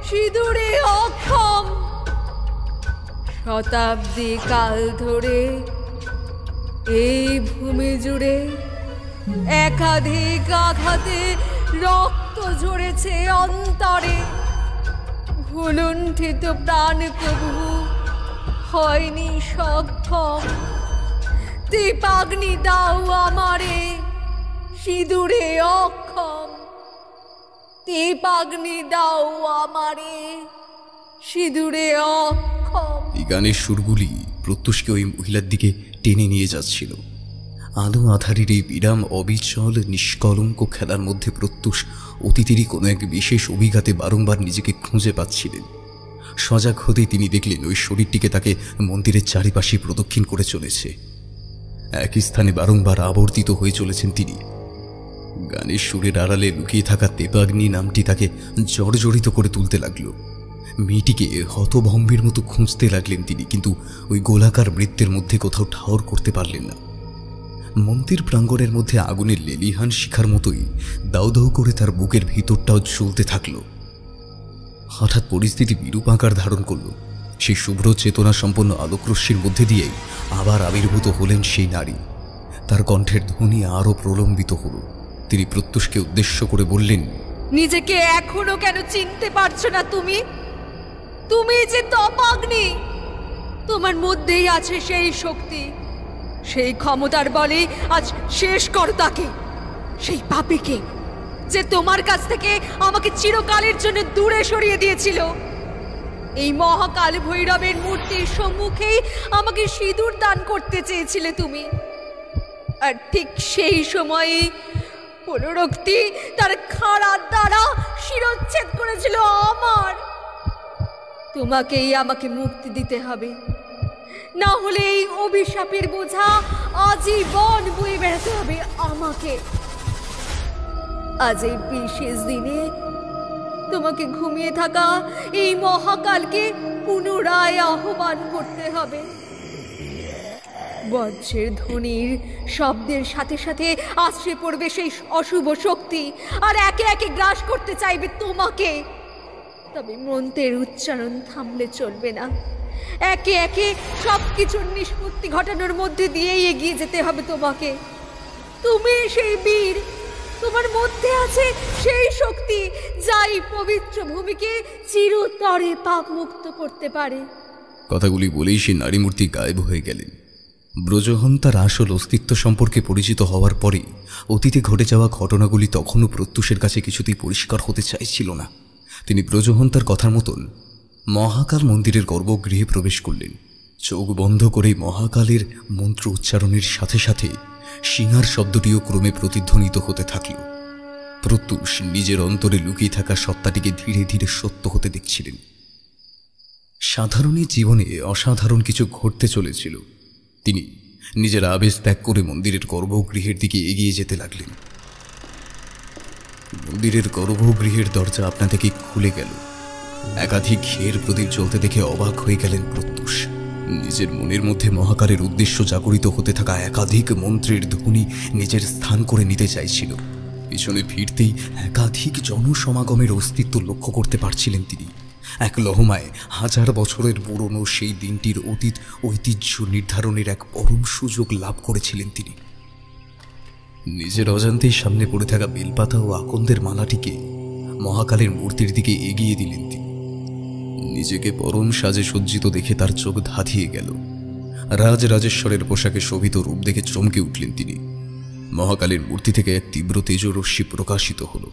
সিঁদুরে অক্ষম। শতাব্দী কাল ধরে এই ভূমি জুড়ে একাধিক আঘাতে রক্ত ঝরেছে অন্তরে, ভুলুণ্ঠিত প্রাণ প্রভু হয়নি সক্ষম। দীপাগ্নি দাও আমারে, সিঁদুরে অক্ষম। দীপাগ্নি দাও আমারে, সিঁদুরে অক্ষম। এই গানের সুরগুলি প্রত্যুষকে ওই মহিলার দিকে টেনে নিয়ে যাচ্ছিল। আলো আধারের এই বিরাম অবিচল নিষ্কলঙ্ক খেলার মধ্যে প্রত্যুষ অতীতেরই কোনো এক বিশেষ অভিঘাতে বারংবার নিজেকে খুঁজে পাচ্ছিলেন। সজাগ হতেই তিনি দেখলেন ওই শরীরটিকে তাকে মন্দিরের চারিপাশে প্রদক্ষিণ করে চলেছে। একই স্থানে বারংবার আবর্তিত হয়ে চলেছেন তিনি। গানের সুরের আড়ালে লুকিয়ে থাকা দেবাগ্নি নামটি তাকে জর্জরিত করে তুলতে লাগলো। মেয়েটিকে হতভম্বের মতো খুঁজতে লাগলেন তিনি, কিন্তু ওই গোলাকার বৃত্তের মধ্যে কোথাও ঠাওর করতে পারলেন না। মন্দির প্রাঙ্গণের মধ্যে আগুনের লেলিহান শিখার মতোই দাউ দাউ করে তার বুকের ভিতরটাও জ্বলতে থাকল। হঠাৎ পরিস্থিতি বিরূপ আকার ধারণ করল। সেই শুভ্র চেতনা সম্পন্ন আলোকরশ্মির মধ্যে দিয়েই আবার আবির্ভূত হলেন সেই নারী। তার কণ্ঠের ধ্বনি আরও প্রলম্বিত হল। তিনি প্রত্যুষকে উদ্দেশ্য করে বললেন, নিজেকে এখনো কেন চিনতে পারছো না তুমি? তুমি যে তপাগ্নি, তোমার মধ্যেই আছে সেই শক্তি। সেই ক্ষমতার বলে আজ শেষ করো তাকে, সেই পাপীকে যে তোমার কাছ থেকে আমাকে চিরকালের জন্য দূরে সরিয়ে দিয়েছিল। এই মহাকাল ভৈরবের মূর্তির সম্মুখেই আমাকে সিঁদুর দান করতে চেয়েছিলে তুমি। আর ঠিক সেই সময়ে পুনরুক্তি তার খাড়ার দ্বারা শিরচ্ছেদ করেছিল আমার। তোমাকেই আমাকে মুক্তি দিতে হবে, না হলে এই অভিশাপের বোঝা আজীবন বয়ে বেড়াতে হবে আমাকে। আজ এই বিশেষ দিনে তোমাকে ঘুমিয়ে থাকা এই মহাকালকে পুনরায় আহ্বান করতে হবে। বজ্রের ধ্বনির শব্দের সাথে সাথে আশ্রে পড়বে সেই অশুভ শক্তি, আর একে একে গ্রাস করতে চাইবে তোমাকে। তবে মন্ত্রের উচ্চারণ থামলে চলবে না। একে একে সবকিছুর নিষ্পত্তি ঘটানোর মধ্যে দিয়েই এগিয়ে যেতে হবে তোমাকে। তুমি সেই বীর, তোমার মধ্যে আছে সেই শক্তি যাই পবিত্র ভূমিকে চিরতরে পাপ মুক্ত করতে পারে। কথাগুলি বলেই সেই নারী মূর্তি গায়েব হয়ে গেলেন। ব্রজহন তার আসল অস্তিত্ব সম্পর্কে পরিচিত হওয়ার পরে অতীতে ঘটে যাওয়া ঘটনাগুলি তখনও প্রত্যুষের কাছে কিছুতেই পরিষ্কার হতে চাইছিল না। তিনি ব্রজহন তার কথার মতন মহাকাল মন্দিরের গর্ভগৃহে প্রবেশ করলেন। চোখ বন্ধ করে মহাকালের মন্ত্র উচ্চারণের সাথে সাথে সিংহার শব্দটিও ক্রমে প্রতিধ্বনিত হতে থাকল। প্রত্যুষ নিজের অন্তরে লুকিয়ে থাকা সত্তাটিকে ধীরে ধীরে সত্য হতে দেখছিলেন। সাধারণের জীবনে অসাধারণ কিছু ঘটতে চলেছিল। তিনি নিজের আবেশ ত্যাগ করে মন্দিরের গর্ভগৃহের দিকে এগিয়ে যেতে লাগলেন। মন্দিরের গর্ভগৃহের দরজা আপনা থেকে খুলে গেল। একাধিক ঘের প্রদীপ জ্বলতে দেখে অবাক হয়ে গেলেন প্রত্যুষ। নিজের মনের মধ্যে মহাকালের উদ্দেশ্য জাগরিত হতে থাকা একাধিক মন্ত্রের ধ্বনি নিজের স্থান করে নিতে চাইছিল। পিছনে ফিরতেই একাধিক জনসমাগমের অস্তিত্ব লক্ষ্য করতে পারছিলেন তিনি। এক লহমায় হাজার বছরের পুরনো সেই দিনটির অতীত ঐতিহ্য নির্ধারণের এক পরম সুযোগ লাভ করেছিলেন তিনি। নিজের অজান্তেই সামনে পড়ে থাকা বেলপাতা ও আকন্দের মালাটিকে মহাকালের মূর্তির দিকে এগিয়ে দিলেন তিনি। নিজেকে পরম সাজে সজ্জিত দেখে তার চোখ ধাঁধিয়ে গেল। রাজরাজেশ্বরের পোশাকে শোভিত রূপ দেখে চমকে উঠলেন তিনি। মহাকালের মূর্তি থেকে এক তীব্র তেজরশ্মি প্রকাশিত হল।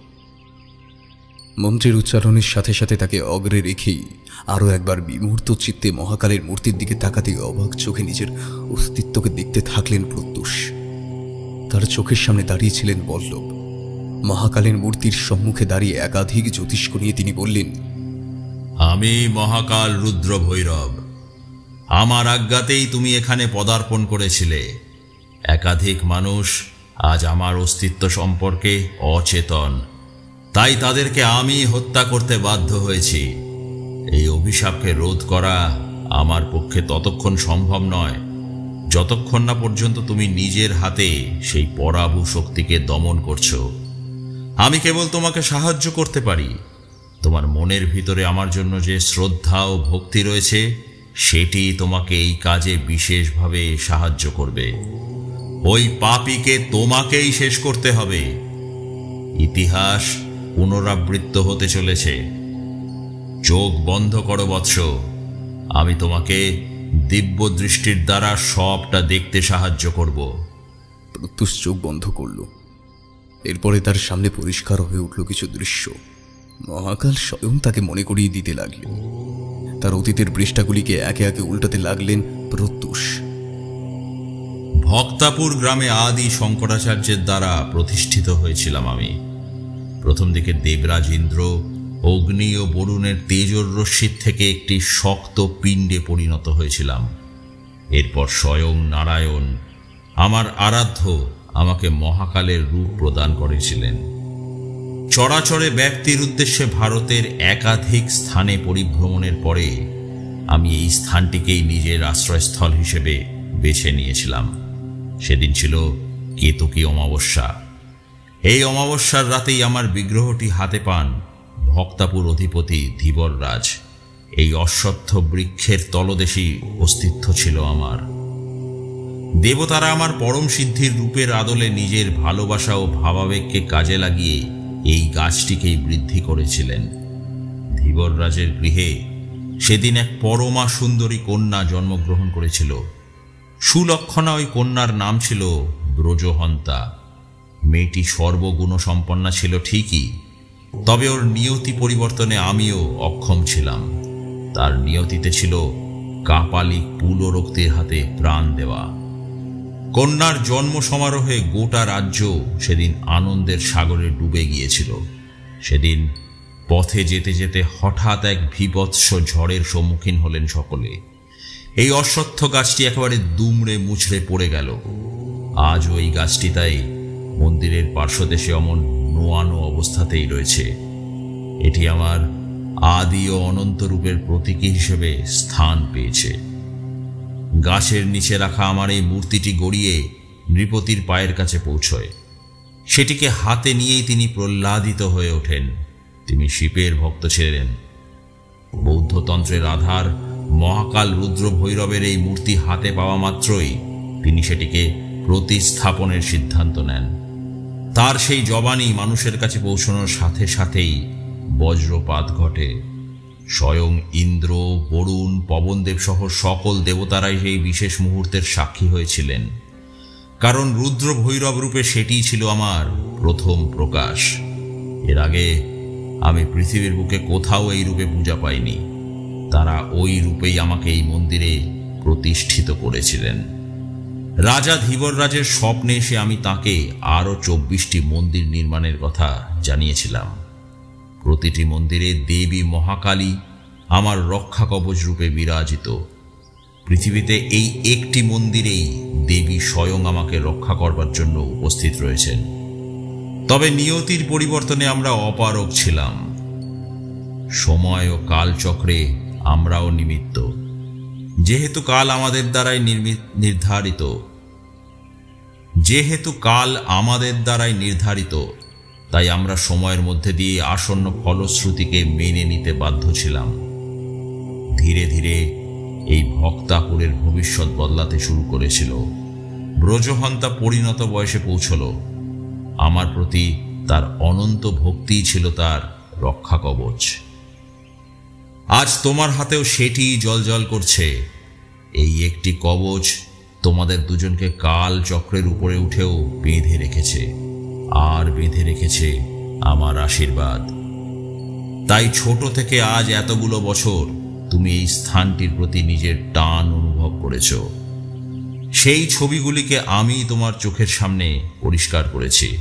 মন্ত্রের উচ্চারণের সাথে সাথে তাকে অগ্রে রেখেই আরও একবার বিমূর্ত চিত্তে মহাকালের মূর্তির দিকে তাকাতে অবাক চোখে নিজের অস্তিত্বকে দেখতে থাকলেন প্রত্যুষ। তার চোখের সামনে দাঁড়িয়েছিলেন বল্লভ। মহাকালের মূর্তির সম্মুখে দাঁড়িয়ে একাধিক জ্যোতিষ্ক নিয়ে তিনি বললেন, আমি মহাকাল রুদ্র ভৈরব। আমার আজ্ঞাতেই তুমি এখানে পদার্পণ করেছিলে। একাধিক মানুষ আজ আমার অস্তিত্ব সম্পর্কে অচেতন, তাই তাদেরকে আমি হত্যা করতে বাধ্য হয়েছি। এই অভিশাপকে রোধ করা আমার পক্ষে ততক্ষণ সম্ভব নয় যতক্ষণ না পর্যন্ত তুমি নিজের হাতে সেই পরাভূ শক্তিকে দমন করছো। আমি কেবল তোমাকে সাহায্য করতে পারি। তোমার মনের ভিতরে আমার জন্য যে শ্রদ্ধা ও ভক্তি রয়েছে সেটি তোমাকে এই কাজে বিশেষভাবে সাহায্য করবে। ওই পাপীকে তোমাকেই শেষ করতে হবে। ইতিহাস পুনরাবৃত্ত হতে চলেছে। চোখ বন্ধ করো বৎস, আমি তোমাকে দিব্য দৃষ্টির দ্বারা সবটা দেখতে সাহায্য করব। প্রত্যুষ চোখ বন্ধ করল। এরপরে তার সামনে পরিষ্কার হয়ে উঠল কিছু দৃশ্য। মহাকাল স্বয়ং তাকে মনে করিয়ে দিতে লাগলেন। তার অতীতের পৃষ্ঠাগুলিকে একে একে উল্টাতে লাগলেন প্রত্যুষ। ভক্তাপুর গ্রামে আদি শঙ্করাচার্যের দ্বারা প্রতিষ্ঠিত হয়েছিলাম আমি। প্রথম দিকে দেবরাজ ইন্দ্র অগ্নি ও বরুণের তেজর রশ্মির থেকে একটি শক্ত পিণ্ডে পরিণত হয়েছিলাম। এরপর স্বয়ং নারায়ণ আমার আরাধ্য আমাকে মহাকালের রূপ প্রদান করেছিলেন। চরাচরে ব্যক্তির উদ্দেশ্যে ভারতের একাধিক স্থানে পরিভ্রমণের পরে আমি এই স্থানটিকেই নিজের আশ্রয়স্থল হিসেবে বেছে নিয়েছিলাম। সেদিন ছিল কেতকী অমাবস্যা। এই অমাবস্যার রাতেই আমার বিগ্রহটি হাতে পান ভক্তাপুর অধিপতি ধীবররাজ। এই অশ্বত্থ বৃক্ষের তলদেশেই অস্তিত্ব ছিল আমার। দেবতারা আমার পরম সিদ্ধির রূপের আদলে নিজের ভালোবাসা ও ভাবাবেগকে কাজে লাগিয়ে এই গাছটিকেই বৃদ্ধি করেছিলেন। ধীবররাজের গৃহে সেদিন এক পরমা সুন্দরী কন্যা জন্মগ্রহণ করেছিল। সুলক্ষণা ওই কন্যার নাম ছিল ব্রজহন্তা। মেয়েটি সর্বগুণসম্পন্না ছিল ঠিকই, তবে ওর নিয়তি পরিবর্তনে আমিও অক্ষম ছিলাম। তার নিয়তিতে ছিল কাপালিক পুলরক্তির হাতে প্রাণ দেওয়া। কন্যার জন্ম সমারোহে গোটা রাজ্য সেদিন আনন্দের সাগরে ডুবে গিয়েছিল। সেদিন পথে যেতে যেতে হঠাৎ এক ভীবৎস ঝড়ের সম্মুখীন হলেন সকলে। এই অশ্বত্থ গাছটি একেবারে দুমড়ে মুচড়ে পড়ে গেল। আজও এই গাছটি তাই মন্দিরের পার্শ্বদেশে অমন নোয়ানো অবস্থাতেই রয়েছে। এটি আমার আদি ও অনন্ত রূপের প্রতীকী হিসেবে স্থান পেয়েছে। গাছের নিচে রাখা আমার এই মূর্তিটি গড়িয়ে নৃপতির পায়ের কাছে পৌঁছয়। সেটিকে হাতে নিয়েই তিনি প্রহ্লাদিত হয়ে ওঠেন। তিনি শিবের ভক্ত ছিলেন। বৌদ্ধতন্ত্রের আধার মহাকাল রুদ্র ভৈরবের এই মূর্তি হাতে পাওয়া মাত্রই তিনি সেটিকে প্রতিস্থাপনের সিদ্ধান্ত নেন। তার সেই জবানি মানুষের কাছে পৌঁছানোর সাথে সাথেই বজ্রপাত ঘটে। স্বয়ং ইন্দ্র, বরুণ, পবনদেব সহ সকল দেবতারাই সেই বিশেষ মুহূর্তের সাক্ষী হয়েছিলেন। কারণ রুদ্র ভৈরব রূপে সেটিই ছিল আমার প্রথম প্রকাশ। এর আগে আমি পৃথিবীর বুকে কোথাও এই রূপে পূজা পাইনি। তারা ওই রূপেই আমাকে এই মন্দিরে প্রতিষ্ঠিত করেছিলেন। রাজা ধীবররাজের স্বপ্নে এসে আমি তাকে আরও 24টি মন্দির নির্মাণের কথা জানিয়েছিলাম। প্রতিটি মন্দিরে দেবী মহাকালী আমার রক্ষা কবচ রূপে বিরাজিত। পৃথিবীতে এই একটি মন্দিরেই দেবী স্বয়ং আমাকে রক্ষা করবার জন্য উপস্থিত রয়েছেন। তবে নিয়তির পরিবর্তনে আমরা অপারগ ছিলাম। সময় ও কালচক্রে আমরাও নিমিত্ত। যেহেতু কাল আমাদের দ্বারাই নির্ধারিত, তাই আমরা সময়ের মধ্যে দিয়ে আসন্ন ফলশ্রুতিকে মেনে নিতে বাধ্য ছিলাম। ধীরে ধীরে এই ভক্তাপুরের ভবিষ্যৎ বদলাতে শুরু করেছিল। ব্রজহন্তা পরিণত বয়সে পৌঁছল। আমার প্রতি তার অনন্ত ভক্তিই ছিল তার রক্ষা কবচ। আজ তোমার হাতেও সেটি জলজল করছে। এই একটি কবচ তোমাদের দুজনকে কাল চক্রের উপরে উঠেও বেঁধে রেখেছে, আর বেঁধে রেখেছে আমার আশীর্বাদ। তাই ছোট থেকে আজ এতগুলো বছর তুমি এই স্থানটির প্রতি নিজের টান অনুভব করেছ। সেই ছবিগুলিকে আমি তোমার চোখের সামনে পরিষ্কার করেছি।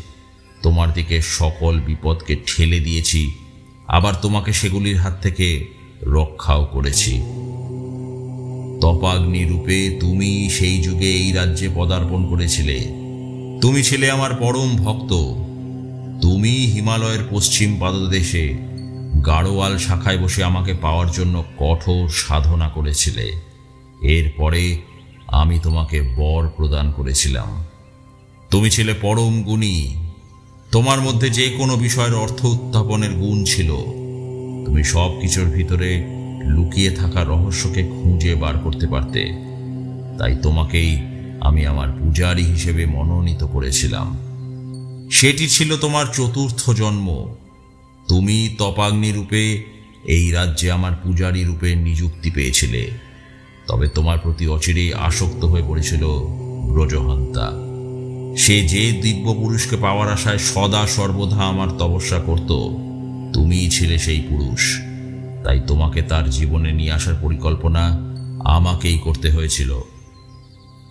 তোমার দিকে সকল বিপদকে ঠেলে দিয়েছি, আবার তোমাকে সেগুলির হাত থেকে রক্ষাও করেছি। তপাগ্নি রূপে তুমি সেই যুগে এই রাজ্যে পদার্পণ করেছিলে। তুমি ছিলে আমার পরম ভক্ত। তুমি হিমালয়ের পশ্চিম পাদদেশে গাড়োয়াল শাখায় বসে আমাকে পাওয়ার জন্য কঠোর সাধনা করেছিলে। এরপরে আমি তোমাকে বর প্রদান করেছিলাম। তুমি ছিলে পরম গুণী। তোমার মধ্যে যে কোনো বিষয়ের অর্থ উত্থাপনের গুণ ছিল। তুমি সব কিছুর ভিতরে লুকিয়ে থাকা রহস্যকে খুঁজে বার করতে পারতে। তাই তোমাকেই আমি আমার পূজারী হিসেবে মনোনীত করেছিলাম। সেটি ছিল তোমার চতুর্থ জন্ম। তুমি তপাগ্নি রূপে এই রাজ্যে আমার পূজারী রূপে নিযুক্তি পেয়েছিলে, তবে তোমার প্রতি অচিরেই আসক্ত হয়ে পড়েছিল ব্রজহন্তা। সে যে দিব্য পুরুষকে পাওয়ার আশায় সদা সর্বদা আমার তপস্যা করত, তুমিই ছিলে সেই পুরুষ। তাই তোমাকে তার জীবনে নিয়ে আসার পরিকল্পনা আমাকেই করতে হয়েছিল।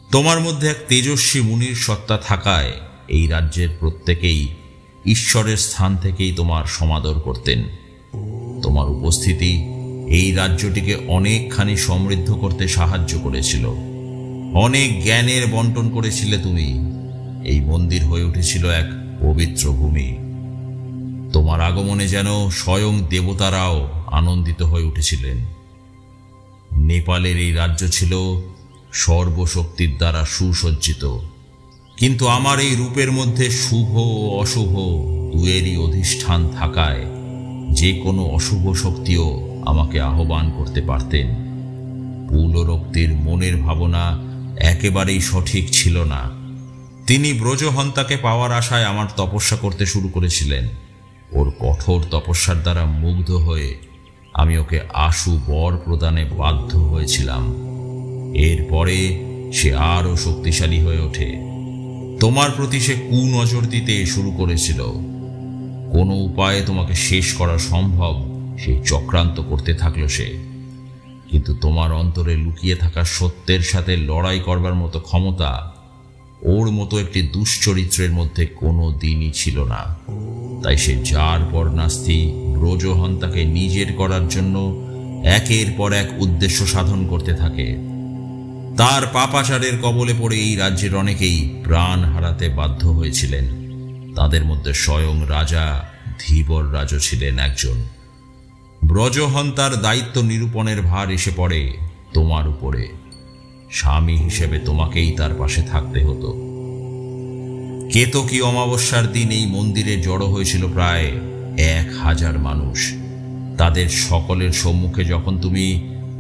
তোমার মধ্যে এক তেজস্বী মুনির সত্তা থাকায় এই রাজ্যের প্রত্যেকেই ঈশ্বরের স্থান থেকেই তোমার সমাদর করতেন। তোমার উপস্থিতি এই রাজ্যটিকে অনেকখানি সমৃদ্ধ করতে সাহায্য করেছিল। অনেক জ্ঞানের বন্টন করেছিলে তুমি। এই মন্দির হয়ে উঠেছিল এক পবিত্র ভূমি। তোমার আগমনে যেন স্বয়ং দেবতারাও আনন্দিত হয়ে উঠেছিলেন। নেপালের এই রাজ্য ছিল সর্বশক্তির দ্বারা সুসজ্জিত, কিন্তু আমার এই রূপের মধ্যে শুভ ও অশুভ দুয়েরই অধিষ্ঠান থাকায় যে কোনো অশুভ শক্তিও আমাকে আহ্বান করতে পারতেন। পুলরক্তির মনের ভাবনা একেবারেই সঠিক ছিল না। তিনি ব্রজহন্তাকে পাওয়ার আশায় আমার তপস্যা করতে শুরু করেছিলেন। ওর কঠোর তপস্যার দ্বারা মুগ্ধ হয়ে আমি ওকে আশু বর প্রদানে বাধ্য হয়েছিলাম। এরপরে সে আরও শক্তিশালী হয়ে ওঠে। তোমার প্রতি সে কুনজর দিতে শুরু করেছিল। কোনো উপায়ে তোমাকে শেষ করা সম্ভব সেই চক্রান্ত করতে থাকলো সে। কিন্তু তোমার অন্তরে লুকিয়ে থাকা সত্যের সাথে লড়াই করবার মতো ক্ষমতা ওর মতো একটি দুশ্চরিত্রের মধ্যে কোনো দিনই ছিল না। তাই সে যার পর নাস্তি ব্রজহন্তাকে নিজের করার জন্য একের পর এক উদ্দেশ্য সাধন করতে থাকে। তার পাপাচারের কবলে পড়ে এই রাজ্যের অনেকেই প্রাণ হারাতে বাধ্য হয়েছিলেন। তাদের মধ্যে স্বয়ং রাজা ধীবর রাজও ছিলেন একজন। ব্রজহন্তার দায়িত্ব নিরূপণের ভার এসে পড়ে তোমার উপরে। স্বামী হিসেবে তোমাকেই তার পাশে থাকতে হতো। কেতকী অমাবস্যার দিন এই মন্দিরে জড়ো হয়েছিল প্রায় 1000 মানুষ। তাদের সকলের সম্মুখে যখন তুমি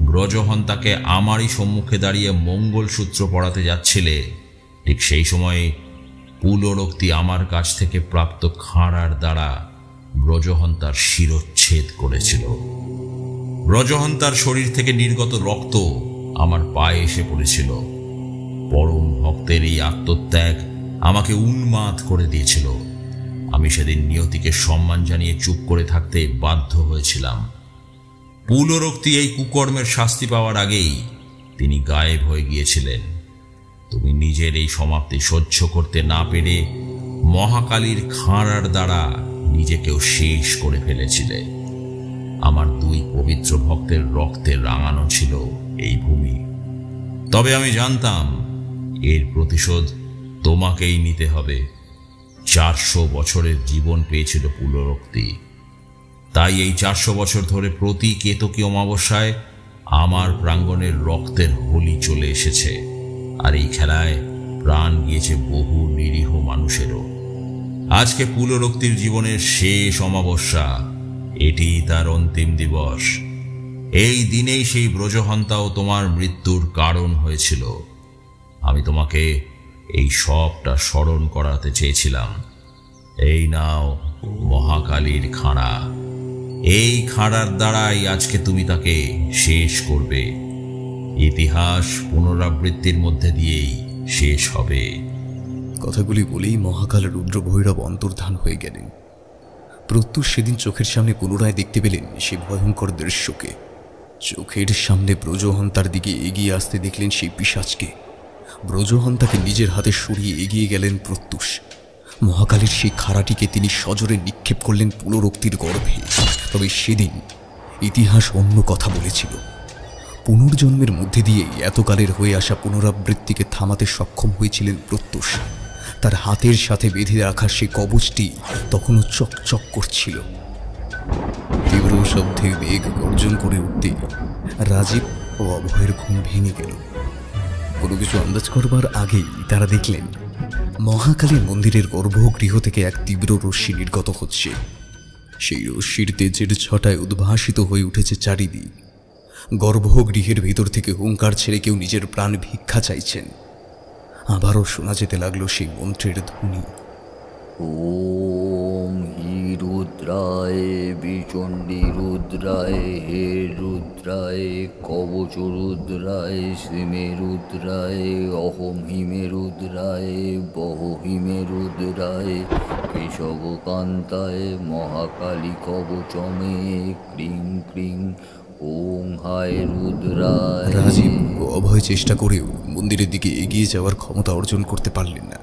ব্রজহন্তাকে আমারই সম্মুখে দাঁড়িয়ে মঙ্গলসূত্র পড়াতে যাচ্ছিলে, ঠিক সেই সময় পুলরক্তি আমার কাছ থেকে প্রাপ্ত খাঁড়ার দ্বারা ব্রজহন্তার শিরচ্ছেদ করেছিল। ব্রজহন্তার শরীর থেকে নির্গত রক্ত আমার পায়ে এসে পড়েছিল। পরম ভক্তের এই আত্মত্যাগ আমাকে উন্মাদ করে দিয়েছিল। আমি সেদিন নিয়তিকে সম্মান জানিয়ে চুপ করে থাকতে বাধ্য হয়েছিলাম। পুলরক্তি এই কুকর্মের শাস্তি পাওয়ার আগেই তিনি গায়েব হয়ে গিয়েছিলেন। তুমি নিজের এই সমাপ্তি সহ্য করতে না পেরে মহাকালীর খাঁড়ার দ্বারা নিজেকেও শেষ করে ফেলেছিলে। আমার 2 পবিত্র ভক্তের রক্তে রাঙানো ছিল এই ভূমি। তবে আমি জানতাম এর প্রতিশোধ তোমাকেই নিতে হবে। 400 বছরের জীবন পেয়েছিল পুলরক্তি। তাই এই 400 বছর ধরে প্রতি কেতকী অমাবস্যায় আমার প্রাঙ্গণের রক্তের হোলি চলে এসেছে। আর এই খেলায় প্রাণ গিয়েছে বহু নিরীহ মানুষেরও। আজকে পুলরক্তির জীবনের শেষ অমাবস্যা, এটি তার অন্তিম দিবস। এই দিনেই সেই ব্রজহন্তাও তোমার মৃত্যুর কারণ হয়েছিল। আমি তোমাকে এই সবটা স্মরণ করাতে চেয়েছিলাম। এই নাও মহাকালীর খাঁড়া। এই খাঁড়ার দ্বারাই আজকে তুমি তাকে শেষ করবে। ইতিহাস পুনরাবৃত্তির মধ্যে দিয়েই শেষ হবে। কথাগুলি বলেই মহাকাল রুদ্র ভৈরব অন্তর্ধান হয়ে গেলেন। প্রত্যুষ সেদিন চোখের সামনে পুনরায় দেখতে পেলেন সেই ভয়ঙ্কর দৃশ্যকে। চোখের সামনে ব্রজহন্তার দিকে এগিয়ে আসতে দেখলেন সেই পিশাচকে। ব্রজহন্তাকে নিজের হাতে সরিয়ে এগিয়ে গেলেন প্রত্যুষ। মহাকালের সেই খাড়াটিকে তিনি সজোরে নিক্ষেপ করলেন পুলরক্তির গর্ভে। তবে সেদিন ইতিহাস অন্য কথা বলেছিল। পুনর্জন্মের মধ্যে দিয়েই এতকালের হয়ে আসা পুনরাবৃত্তিকে থামাতে সক্ষম হয়েছিলেন প্রত্যুষ। তার হাতের সাথে বেঁধে রাখা সেই কবচটি তখনও চকচক করছিল। তীব্র শব্দে বেগ গর্জন করে উঠতে রাজীব ও অভয়ের ঘুম ভেঙে গেল। কোনো কিছু আন্দাজ করবার আগেই তারা দেখলেন মহাকালী মন্দিরের গর্ভগৃহ থেকে এক তীব্র রশ্মি নির্গত হচ্ছে। সেই রশ্মির তেজের ছটায় উদ্ভাসিত হয়ে উঠেছে চারিদিক। গর্ভগৃহের ভিতর থেকে হুঙ্কার ছেড়ে কেউ নিজের প্রাণ ভিক্ষা চাইছেন। আবারও শোনা যেতে লাগলো সেই মন্ত্রের ধ্বনি। ওম হি রুদ্রায় বিচণ্ডী রুদ্রায় হে রুদ্রায় কবচ রুদ্রায় শ্রীমে রুদ্রায় অহম হিমে রুদ্রায় বহ হিমে রুদ্রায় কেশবকান্তায় মহাকালী কবচমে ক্রিং ক্রিং ওং হায় রুদ্রায়। রাজীব ও অভয় চেষ্টা করেও মন্দিরের দিকে এগিয়ে যাওয়ার ক্ষমতা অর্জন করতে পারলেন না।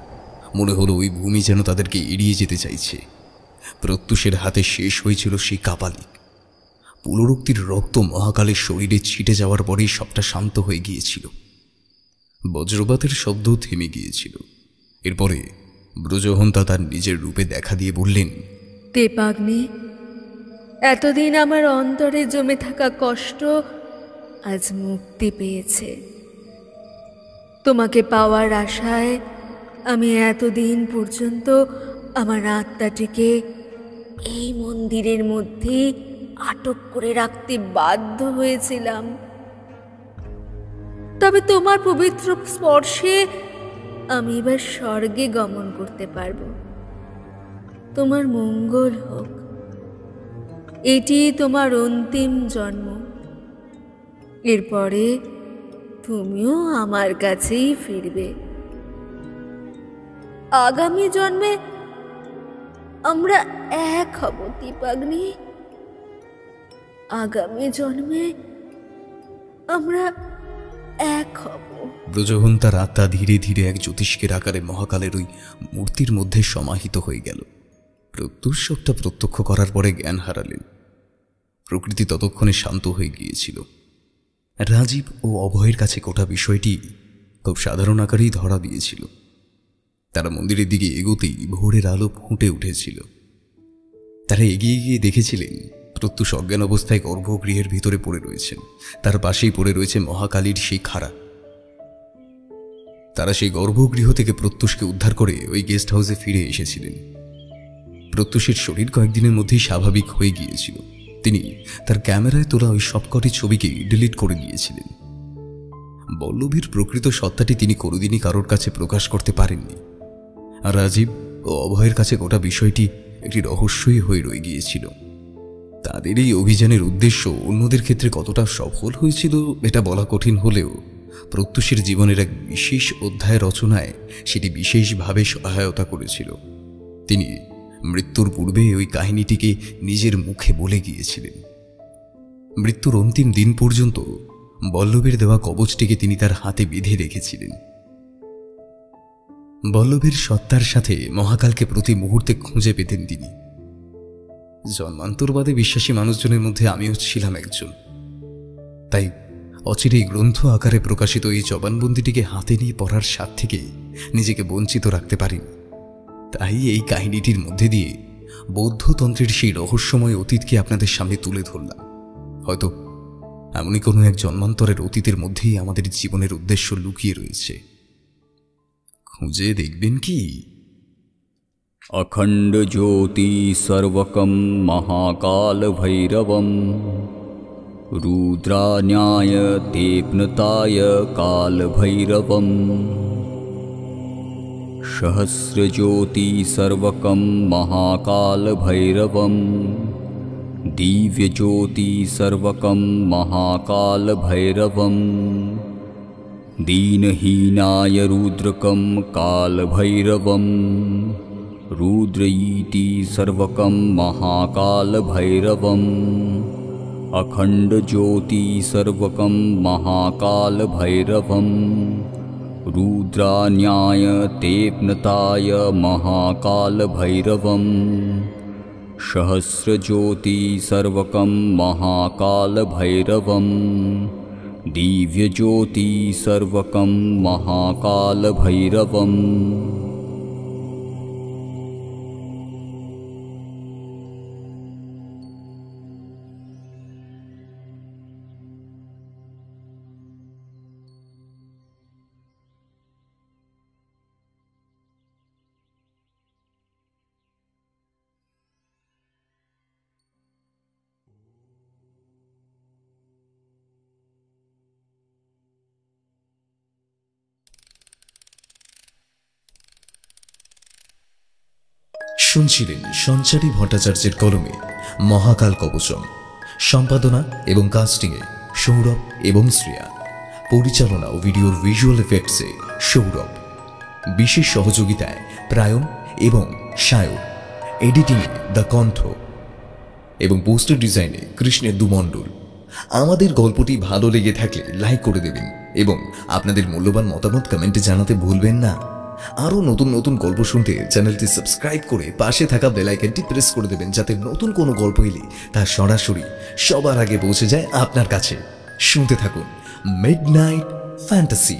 মনে হলো ওই ভূমি যেন তাদেরকে এড়িয়ে যেতে চাইছে। প্রত্যুষের হাতে শেষ হয়েছিল সেই কাপালিক। পুনরুক্তির রক্ত মহাকালের শরীরে ছিটে যাওয়ার পরেই সবটা শান্ত হয়ে গিয়েছিল। বজ্রপাতের শব্দ থেমে গিয়েছিল। এরপরে ব্রজহন্তা তার নিজের রূপে দেখা দিয়ে বললেন, দেবাগ্নি, এতদিন আমার অন্তরে জমে থাকা কষ্ট আজ মুক্তি পেয়েছে। তোমাকে পাওয়ার আশায় আমি এতদিন পর্যন্ত আমার আত্মাটিকে এই মন্দিরের মধ্যে আটক করে রাখতে বাধ্য হয়েছিলাম। তবে তোমার পবিত্র স্পর্শে আমি এবার স্বর্গে গমন করতে পারবো। তোমার মঙ্গল হোক। এটি তোমার অন্তিম জন্ম। এরপরে তুমিও আমার কাছেই ফিরবে। আগামী জন্মে আমরা এক হব দীপাগ্নি। আগামী জন্মে আমরা এক হব। ব্রজহন্তার আত্মা ধীরে ধীরে এক জ্যোতিষ্কের আকারে মহাকালের ওই মূর্তির মধ্যে সমাহিত হয়ে গেল। প্রত্যুষ সবটা প্রত্যক্ষ করার পরে জ্ঞান হারালেন। প্রকৃতি ততক্ষণে শান্ত হয়ে গিয়েছিল। রাজীব ও অভয়ের কাছে গোটা বিষয়টি খুব সাধারণ আকারেই ধরা দিয়েছিল। তারা মন্দিরের দিকে এগোতেই ভোরের আলো ফুটে উঠেছিল। তারা এগিয়ে গিয়ে দেখেছিলেন প্রত্যুষ অজ্ঞান অবস্থায় গর্ভগৃহের ভিতরে পড়ে রয়েছেন। তার পাশেই পড়ে রয়েছে মহাকালীর সেই খাড়া। তারা সেই গর্ভগৃহ থেকে প্রত্যুষকে উদ্ধার করে ওই গেস্ট হাউসে ফিরে এসেছিলেন। প্রত্যুষের শরীর কয়েকদিনের মধ্যেই স্বাভাবিক হয়ে গিয়েছিল। তিনি তার ক্যামেরায় তোলা ওই সবকটি ছবিকে ডিলিট করে দিয়েছিলেন। বল্লভীর প্রকৃত সত্তাটি তিনি কোনোদিনই কারোর কাছে প্রকাশ করতে পারেননি। আর রাজীব ও অভয়ের কাছে গোটা বিষয়টি একটি রহস্যই হয়ে রয়ে গিয়েছিল। তাদের এই অভিযানের উদ্দেশ্য অন্যদের ক্ষেত্রে কতটা সফল হয়েছিল এটা বলা কঠিন হলেও প্রত্যুষের জীবনের এক বিশেষ অধ্যায় রচনায় সেটি বিশেষভাবে সহায়তা করেছিল। তিনি মৃত্যুর পূর্বে ওই কাহিনীটিকে নিজের মুখে বলে গিয়েছিলেন। মৃত্যুর অন্তিম দিন পর্যন্ত বল্লভের দেওয়া কবচটিকে তিনি তার হাতে বেঁধে রেখেছিলেন। বল্লভের সত্তার সাথে মহাকালকে প্রতি মুহূর্তে খুঁজে পেতেন তিনি। জন্মান্তরবাদে বিশ্বাসী মানুষজনের মধ্যে আমিও ছিলাম একজন। তাই অচিরেই গ্রন্থ আকারে প্রকাশিত এই জবানবন্দিটিকে হাতে নিয়ে পড়ার স্বাদ থেকে নিজেকে বঞ্চিত রাখতে পারিনি। তাই এই কাহিনীটির মধ্যে দিয়ে বৌদ্ধতন্ত্রের সেই রহস্যময় অতীতকে আপনাদের সামনে তুলে ধরলাম। হয়তো এমনই কোনো এক জন্মান্তরের অতীতের মধ্যেই আমাদের জীবনের উদ্দেশ্য লুকিয়ে রয়েছে। খুঁজে দেখবেন কি? अखंड ज्योति सर्वकं महाकाल भैरवं रुद्रान्याय तेप्नताय काल भैरवं सहस्र ज्योति सर्वकं महाकाल भैरवं दिव्य ज्योति सर्वकं महाकाल भैरवं दीनहीनाय रुद्रकं काल भैरवं रुद्रयीति सर्वकं महाकाल भैरवम् अखंड ज्योति सर्वकं महाकाल भैरवं रुद्रान्याय तेप्नताय महाकाल भैरवं सहस्र ज्योति सर्वकं महाकाल भैरवं दिव्य ज्योति सर्वकं महाकाल भैरवम्। শুনছিলেন সঞ্চারী ভট্টাচার্যের কলমে মহাকাল কবচম। সম্পাদনা এবং কাস্টিংয়ে সৌরভ এবং শ্রেয়া। পরিচালনা ও ভিডিওর ভিজুয়াল এফেক্টসে সৌরভ। বিশেষ সহযোগিতায় প্রায়ণ এবং সায়র। এডিটিংয়ে দ্য কণ্ঠ এবং পোস্টার ডিজাইনে কৃষ্ণের দুমণ্ডল। আমাদের গল্পটি ভালো লেগে থাকলে লাইক করে দেবেন এবং আপনাদের মূল্যবান মতামত কমেন্টে জানাতে ভুলবেন না। আরও নতুন নতুন গল্প শুনতে চ্যানেলটি সাবস্ক্রাইব করে পাশে থাকা বেল আইকনটি প্রেস করে দেবেন, যাতে নতুন কোনো গল্প এলে তা সরাসরি সবার আগে পৌঁছে যায় আপনার কাছে। শুনতে থাকুন মিডনাইট ফ্যান্টাসি।